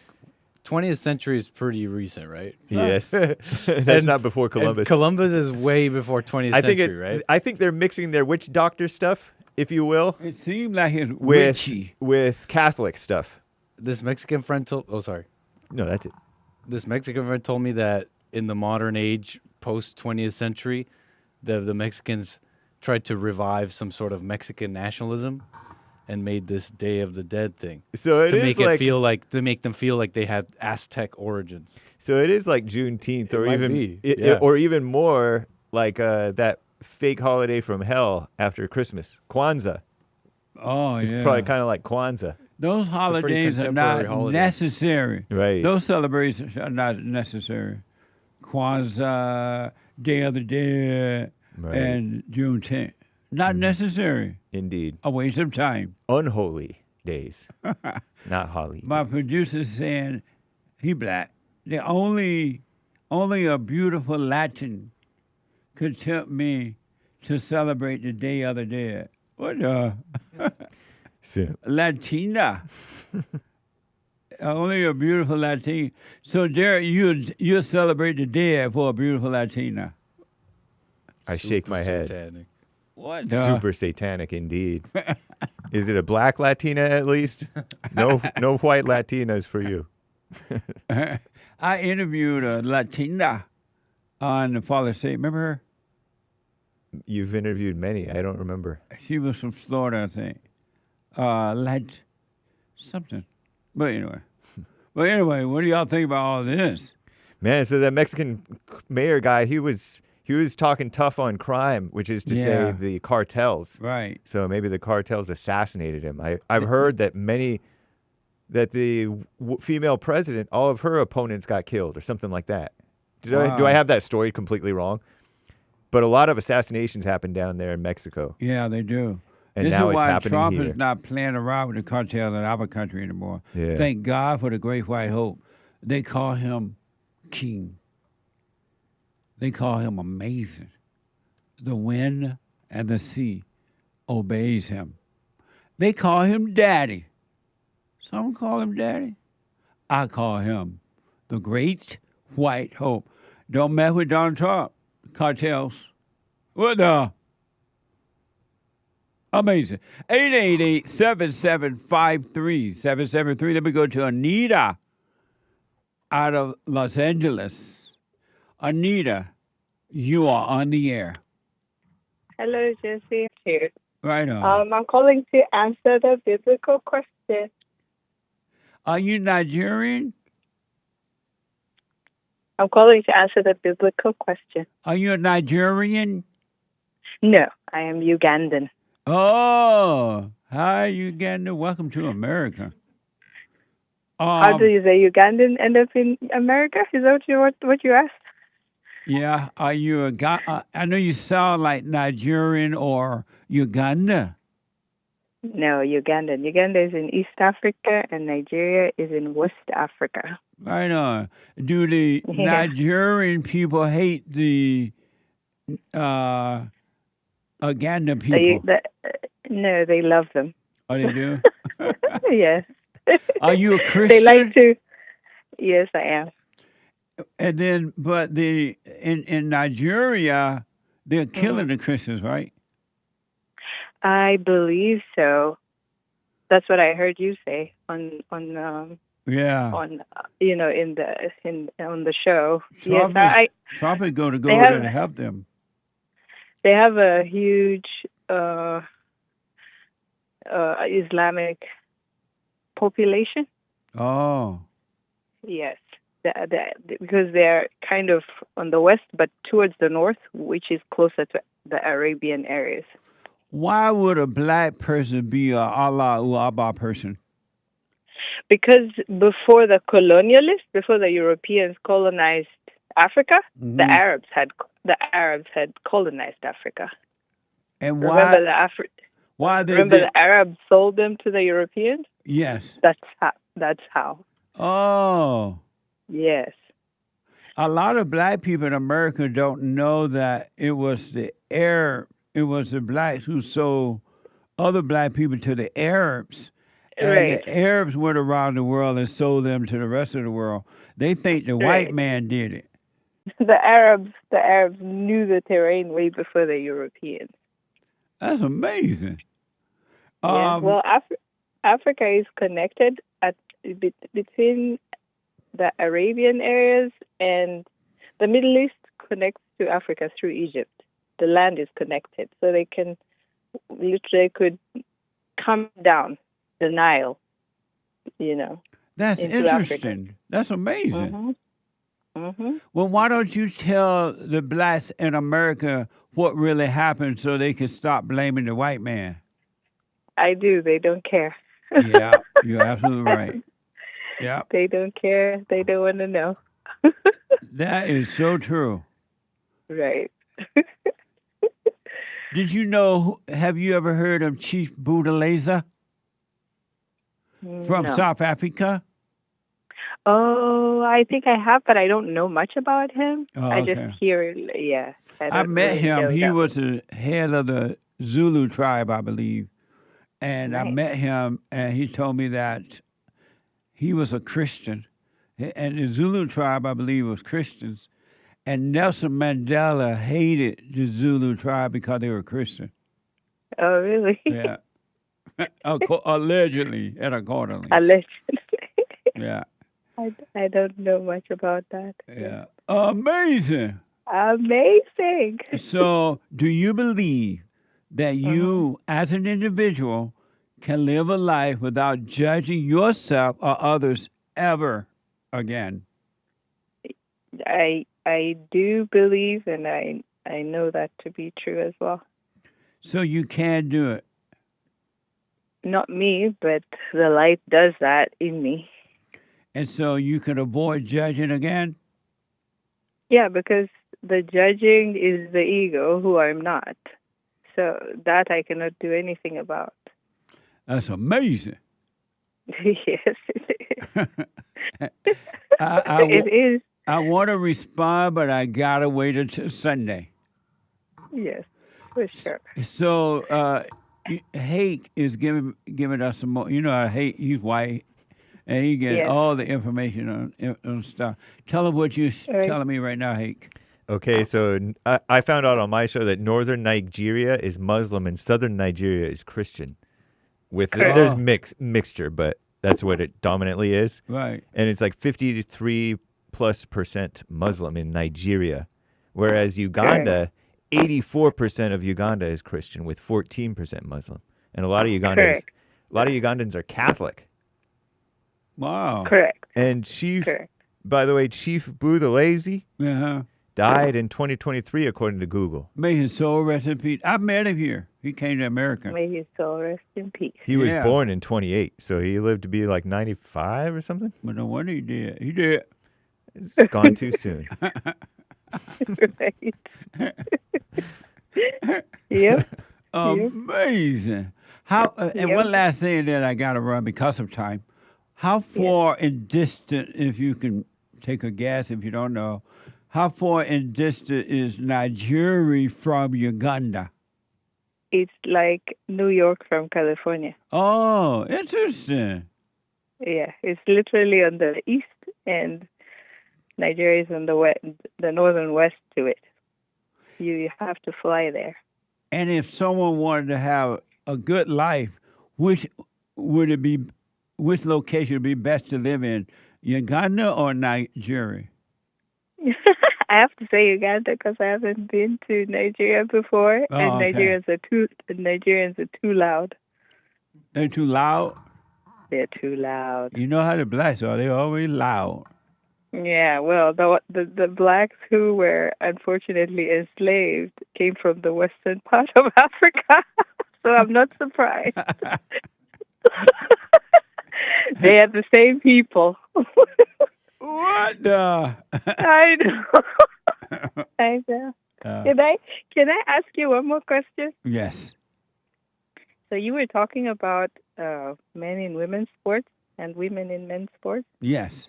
20th century is pretty recent, right? Yes. That's not before Columbus. And Columbus is way before 20th century, right? I think they're mixing their witch doctor stuff, if you will. It seemed like it's witchy. With Catholic stuff. This Mexican friend told... Oh, sorry. No, that's it. This Mexican friend told me that in the modern age, post 20th century, the Mexicans tried to revive some sort of Mexican nationalism and made this Day of the Dead thing. So to make them feel like they had Aztec origins. So it is like Juneteenth, or might even be, or even more like that fake holiday from hell after Christmas, Kwanzaa. Oh, It's yeah. probably kind of like Kwanzaa. Those holidays are not necessary. Right. Those celebrations are not necessary. Kwanzaa, Day of the Dead, Right. and Juneteenth. Not necessary. Indeed. A waste of time. Unholy days. Not holly. My producer's saying he black. The only a beautiful Latin could tempt me to celebrate the Day of the Dead. What the? Latina. Only a beautiful Latina. So, Derek, you celebrate the dead for a beautiful Latina. I shake my head. Satanic. What? Super satanic indeed. Is it a black Latina at least? No white Latinas for you. I interviewed a Latina on the Father's Day. Remember her? You've interviewed many. I don't remember. She was from Florida, I think. Something. But anyway, what do y'all think about all this? Man, so that Mexican mayor guy, he was talking tough on crime, which is to say the cartels. Right. So maybe the cartels assassinated him. I've heard that the female president, all of her opponents got killed or something like that. Do I have that story completely wrong? But a lot of assassinations happen down there in Mexico. Yeah, they do. And this now is it's why happening Trump here. is not playing around with the cartels in our country anymore. Yeah. Thank God for the Great White Hope. They call him king. They call him amazing. The wind and the sea obeys him. They call him daddy. Some call him daddy. I call him the Great White Hope. Don't mess with Donald Trump. Cartels. What the? Amazing. 888-7753-773. Let me go to ANITA out of Los Angeles. ANITA, you are on the air. Hello, Jesse. Here. Right on. I'm calling to answer the biblical question. Are you Nigerian? I'm calling to answer the biblical question. Are you a Nigerian? No, I am Ugandan. Oh, hi, Uganda. Welcome to America. How do you say Ugandan end up in America? Is that what you asked? Yeah, are you a guy? I know you sound like Nigerian or Uganda. No, Ugandan. Uganda is in East Africa, and Nigeria is in West Africa. Right on. Do the Nigerian people hate the Ugandan people? No, they love them. Oh, they do? Yes. Are you a Christian? They like to. Yes, I am. And then, but in Nigeria, they're killing the Christians, right? I believe so. That's what I heard you say on Yeah. on in on the show. Trump Yes, Trump is going to go there to help them. They have a huge Islamic population. Oh. Yes, because they're kind of on the west, but towards the north, which is closer to the Arabian areas. Why would a black person be a Allah Abba person? Because before the colonialists, before the Europeans colonized Africa, the Arabs had colonized Africa. And why? Remember the Arabs sold them to the Europeans? Yes. That's how. Oh. Yes. A lot of black people in America don't know that it was the blacks who sold other black people to the Arabs. And Right. the Arabs went around the world and sold them to the rest of the world. They think the white man did it. The Arabs knew the terrain way before the Europeans. That's amazing. Yeah. Well, Africa is connected between the Arabian areas, and the Middle East connects to Africa through Egypt. The land is connected, so they could come down the Nile, That's into interesting. Africa. That's amazing. Mm-hmm. Well, why don't you tell the blacks in America what really happened so they can stop blaming the white man? I do. They don't care. Yeah, you're absolutely right. Yeah. They don't care. They don't want to know. That is so true. Right. Did you know, have you ever heard of Chief Buthelezi from No. South Africa? Oh, I think I have, but I don't know much about him. Oh, I okay. just hear, yeah. I met really him. know He that. was the head of the Zulu tribe, I believe. And I Nice. met him, and he told me that he was a Christian. And the Zulu tribe, I believe, was Christians. And Nelson Mandela hated the Zulu tribe because they were Christian. Oh, really? Yeah. Allegedly and accordingly. Allegedly. Yeah. I don't know much about that. Yeah. Amazing. Amazing. So, do you believe that you, as an individual, can live a life without judging yourself or others ever again? I do believe, and I know that to be true as well. So you can do it. Not me, but the light does that in me. And so you can avoid judging again? Yeah, because the judging is the ego, who I'm not. So that I cannot do anything about. That's amazing. Yes, it is. I It is. I want to respond, but I got to wait until Sunday. Yes, for sure. So Hake is giving us some more. You know, Hake, he's white, and he gets Yes. all the information on stuff. Tell him what you're telling me right now, Hake. Okay, so I found out on my show that northern Nigeria is Muslim and southern Nigeria is Christian. There's mixture, but that's what it dominantly is. Right. And it's like 53+% Muslim in Nigeria, whereas Uganda, 84% of Uganda is Christian with 14% Muslim, and a lot of Ugandans are Catholic. Wow. Correct. And she By the way, Chief Buthelezi Uh-huh. died in 2023, according to Google. May his soul rest in peace. I met him here. He came to America. May his soul rest in peace. He was born in 28, so he lived to be like 95 or something. But no wonder he did. He did. It's gone too soon. Right. Yep. Amazing. How? And one last thing that I got to run because of time. How far in distance, if you can take a guess, if you don't know, how far in distance is Nigeria from Uganda? It's like New York from California. Oh, interesting. Yeah, it's literally on the east, and Nigeria is on the west, the northern west to it. You have to fly there. And if someone wanted to have a good life, which location would be best to live in, Uganda or Nigeria? I have to say Uganda because I haven't been to Nigeria before, and okay. Nigerians are too loud. They're too loud? They're too loud. You know how the blacks are. They're always loud. Yeah, well, the blacks who were unfortunately enslaved came from the western part of Africa, so I'm not surprised. They are the same people. What the? I know. I know. Can I ask you one more question? Yes. So you were talking about men in women's sports and women in men's sports? Yes.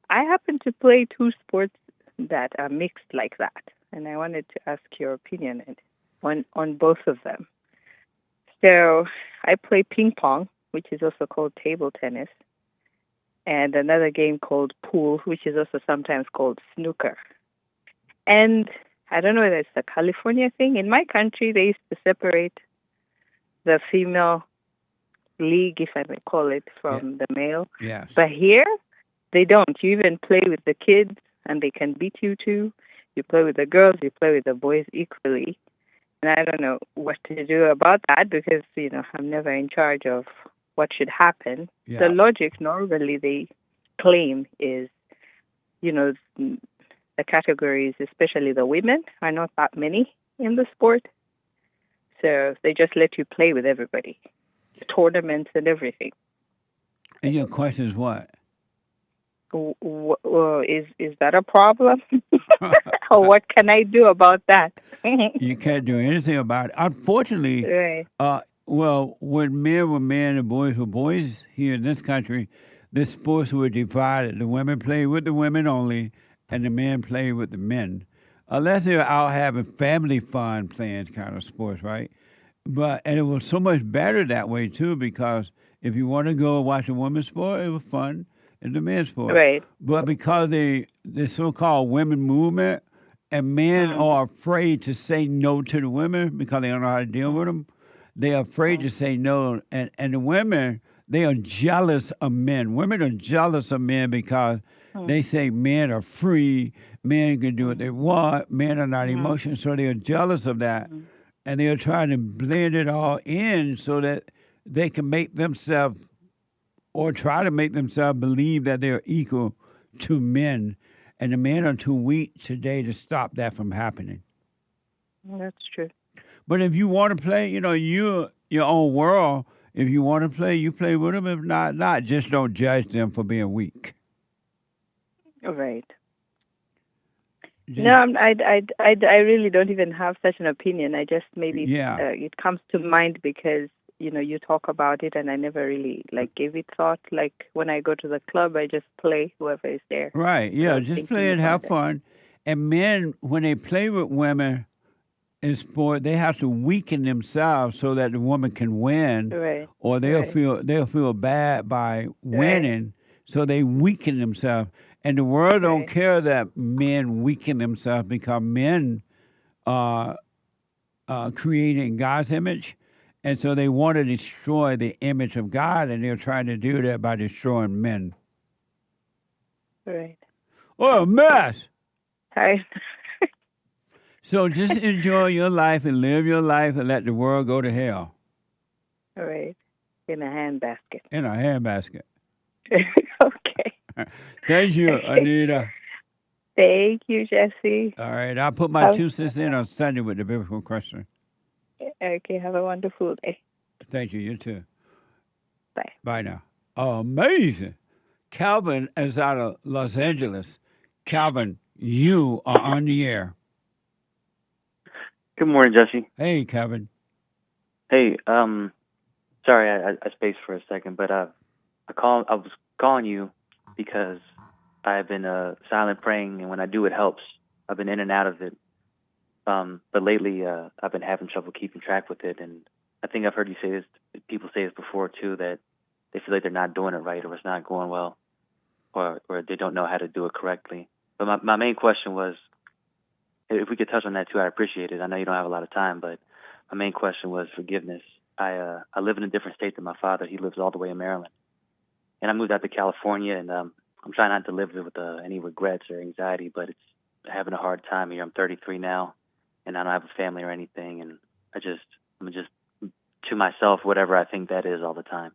I happen to play two sports that are mixed like that, and I wanted to ask your opinion on both of them. So I play ping-pong, which is also called table tennis, and another game called pool, which is also sometimes called snooker. And I don't know whether it's a California thing. In my country, they used to separate the female league, if I may call it, from the male. Yes. But here, they don't. You even play with the kids, and they can beat you too. You play with the girls, you play with the boys equally. And I don't know what to do about that because, I'm never in charge of what should happen. Yeah. The logic normally they claim is, the categories, especially the women, are not that many in the sport. So they just let you play with everybody. Tournaments and everything. And your question is what? Is that a problem? Or what can I do about that? You can't do anything about it. Unfortunately, right. When men were men and boys were boys here in this country, the sports were divided. The women played with the women only, and the men played with the men. Unless they were out having family fun playing kind of sports, right? And it was so much better that way, too, because if you want to go watch a women's sport, it was fun. And the men's sport. Right. But because the so-called women movement, and men are afraid to say no to the women because they don't know how to deal with them, they are afraid to say no. And the women, they are jealous of men. Women are jealous of men because they say men are free, men can do what they want, men are not emotional, so they are jealous of that. And they are trying to blend it all in so that they can make themselves or try to make themselves believe that they're equal to men. And the men are too weak today to stop that from happening. That's true. But if you want to play, you're your own world. If you want to play, you play with them. If not. Just don't judge them for being weak. Right. No, I really don't even have such an opinion. I just maybe it comes to mind because you talk about it, and I never really gave it thought. Like when I go to the club, I just play whoever is there. Right? Yeah, just play and have fun. And men, when they play with women in sport, they have to weaken themselves so that the woman can win, right? Or they'll feel bad by winning, so they weaken themselves. And the world don't care that men weaken themselves because men are created in God's image. And so they want to destroy the image of God, and they're trying to do that by destroying men. Right. Oh, a mess. Hi. So just enjoy your life and live your life and let the world go to hell. All right. In a handbasket. In a handbasket. Okay. Thank you, Anita. Thank you, Jesse. All right, I'll put my 2 cents in on Sunday with the biblical question. Okay, have a wonderful day. Thank you. You too. Bye. Bye now. Amazing. Calvin is out of Los Angeles. Calvin, you are on the air. Good morning, Jesse. Hey, Calvin. Hey, sorry I spaced for a second, but I was calling you because I've been silent praying, and when I do, it helps. I've been in and out of it, but lately I've been having trouble keeping track with it, and I think I've heard you say this. People say this before too, that they feel like they're not doing it right, or it's not going well, or they don't know how to do it correctly. But my main question was, if we could touch on that too, I'd appreciate it. I know you don't have a lot of time, but my main question was forgiveness. I live in a different state than my father. He lives all the way in Maryland, and I moved out to California, and I'm trying not to live with any regrets or anxiety, but it's having a hard time here. I'm 33 now, and I don't have a family or anything, and I'm just to myself whatever I think that is all the time.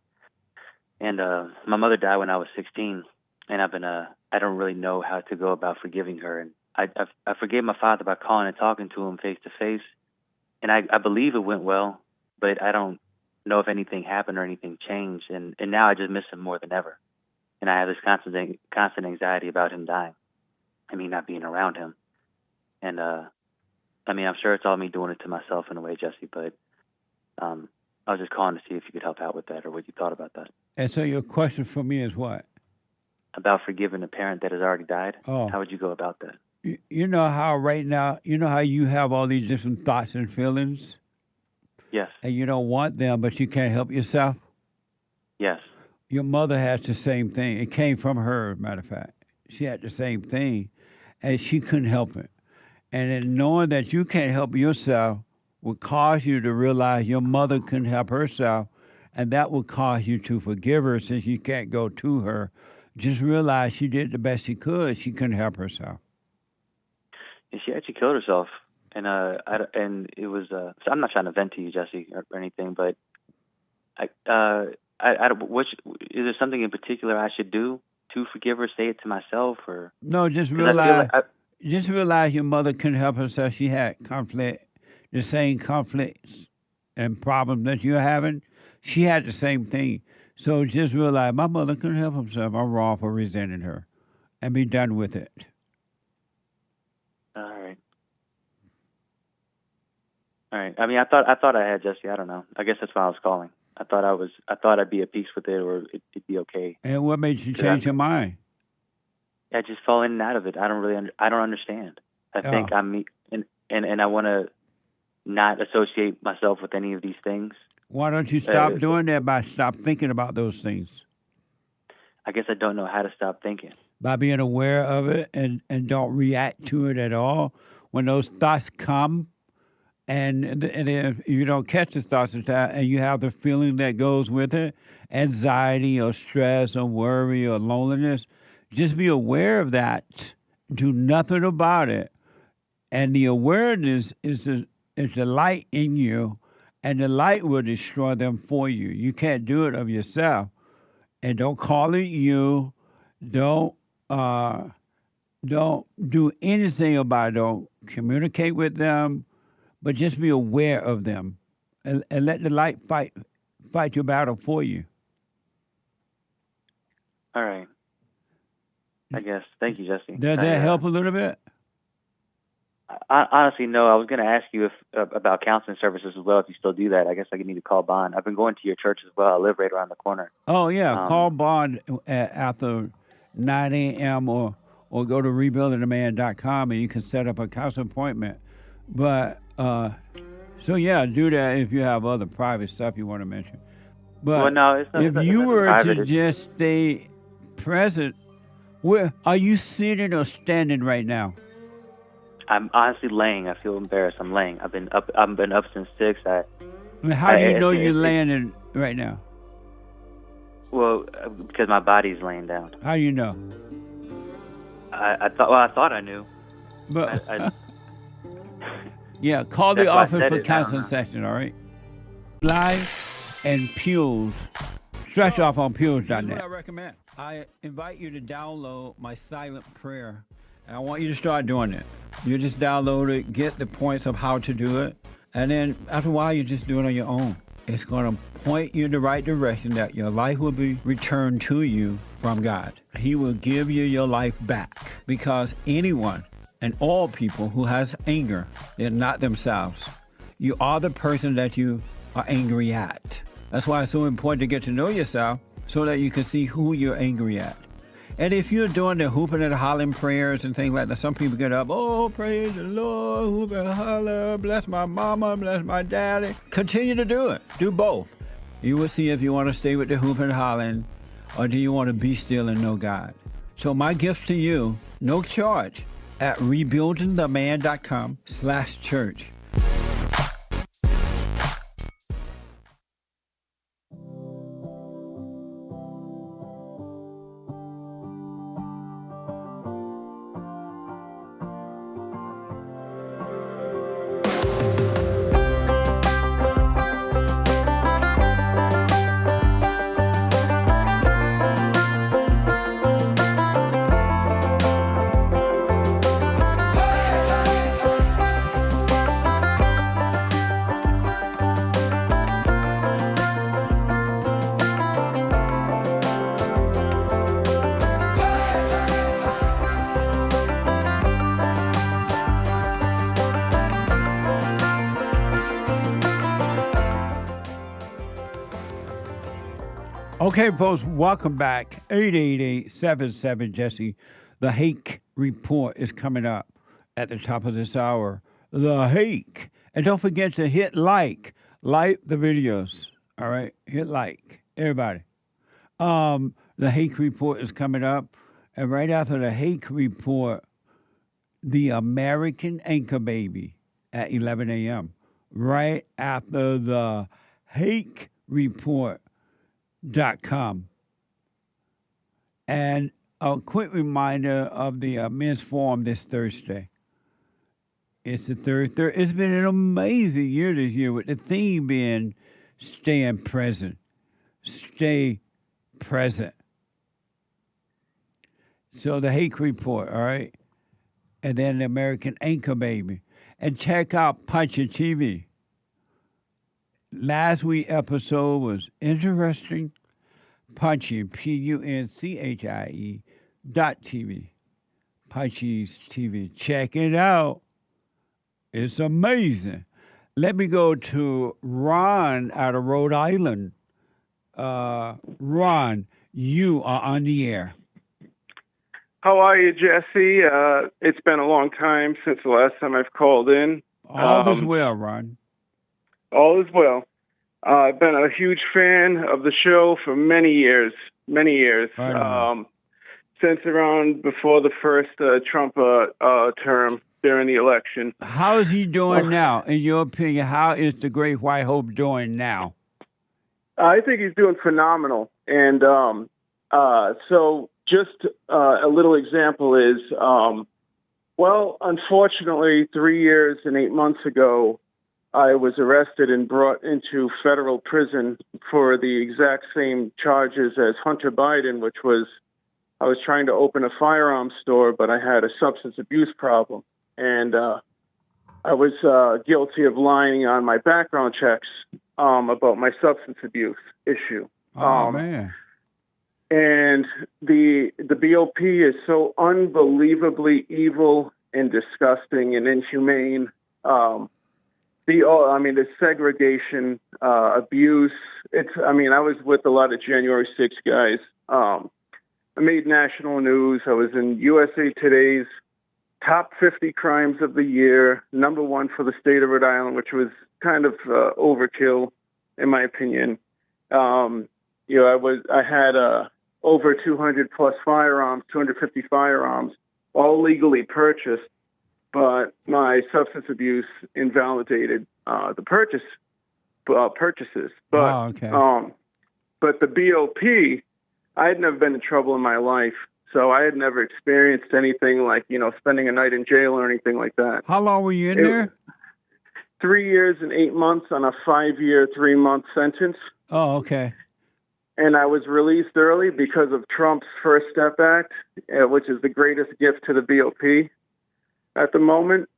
And my mother died when I was 16, and I don't really know how to go about forgiving her. And I forgave my father by calling and talking to him face to face, and I believe it went well, but I don't know if anything happened or anything changed. And now I just miss him more than ever, and I have this constant anxiety about him dying, and me not being around him. And I mean, I'm sure it's all me doing it to myself in a way, Jesse, but I was just calling to see if you could help out with that, or what you thought about that. And so your question for me is what? About forgiving a parent that has already died. Oh. How would you go about that? You know how right now, you know how you have all these different thoughts and feelings? Yes. And you don't want them, but you can't help yourself? Yes. Your mother has the same thing. It came from her, matter of fact. She had the same thing, and she couldn't help it. And then knowing that you can't help yourself would cause you to realize your mother couldn't help herself, and that would cause you to forgive her since you can't go to her. Just realize she did the best she could. She couldn't help herself. And she actually killed herself. And it was. So I'm not trying to vent to you, Jesse, or anything, but is there something in particular I should do to forgive her? Say it to myself, or no? Just realize. Just realize your mother couldn't help herself. She had conflict, the same conflicts and problems that you're having. She had the same thing. So just realize my mother couldn't help herself. I'm wrong for resenting her, and be done with it. All right. I mean, I thought I had, Jesse. I don't know. I guess that's why I was calling. I thought I'd be at peace with it, or it'd be okay. And what made you change your mind? I just fall in and out of it. I don't understand. I think I'm, and I want to not associate myself with any of these things. Why don't you stop doing that by stop thinking about those things? I guess I don't know how to stop thinking. By being aware of it and don't react to it at all. When those thoughts come, and if you don't catch the thoughts and you have the feeling that goes with it, anxiety or stress or worry or loneliness, just be aware of that. Do nothing about it. And the awareness is the light in you, and the light will destroy them for you. You can't do it of yourself. And don't call it you. Don't do anything about it. Don't communicate with them, but just be aware of them, and let the light fight your battle for you. All right. I guess. Thank you, Jesse. Does that help a little bit? Honestly, no. I was going to ask you about counseling services as well, if you still do that. I guess I need to call Bond. I've been going to your church as well. I live right around the corner. Oh, yeah. Call Bond after 9 a.m. or go to rebuildingtheman.com, and you can set up a counseling appointment. But, so yeah, do that if you have other private stuff you want to mention. But well, no, it's not, if you were to just stay present, where are you sitting or standing right now? I'm honestly laying. I feel embarrassed. I'm laying. I've been up since 6. How do you know you're laying right now? Well, because my body's laying down. How do you know? I thought I knew. But yeah, call the office for counseling session. All right. Live and Pews. Stretch off on Pews.net. I recommend. I invite you to download my silent prayer. And I want you to start doing it. You just download it, get the points of how to do it, and then after a while, you just do it on your own. It's going to point you in the right direction that your life will be returned to you from God. He will give you your life back because anyone and all people who has anger, they're not themselves. You are the person that you are angry at. That's why it's so important to get to know yourself so that you can see who you're angry at. And if you're doing the hooping and hollering prayers and things like that, some people get up, oh, praise the Lord, hoop and holler, bless my mama, bless my daddy. Continue to do it. Do both. You will see if you want to stay with the hooping and hollering or do you want to be still and know God. So my gift to you, no charge, at rebuildingtheman.com/church. Okay, folks, welcome back. 888-77-JESSE. The Hake Report is coming up at the top of this hour. The Hake. And don't forget to hit like the videos. All right? Hit like. Everybody. The Hake Report is coming up. And right after the Hake Report, the American Anchor Baby at 11 a.m. Right after the Hake Report. .com. And a quick reminder of the men's forum this Thursday. It's the third. It's been an amazing year this year with the theme being staying present. Stay present. So the Hake Report, all right? And then the American Anchor Baby. And check out Punchy TV. Last week's episode was interesting. Punchy, PUNCHIE.TV. Punchy's TV. Check it out. It's amazing. Let me go to Ron out of Rhode Island. Ron, you are on the air. How are you, Jesse? It's been a long time since the last time I've called in. All is well, Ron. All is well. I've been a huge fan of the show for many years. Right. Since around before the first Trump term during the election. How is he doing now? In your opinion, how is the Great White Hope doing now? I think he's doing phenomenal. And so just a little example is, well, unfortunately, 3 years and 8 months ago, I was arrested and brought into federal prison for the exact same charges as Hunter Biden, which was I was trying to open a firearms store, but I had a substance abuse problem. And I was guilty of lying on my background checks about my substance abuse issue. Oh, man. And the BOP is so unbelievably evil and disgusting and inhumane. The segregation, abuse. I was with a lot of January 6 guys. I made national news. I was in USA Today's top 50 crimes of the year, #1 for the state of Rhode Island, which was kind of overkill, in my opinion. I had over 200 plus firearms, 250 firearms, all legally purchased. But my substance abuse invalidated the purchases. But but the BOP, I had never been in trouble in my life, so I had never experienced anything like spending a night in jail or anything like that. How long were you in there? 3 years and 8 months on a 5-year, 3-month sentence. Oh, okay. and I was released early because of Trump's First Step Act, which is the greatest gift to the BOP at the moment.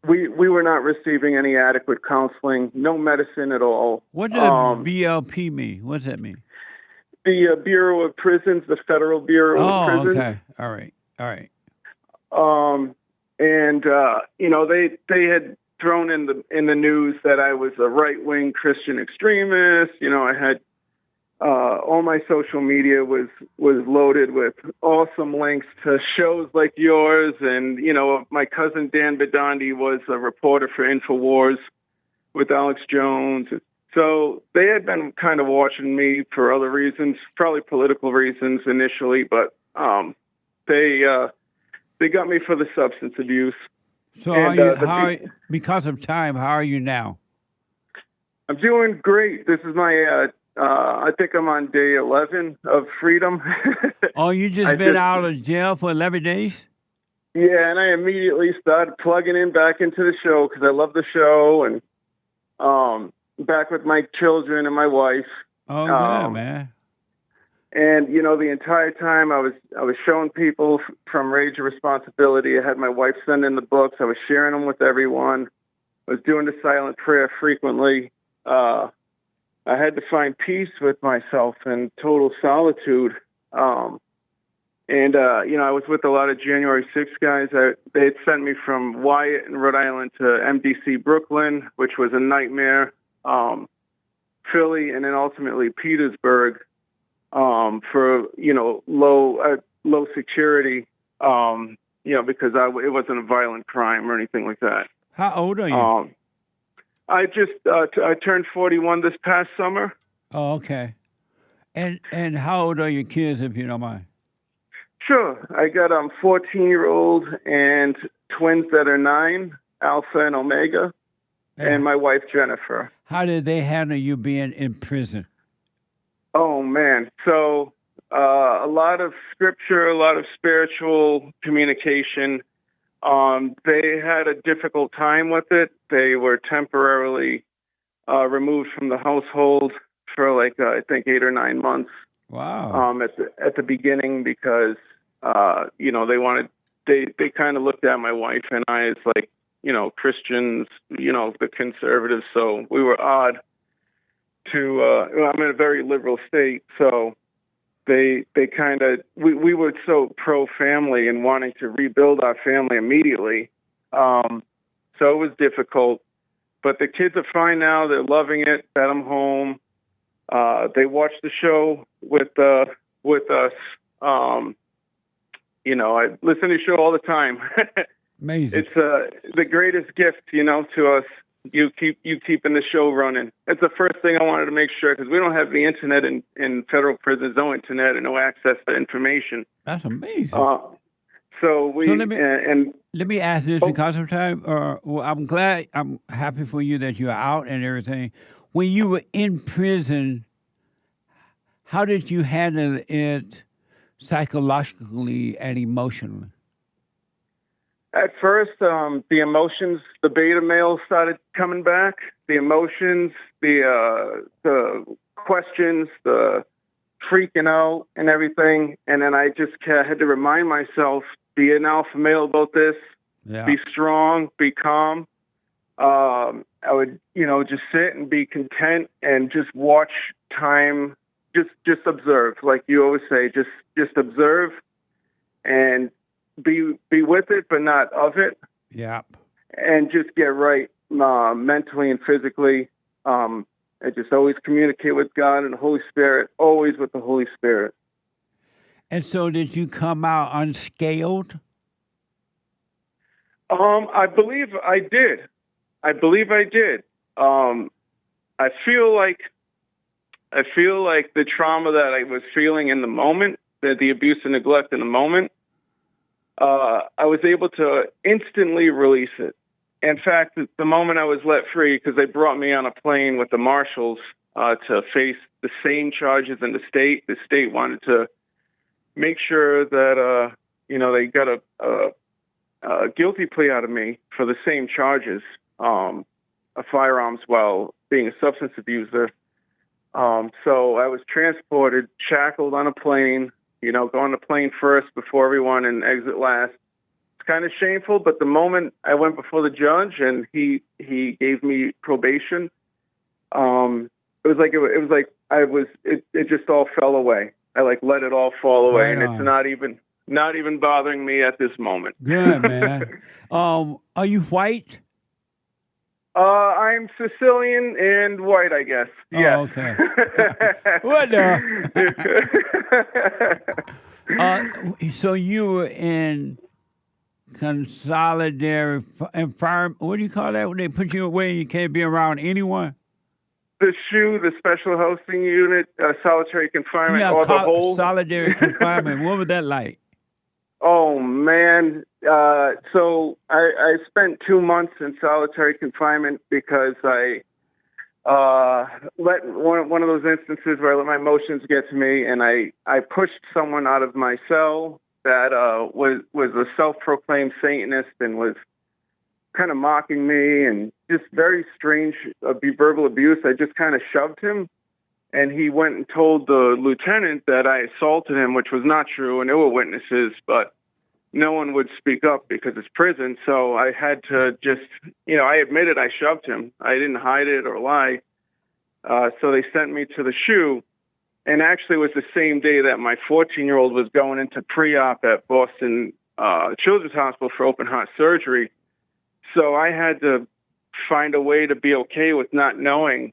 We were not receiving any adequate counseling, no medicine at all. What does BLP mean? What does that mean? The Bureau of Prisons, the Federal Bureau of Prisons. Oh, okay. All right. And they had thrown in the news that I was a right-wing Christian extremist. I had all my social media was loaded with awesome links to shows like yours, and my cousin Dan Bidandi was a reporter for InfoWars with Alex Jones. So they had been kind of watching me for other reasons, probably political reasons initially, but they got me for the substance abuse. So because of time, how are you now? I'm doing great. This is my, I think I'm on day 11 of freedom. Oh, you just been out of jail for 11 days? Yeah, and I immediately started plugging in back into the show because I love the show, and back with my children and my wife. Oh, good, man. And the entire time I was showing people from Rage of Responsibility. I had my wife send in the books. I was sharing them with everyone. I was doing the silent prayer frequently. I had to find peace with myself and total solitude. I was with a lot of January 6th guys. They had sent me from Wyatt in Rhode Island to MDC Brooklyn, which was a nightmare. Philly, and then ultimately Petersburg, for low security, because it wasn't a violent crime or anything like that. How old are you? I just I turned 41 this past summer. Oh, okay. And how old are your kids, if you don't mind? Sure, I got 14-year-old and twins that are 9, Alpha and Omega. And my wife, Jennifer. How did they handle you being in prison? Oh, man. So a lot of scripture, a lot of spiritual communication. They had a difficult time with it. They were temporarily removed from the household for I think 8 or 9 months. Wow. At the beginning because, they kind of looked at my wife and I as Christians, the conservatives. So we were odd to, I'm in a very liberal state. So they kind of, we were so pro-family and wanting to rebuild our family immediately. So it was difficult, but the kids are fine now. They're loving it that I'm home. They watch the show with us. I listen to the show all the time. Amazing. It's the greatest gift, to us. You keeping the show running. It's the first thing I wanted to make sure because we don't have the internet in federal prisons, no internet and no access to information. That's amazing. So let me ask this because of time. I'm happy for you that you're out and everything. When you were in prison, how did you handle it psychologically and emotionally? At first, the emotions, the beta male started coming back. The emotions, the questions, the freaking out and everything. And then I just had to remind myself, be an alpha male about this. Yeah. Be strong, be calm. I would, just sit and be content and just watch time, just observe. Like you always say, just observe and be with it, but not of it. Yeah. And just get right mentally and physically. And just always communicate with God and the Holy Spirit, always with the Holy Spirit. And so did you come out unscaled? I believe I did. I feel like the trauma that I was feeling in the moment, the abuse and neglect in the moment, I was able to instantly release it. In fact, the moment I was let free, because they brought me on a plane with the marshals to face the same charges in the state wanted to make sure that, they got a guilty plea out of me for the same charges, of firearms while being a substance abuser. So I was transported, shackled on a plane, go on the plane first before everyone and exit last. It's kind of shameful, but the moment I went before the judge and he gave me probation, it just all fell away. I let it all fall away, Right and on. it's not even bothering me at this moment. Good, man. Are you white? I'm Sicilian and white, I guess. Yes. Oh, okay. What the? So you were in consolidated environment. What do you call that? When they put you away and you can't be around anyone? The SHU, the Special Housing Unit, solitary confinement, or the whole solitary confinement. What was that like? Oh man! So I spent 2 months in solitary confinement because I let one of those instances where I let my emotions get to me, and I pushed someone out of my cell that was a self-proclaimed Satanist and was kind of mocking me and just very strange verbal abuse. I just kind of shoved him, and he went and told the lieutenant that I assaulted him, which was not true, and there were witnesses, but no one would speak up because it's prison. So I had to just, I admitted I shoved him. I didn't hide it or lie. So they sent me to the SHU, and actually it was the same day that my 14-year-old was going into pre-op at Boston Children's Hospital for open heart surgery. So I had to find a way to be okay with not knowing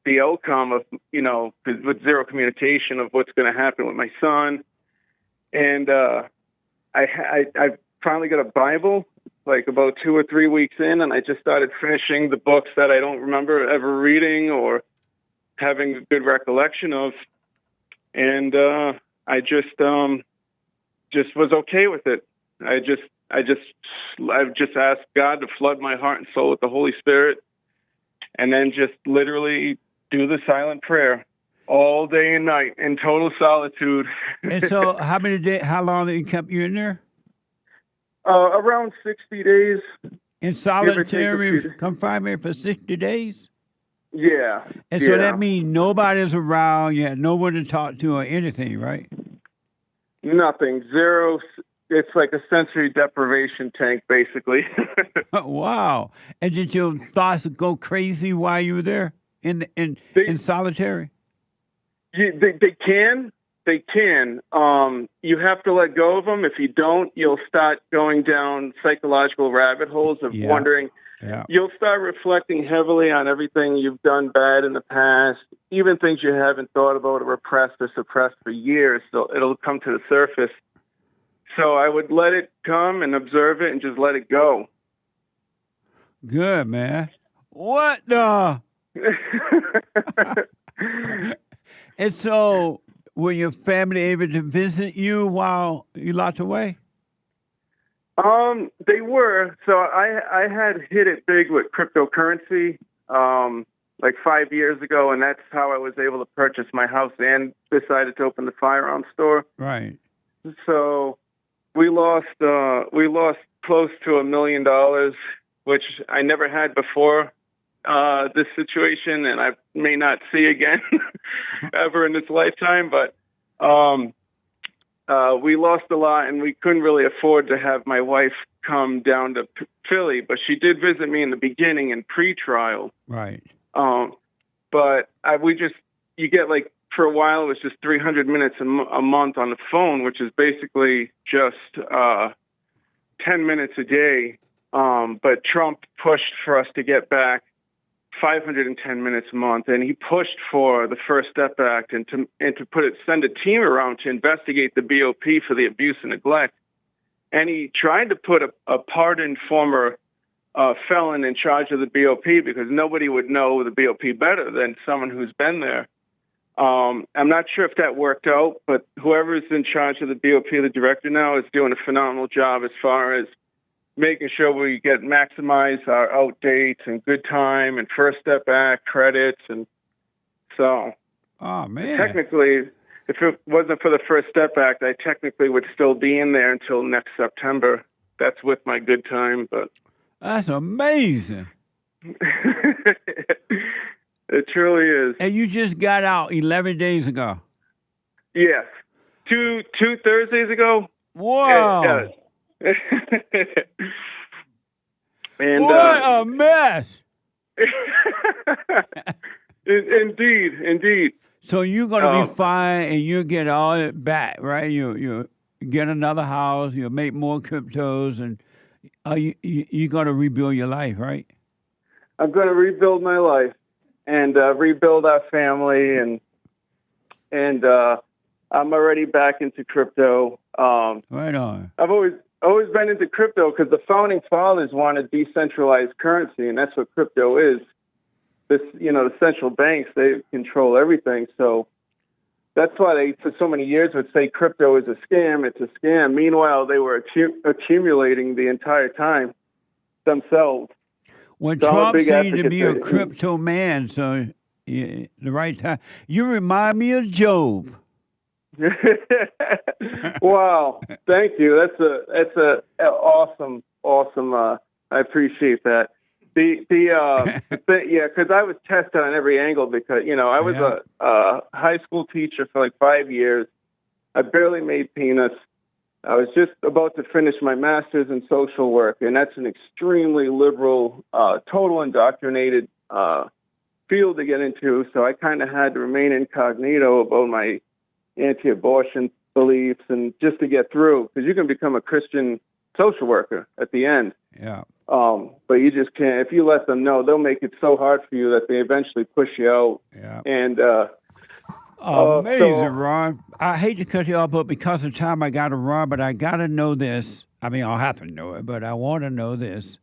the outcome of, with zero communication of what's going to happen with my son. And I finally got a Bible about 2 or 3 weeks in, and I just started finishing the books that I don't remember ever reading or having a good recollection of. And I just was okay with it. I just asked God to flood my heart and soul with the Holy Spirit, and then just literally do the silent prayer all day and night in total solitude. And so how long did he kept you in there? Around 60 days. In solitary confinement for 60 days? Yeah. And so that means nobody's around, you had no one to talk to or anything, right? Nothing. Zero. It's like a sensory deprivation tank, basically. Wow. And did your thoughts go crazy while you were there in solitary? Yeah, they can. They can. You have to let go of them. If you don't, you'll start going down psychological rabbit holes of wondering. Yeah. You'll start reflecting heavily on everything you've done bad in the past, even things you haven't thought about or repressed or suppressed for years. So it'll come to the surface. So I would let it come and observe it and just let it go. Good, man. What the? And so, were your family able to visit you while you locked away? They were. So I had hit it big with cryptocurrency 5 years ago, and that's how I was able to purchase my house and decided to open the firearms store. Right. So we lost close to $1 million, which I never had before this situation, and I may not see again ever in this lifetime. But we lost a lot, and we couldn't really afford to have my wife come down to Philly, but she did visit me in the beginning in pre-trial. Right. But you get for a while, it was just 300 minutes a month on the phone, which is basically just 10 minutes a day. But Trump pushed for us to get back 510 minutes a month, and he pushed for the First Step Act and to send a team around to investigate the BOP for the abuse and neglect. And he tried to put a pardoned former felon in charge of the BOP because nobody would know the BOP better than someone who's been there. I'm not sure if that worked out, but whoever is in charge of the BOP, the director now, is doing a phenomenal job as far as making sure we maximize our out dates and good time and First Step Act credits. And so, oh man, technically, if it wasn't for the First Step Act, I technically would still be in there until next September. That's with my good time, but that's amazing. It truly is. And you just got out 11 days ago. Yes. Two Thursdays ago. Wow. Yeah. And, what a mess. Indeed. So you're going to be fine, and you'll get all it back, right? You get another house, you'll make more cryptos, and you're going to rebuild your life, right? I'm going to rebuild my life and rebuild our family, and I'm already back into crypto. Right on. I've always been into crypto because the founding fathers wanted decentralized currency, and that's what crypto is. The central banks, they control everything. So that's why they, for so many years, would say crypto is a scam. It's a scam. Meanwhile, they were accumulating the entire time themselves. Well, So I'm a Trump big seemed to advocate be a that- crypto man, so the right time. You remind me of Job. Wow, thank you. That's a awesome. I appreciate that. Yeah, because I was tested on every angle because I was a high school teacher for like 5 years. I barely made peanuts. I was just about to finish my master's in social work, and that's an extremely liberal, total indoctrinated field to get into. So I kind of had to remain incognito about my anti-abortion beliefs, and just to get through, because you can become a Christian social worker at the end. Yeah. But you just can't. If you let them know, they'll make it so hard for you that they eventually push you out. Yeah. And amazing, Ron. I hate to cut you off, but because of time, I got to run. But I got to know this. I mean, I'll have to know it, but I want to know this.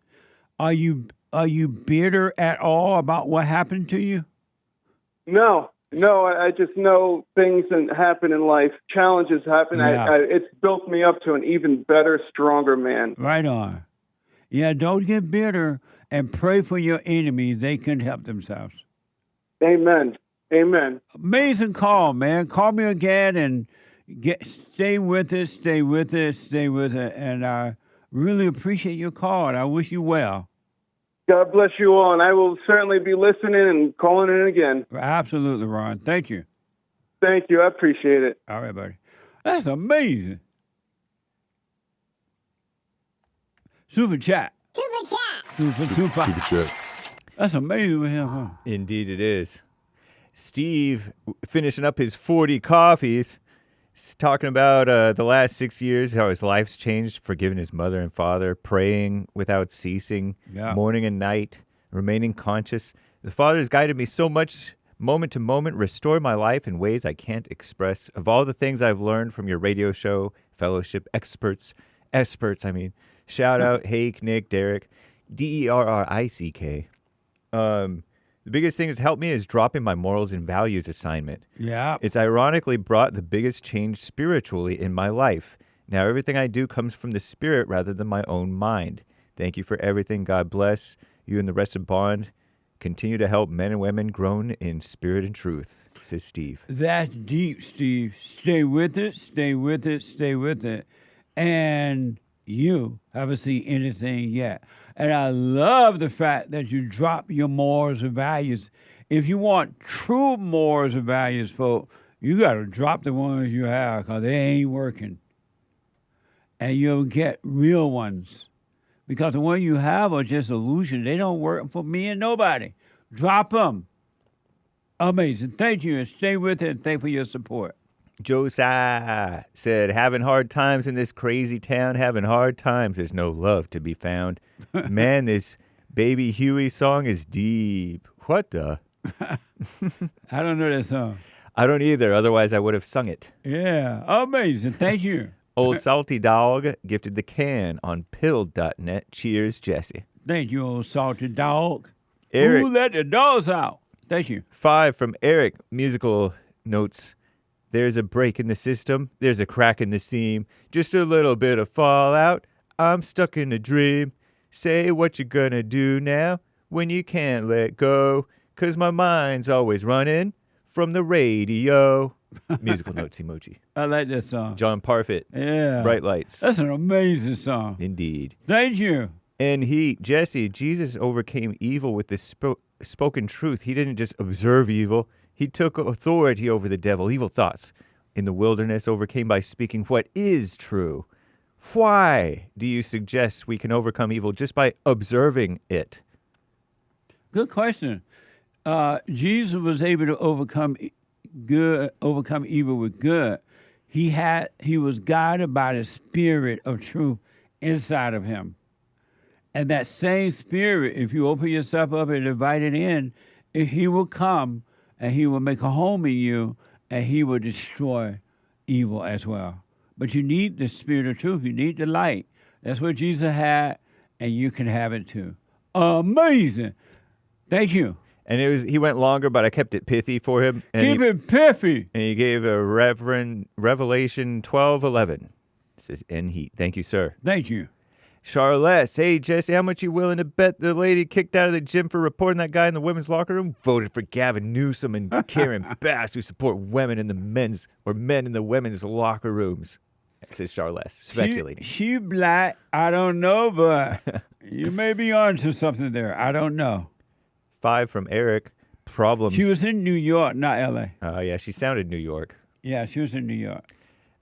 Are you bitter at all about what happened to you? No. I just know things happen in life. Challenges happen. Yeah. It's built me up to an even better, stronger man. Right on. Yeah, don't get bitter, and pray for your enemies. They can help themselves. Amen. Amazing call, man. Call me again and stay with it. And I really appreciate your call, and I wish you well. God bless you all, and I will certainly be listening and calling in again. Absolutely, Ron. Thank you. Thank you. I appreciate it. All right, buddy. That's amazing. Super chat. Super chats. That's amazing with him, huh? Indeed it is. Steve, finishing up his 40 coffees, is talking about the last 6 years, how his life's changed, forgiving his mother and father, praying without ceasing, morning and night, remaining conscious. The Father has guided me so much, moment to moment, restored my life in ways I can't express. Of all the things I've learned from your radio show, fellowship, experts, shout out Hake, Nick, Derek, DERRICK. The biggest thing that's helped me is dropping my morals and values assignment. Yeah. It's ironically brought the biggest change spiritually in my life. Now everything I do comes from the Spirit rather than my own mind. Thank you for everything. God bless you and the rest of Bond. Continue to help men and women grown in spirit and truth, says Steve. That's deep, Steve. Stay with it. And you haven't seen anything yet. And I love the fact that you drop your morals and values. If you want true morals and values, folks, you got to drop the ones you have because they ain't working. And you'll get real ones. Because the ones you have are just illusions. They don't work for me and nobody. Drop them. Amazing. Thank you. And stay with it. And thank you for your support. Josiah said, having hard times in this crazy town, having hard times. There's no love to be found. Man, this Baby Huey song is deep. What the? I don't know that song. I don't either. Otherwise, I would have sung it. Yeah. Amazing. Thank you. Old Salty Dog gifted the can on pilled.net. Cheers, Jesse. Thank you, old salty dog. Eric. Who let the dogs out? Thank you. 5 from Eric. Musical notes. There's a break in the system. There's a crack in the seam. Just a little bit of fallout. I'm stuck in a dream. Say what you're gonna do now when you can't let go. 'Cause my mind's always running from the radio. Musical notes emoji. I like that song. Jon Parfitt. Yeah. Bright Lights. That's an amazing song. Indeed. Thank you. And Jesse, Jesus overcame evil with the spoken truth. He didn't just observe evil. He took authority over the devil, evil thoughts in the wilderness, overcame by speaking what is true. Why do you suggest we can overcome evil just by observing it? Good question. Jesus was able to overcome evil with good. He was guided by the spirit of truth inside of him. And that same spirit, if you open yourself up and invite it in, he will come and he will make a home in you and he will destroy evil as well. But you need the spirit of truth. You need the light. That's what Jesus had, and you can have it too. Amazing. Thank you. And he went longer, but I kept it pithy for him. And Keep it pithy. And he gave a Revelation 12:11. It says, "In heat." Thank you, sir. Thank you. Charlotte, hey, Jesse, how much you willing to bet the lady kicked out of the gym for reporting that guy in the women's locker room voted for Gavin Newsom and Karen Bass, who support women in the men's or men in the women's locker rooms? Says Charlotte, speculating. She black. I don't know, but you may be onto something there. I don't know. 5 from Eric. Problems. She was in New York, not L.A. Oh, yeah, she sounded New York. Yeah, she was in New York.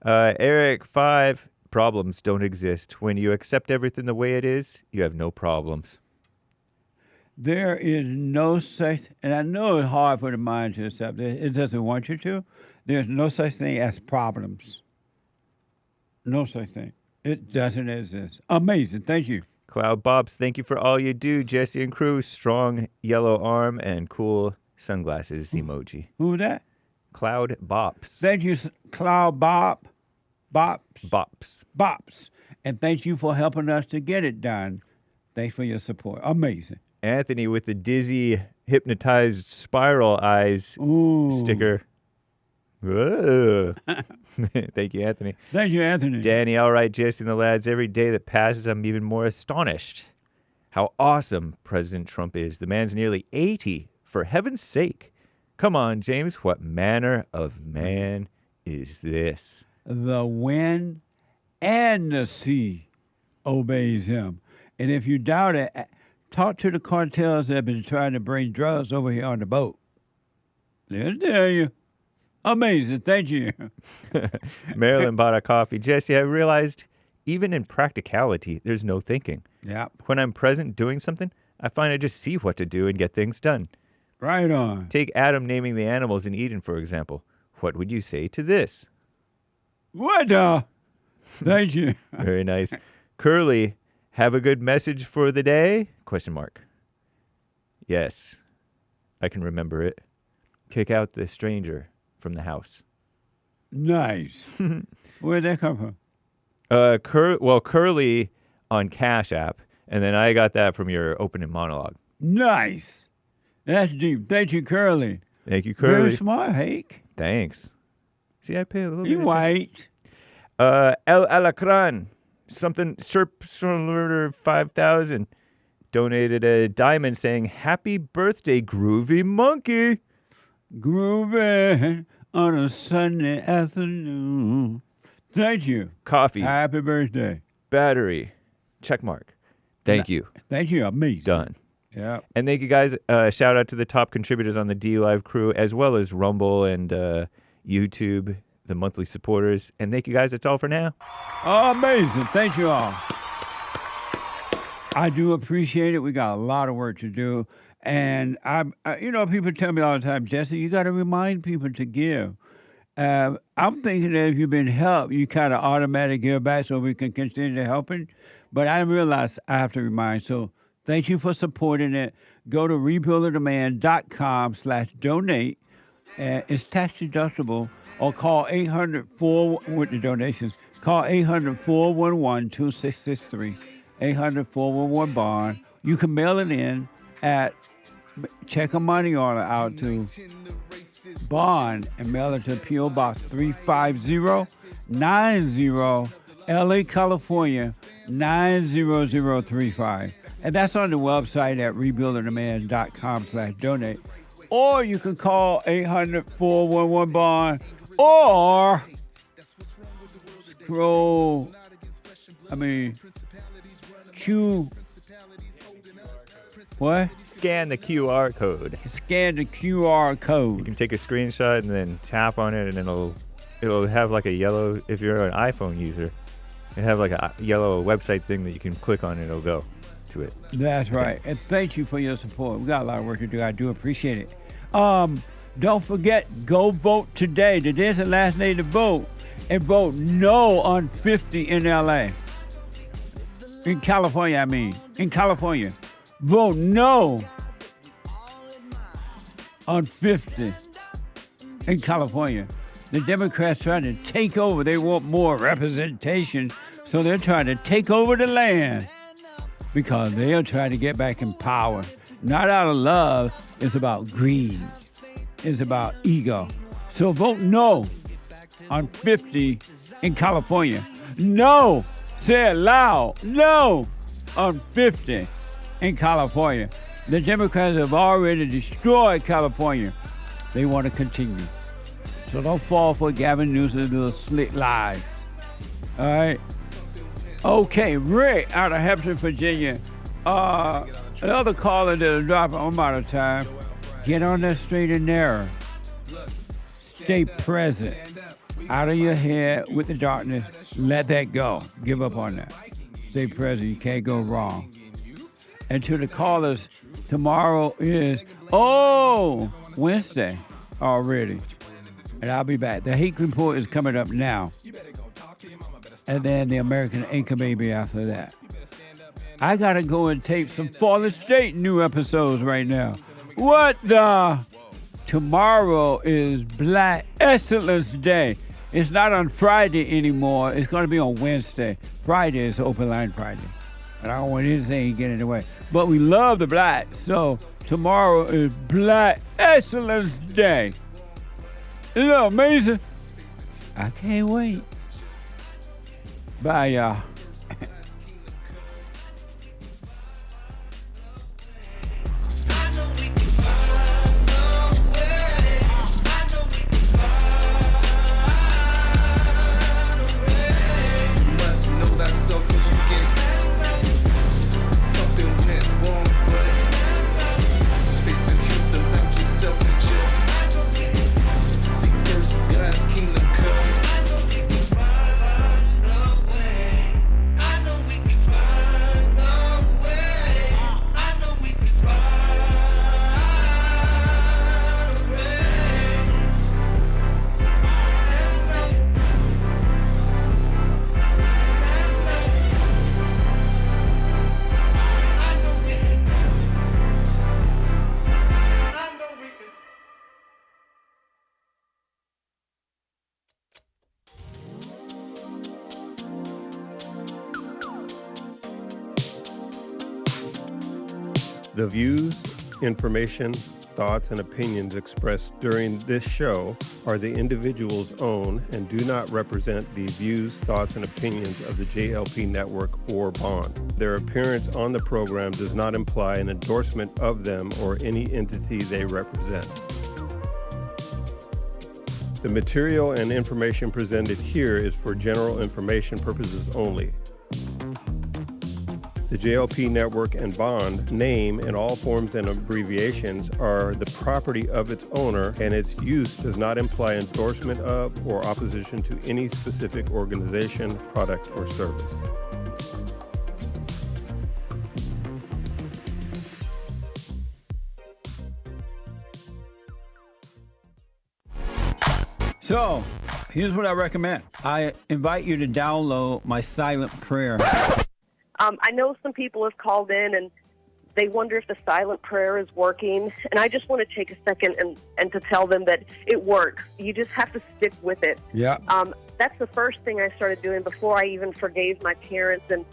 Eric, 5. Problems don't exist. When you accept everything the way it is, you have no problems. There is no such, and I know it's hard for the mind to accept it. It doesn't want you to. There's no such thing as problems. No such thing. It doesn't exist. Amazing. Thank you. Cloud Bobs, thank you for all you do. Jesse and crew, strong yellow arm and cool sunglasses emoji. Who that? Cloud Bops. Thank you, Cloud Bops. Bops. And thank you for helping us to get it done. Thanks for your support. Amazing. Anthony with the dizzy, hypnotized spiral eyes sticker. Whoa. Thank you, Anthony. Thank you, Anthony. Danny, all right, Jesse and the lads. Every day that passes, I'm even more astonished how awesome President Trump is. The man's nearly 80, for heaven's sake. Come on, James. What manner of man is this? The wind and the sea obeys him. And if you doubt it, talk to the cartels that have been trying to bring drugs over here on the boat. They'll tell you. Amazing. Thank you. Marilyn bought a coffee. Jesse, I realized even in practicality, there's no thinking. Yeah. When I'm present doing something, I find I just see what to do and get things done. Right on. Take Adam naming the animals in Eden, for example. What would you say to this? What? Thank you. Very nice. Curly, have a good message for the day? ? Yes, I can remember it. Kick out the stranger from the house. Nice. Where'd that come from? Curly on Cash App, and then I got that from your opening monologue. Nice. That's deep. Thank you, Curly. Thank you, Curly. Very smart, Hake. Thanks. See, I pay a little bit. You white. El Alacran, something, Serp 5,000, donated a diamond saying, "Happy birthday, Groovy Monkey." Groovy on a Sunday afternoon. Thank you. Coffee. Happy birthday. Battery. Check mark. Thank you. Thank you. Amazing. Done. Yeah. And thank you guys. Shout out to the top contributors on the D Live crew, as well as Rumble and YouTube, the monthly supporters. And thank you guys. That's all for now. Amazing. Thank you all. I do appreciate it. We got a lot of work to do. And, people tell me all the time, Jesse, you got to remind people to give. I'm thinking that if you've been helped, you kind of automatically give back so we can continue helping. But I realize I have to remind. So thank you for supporting it. Go to rebuilderdemand.com/donate. It's tax deductible. Or call 800-4 with the donations. Call 800-411-2663. 800-411-BOND. You can mail it in at check a money order out to Bond and mail it to P.O. Box 35090, LA, California 90035. And that's on the website at rebuilderdemand.com/donate. Or you can call 800-411-BOND or What? Scan the QR code. Scan the QR code. You can take a screenshot and then tap on it, and it'll have like a yellow. If you're an iPhone user, it have like a yellow website thing that you can click on, and it'll go to it. That's right. And thank you for your support. We got a lot of work to do. I do appreciate it. Don't forget, go vote today. Today's the last day to vote. And vote no on 50 in LA. In California, I mean. In California. Vote no on 50 in California. The Democrats trying to take over. They want more representation, so they're trying to take over the land because they are trying to get back in power. Not out of love. It's about greed. It's about ego. So vote no on 50 in California. No! Say it loud. No on 50 in California. The Democrats have already destroyed California. They want to continue. So don't fall for Gavin Newsom's little slick lies. All right? Okay, Rick out of Hampton, Virginia. Another caller that'll drop. I'm out of time. Get on that straight and narrow. Stay present. Out of your head with the darkness. Let that go. Give up on that. Stay present. You can't go wrong. And to the callers, tomorrow is, Wednesday already. And I'll be back. The Hake Report is coming up now. And then the American Anchor Baby after that. I got to go and tape some Fallen State new episodes right now. What the? Tomorrow is Black Excellence Day. It's not on Friday anymore. It's going to be on Wednesday. Friday is Open Line Friday. And I don't want anything to get in the way. But we love the blacks. So tomorrow is Black Excellence Day. Isn't that amazing? I can't wait. Bye, y'all. The views, information, thoughts, and opinions expressed during this show are the individual's own and do not represent the views, thoughts, and opinions of the JLP Network or Bond. Their appearance on the program does not imply an endorsement of them or any entity they represent. The material and information presented here is for general information purposes only. The JLP Network and Bond name and all forms and abbreviations are the property of its owner, and its use does not imply endorsement of or opposition to any specific organization, product, or service. So, here's what I recommend. I invite you to download my silent prayer. I know some people have called in and they wonder if the silent prayer is working. And I just want to take a second and to tell them that it works. You just have to stick with it. Yeah. That's the first thing I started doing before I even forgave my parents. And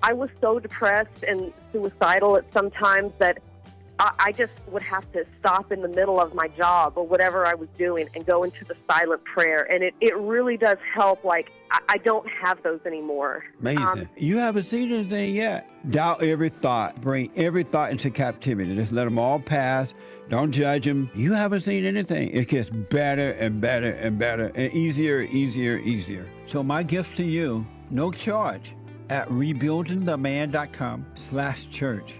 I was so depressed and suicidal at some times that I just would have to stop in the middle of my job or whatever I was doing and go into the silent prayer. And it really does help. Like, I don't have those anymore. Amazing. You haven't seen anything yet. Doubt every thought. Bring every thought into captivity. Just let them all pass. Don't judge them. You haven't seen anything. It gets better and better and better and easier. So my gift to you, no charge, at rebuildingtheman.com/church.